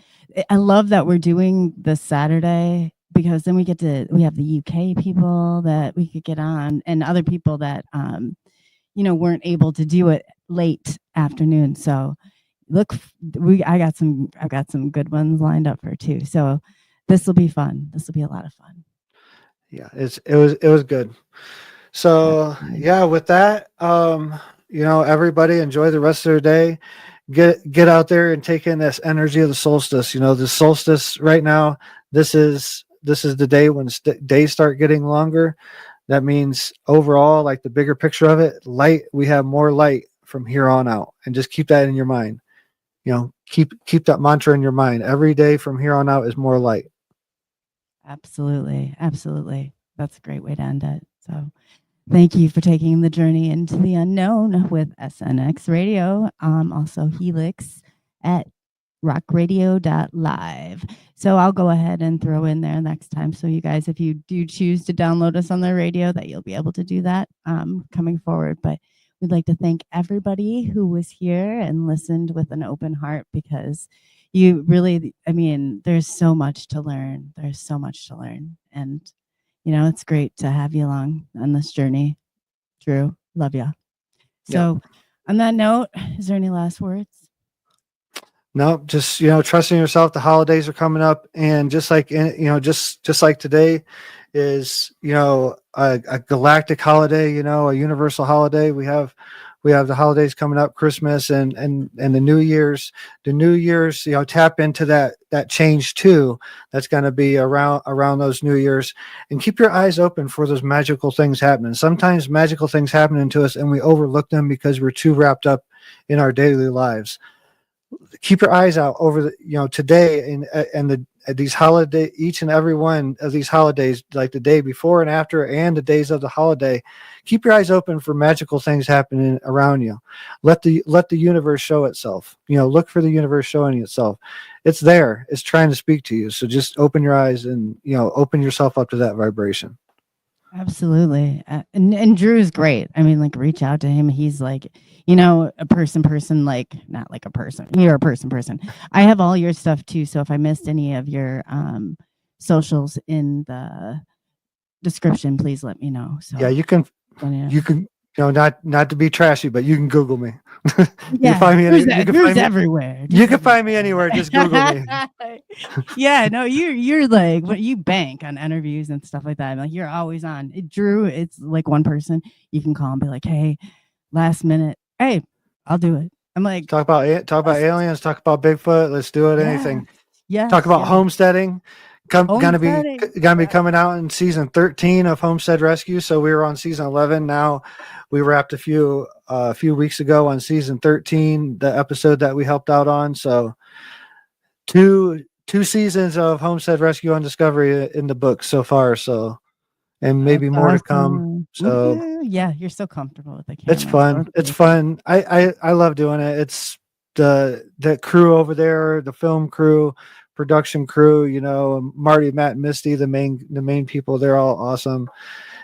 I love that we're doing this Saturday, because then we have the UK people that we could get on, and other people that weren't able to do it late afternoon. So I've got some good ones lined up for too. So this will be fun. This will be a lot of fun. yeah, it was good. So Absolutely. yeah, with that, you know, everybody enjoy the rest of their day. Get out there and take in this energy of the solstice. You know, the solstice right now, this is the day when days start getting longer. That means overall, like the bigger picture of it, light, we have more light from here on out. And just keep that in your mind. You know, keep that mantra in your mind. Every day from here on out is more light. Absolutely. Absolutely. That's a great way to end it. So thank you for taking the journey into the unknown with SNX Radio. Also Helix at rockradio.live. So I'll go ahead and throw in there next time. So you guys, if you do choose to download us on the radio, that you'll be able to do that coming forward. But we'd like to thank everybody who was here and listened with an open heart, because you really, I mean, there's so much to learn. There's so much to learn. And, you know, it's great to have you along on this journey. Drew, love ya. So on that note, is there any last words? No, just, you know, trusting yourself. The holidays are coming up, and just like, you know, just like today is, you know, a galactic holiday, you know, a universal holiday. We have the holidays coming up, Christmas and the New Year's. The New Year's, you know, tap into that change too. That's going to be around those New Year's, and keep your eyes open for those magical things happening. Sometimes magical things happening to us, and we overlook them because we're too wrapped up in our daily lives. Keep your eyes out over the, you know, today and these holiday, each and every one of these holidays, like the day before and after, and the days of the holiday. Keep your eyes open for magical things happening around you. Let the universe show itself. You know, look for the universe showing itself. It's there. It's trying to speak to you. So just open your eyes and, you know, open yourself up to that vibration. Absolutely. And Drew's great. I mean, like, reach out to him. He's like, you know, a person, like, not like a person. You're a person. I have all your stuff too. So if I missed any of your socials in the description, please let me know. So Yeah, you can, you know, not to be trashy, but you can Google me. You yeah, can find me Drew's everywhere. You can find me anywhere. Just Google me. Yeah, no, you're like, what, you bank on interviews and stuff like that. I'm like, you're always on. Drew, it's like one person you can call and be like, hey, last minute, hey, I'll do it. I'm like, talk about aliens, talk about Bigfoot. Let's do it. Anything. Yeah. Talk about homesteading. Gonna be coming out in season 13 of Homestead Rescue. So we were on season 11. Now we wrapped a few weeks ago on season 13, the episode that we helped out on. So two seasons of Homestead Rescue on Discovery in the book so far. So, and maybe more to come. So woo-hoo. Yeah, you're so comfortable with the camera. it's fun. It's fun. I love doing it. It's the crew over there, the film crew, production crew, you know, Marty, Matt, and Misty, the main people. They're all awesome.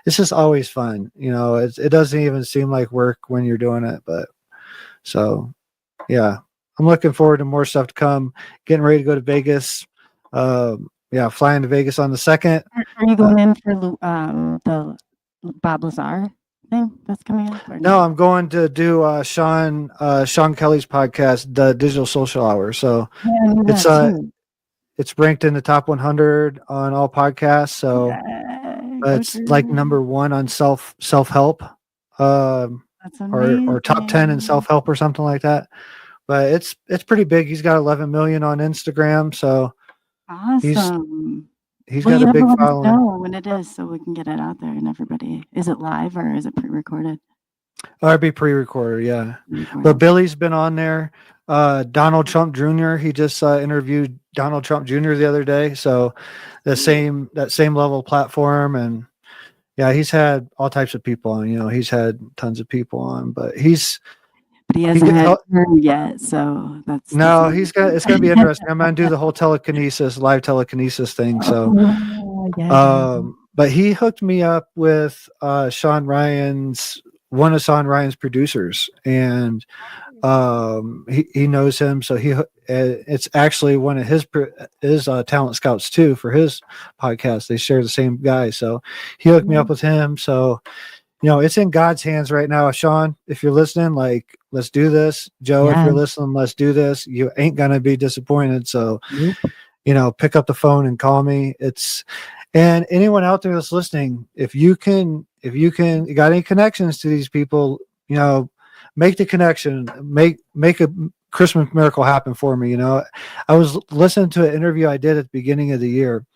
it's just always fun. It doesn't even seem like work when you're doing it. But so, yeah, I'm looking forward to more stuff to come. Getting ready to go to Vegas. Flying to Vegas on the 2nd. Are you going in for the Bob Lazar thing that's coming up? Or No, I'm going to do Sean Kelly's podcast, the Digital Social Hour. So Yeah, I knew that too. it's ranked in the top 100 on all podcasts. So Go it's like Drew. number 1 on self help, That's amazing. or top 10 in self help or something like that. But it's pretty big. He's got 11 million on Instagram. So Awesome. he's Well, got you a have big to let us following. know when it is so we can get it out there and everybody. Is it live or is it pre-recorded? Oh, it'd be pre-recorded, yeah. Pre-recorded. But Billy's been on there. Donald Trump Jr. He just interviewed Donald Trump Jr. the other day. So that same level of platform, and yeah, he's had all types of people on. He's had tons of people on, but he hasn't had Drew yet, so that's no. It's going to be interesting. I'm going to do the whole live telekinesis thing. So, but he hooked me up with one of Sean Ryan's producers, and he knows him. So it's actually one of his talent scouts too for his podcast. They share the same guy, so he hooked me up with him. So it's in God's hands right now. Sean, if you're listening, let's do this. Joe, if you're listening, let's do this. You ain't gonna be disappointed. So pick up the phone and call me. And anyone out there that's listening, if you got any connections to these people, make the connection, make a Christmas miracle happen for me. I was listening to an interview I did at the beginning of the year,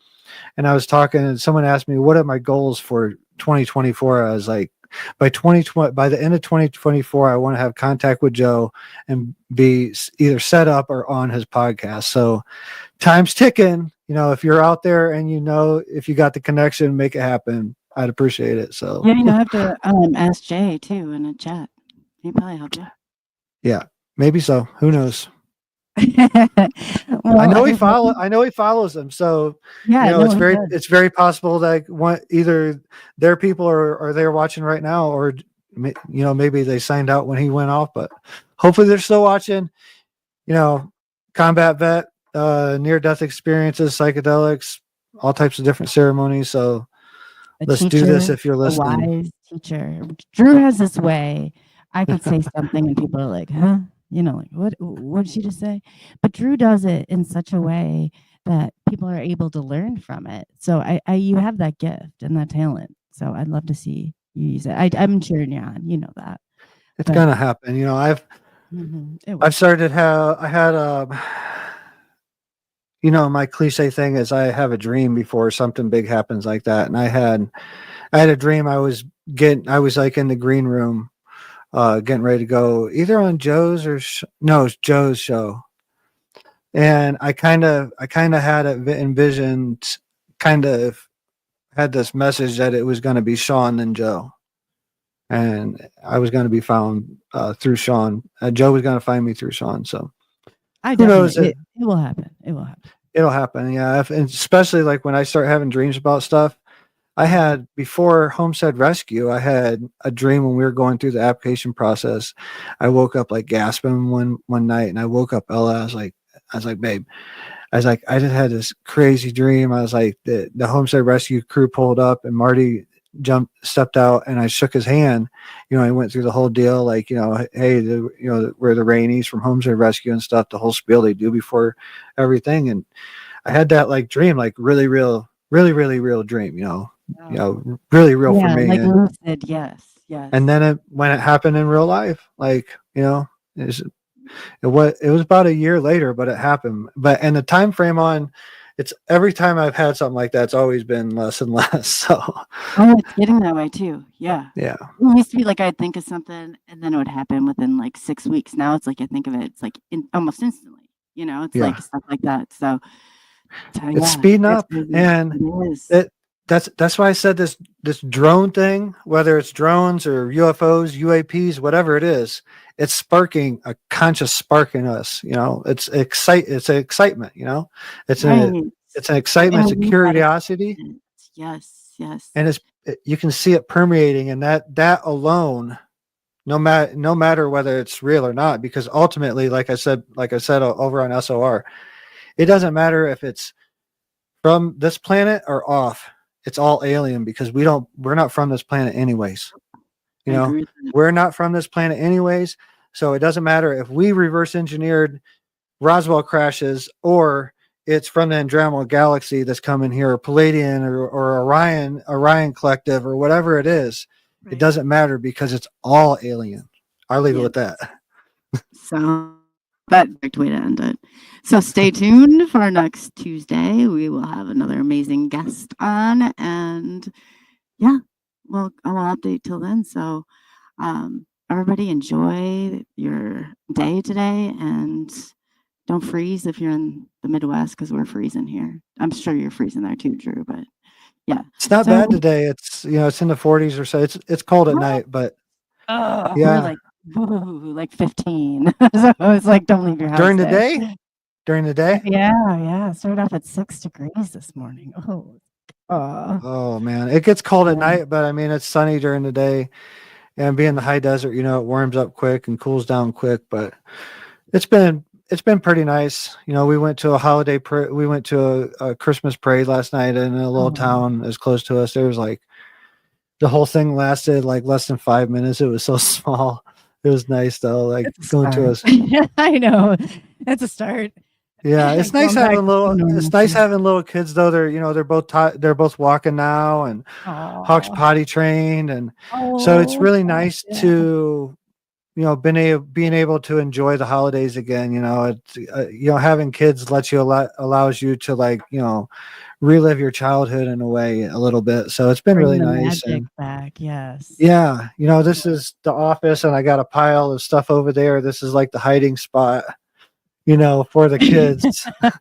and I was talking, and someone asked me, what are my goals for 2024? I was like, by the end of 2024, I want to have contact with Joe and be either set up or on his podcast. So time's ticking. If you're out there and if you got the connection, make it happen. I'd appreciate it. So you have to ask Jay too in a chat. He probably help you. Yeah, maybe so. Who knows? Well, I know he follows them. So it's very possible that either their people or they're watching right now, or maybe they signed out when he went off. But hopefully they're still watching. Combat vet, near-death experiences, psychedelics, all types of different ceremonies. So let's do this if you're listening. A wise teacher. Drew has this way. I could say something and people are like, huh? What did she just say? But Drew does it in such a way that people are able to learn from it. So you have that gift and that talent. So I'd love to see you use it. I'm cheering you on. You know that. It's gonna happen. I've started my cliche thing is I have a dream before something big happens like that. And I had a dream I was like in the green room, getting ready to go either on Joe's Joe's show. And I kind of had it envisioned, kind of had this message that it was going to be Sean and Joe. And I was going to be found through Sean. Joe was going to find me through Sean. So who knows? It will happen. It will happen. It'll happen. Yeah. And especially like when I start having dreams about stuff. I had, before Homestead Rescue, I had a dream when we were going through the application process. I woke up like gasping one night, and I woke up Ella. I was like, babe, I just had this crazy dream. I was like, the Homestead Rescue crew pulled up, and Marty stepped out, and I shook his hand. I went through the whole deal, like, hey, we're the Rainies from Homestead Rescue and stuff, the whole spiel they do before everything. And I had that like dream, like really real dream, really real for me. Like lucid, yes. And then when it happened in real life, like, it was about a year later, but it happened. And the time frame on it's every time I've had something like that, it's always been less and less. So it's getting that way too. Yeah. Yeah. It used to be like I'd think of something and then it would happen within like 6 weeks. Now it's like I think of it, it's like almost instantly. It's like stuff like that. So it's speeding up, and that's why I said this drone thing, whether it's drones or UFOs, UAPs, whatever it is, it's sparking a conscious spark in us. It's an excitement. It's an excitement, it's a curiosity. Yes. and you can see it permeating, and that alone, no matter whether it's real or not, because ultimately, like I said over on SOR, it doesn't matter if it's from this planet or off. It's all alien, because we're not from this planet anyways. You know, we're not from this planet anyways. So it doesn't matter if we reverse engineered Roswell crashes, or it's from the Andromeda galaxy that's coming here, or Palladian, or Orion Collective, or whatever it is. Right. It doesn't matter, because it's all alien. I'll leave it with that. So that's the way to end it. So stay tuned for next Tuesday. We will have another amazing guest on, and yeah, well, I will update till then. So everybody enjoy your day today, and don't freeze if you're in the Midwest, because we're freezing here. I'm sure you're freezing there too, Drew, but yeah. It's not bad today. It's, it's in the 40s or so. It's cold at night, but yeah. We're like 15. So it's like, don't leave your house. During the day? During the day? Yeah. Started off at 6 degrees this morning. Oh man. It gets cold at night, but I mean, it's sunny during the day. And being the high desert, it warms up quick and cools down quick, but it's been pretty nice. We went to a Christmas parade last night in a little town as close to us. There was the whole thing lasted less than 5 minutes. It was so small. It was nice though. Going to us. I know. That's a start. Yeah, it's nice having little kids though. They're both walking now, and Hawk's potty trained, and so it's really nice to being able to enjoy the holidays again. Having kids allows you to relive your childhood in a way a little bit. So it's been really nice. Magic back, yes. Yeah, this is the office, and I got a pile of stuff over there. This is the hiding spot, for the kids. If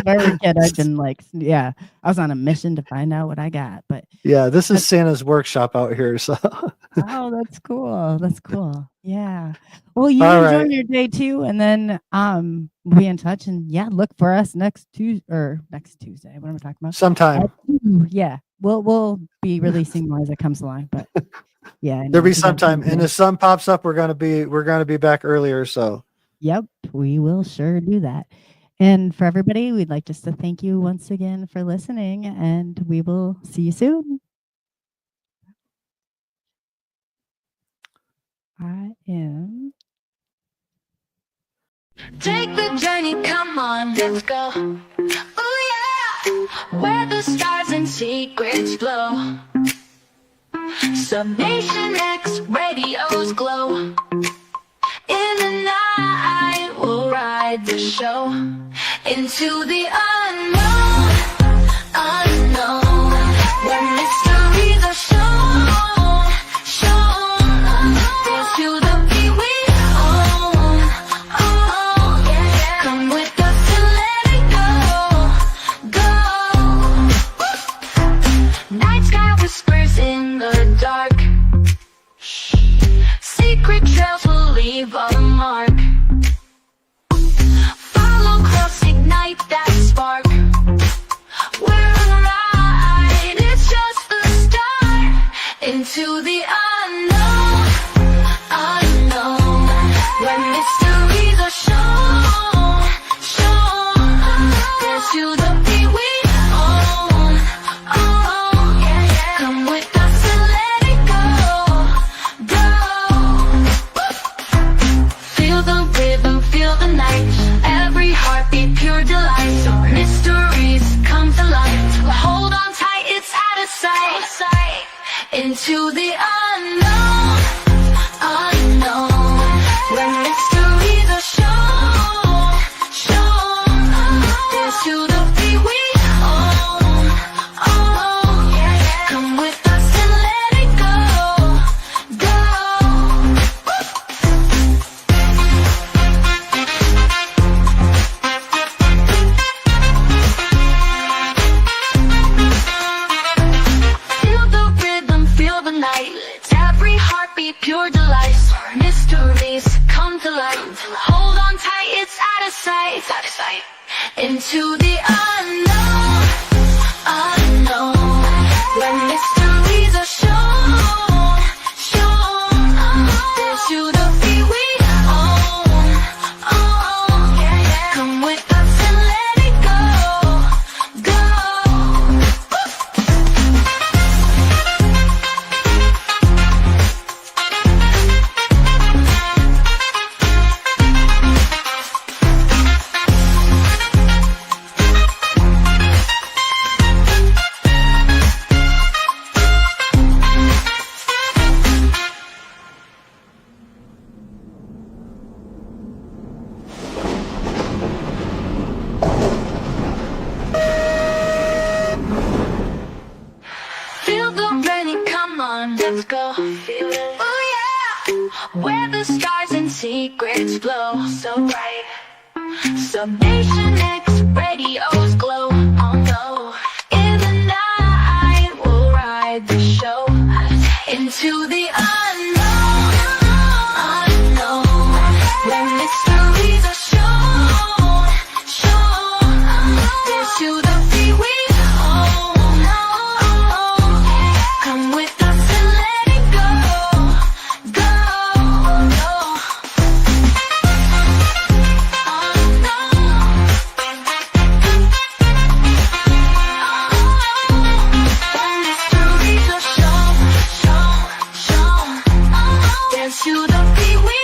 I were a kid, I'd been I was on a mission to find out what I got. But yeah, this is Santa's workshop out here. So oh, that's cool. That's cool. Yeah. Well, you enjoy your day too, and then we'll be in touch. And look for us next Tuesday. What am I talking about? Sometime. Yeah. We'll be releasing more as it comes along. But yeah, there'll be sometime. And if sun pops up, we're gonna be back earlier. So yep, we will sure do that. And for everybody, we'd like just to thank you once again for listening, and we will see you soon. I am. Take the journey, come on, let's go. Oh yeah, where the stars and secrets glow. Some Nation X radios glow. In the night, we'll ride the show into the unknown, where mysteries are shown, dance to the beat we own. Come with us and let it go. Night sky whispers in the dark. Secret trails will leave a mark. Follow close, ignite that spark. We're on a ride, it's just the start. Into the unknown, where mysteries are shown. Dance to the beat we own. Come with us and let it go. Feel the rhythm, feel the night. Every heartbeat, pure delight. Mysteries come to light. Hold on tight, it's out of sight. Into the unknown, where mysteries are shown. Dance to the beat we own. Come with us and let it go. Feel the rhythm, feel the night. Every heartbeat, pure delight. Mysteries come to light. Hold on tight, it's out of sight. Into the unknown, where mysteries where the stars and secrets glow so bright. Summation X radios glow. Oh no, in the night we'll ride the show into the unknown, unknown, where mysteries are shown, shown. Dance to the beat we own. Come with us and let it go, go, go. Mysteries are shown, shown, shown. Dance to the beat we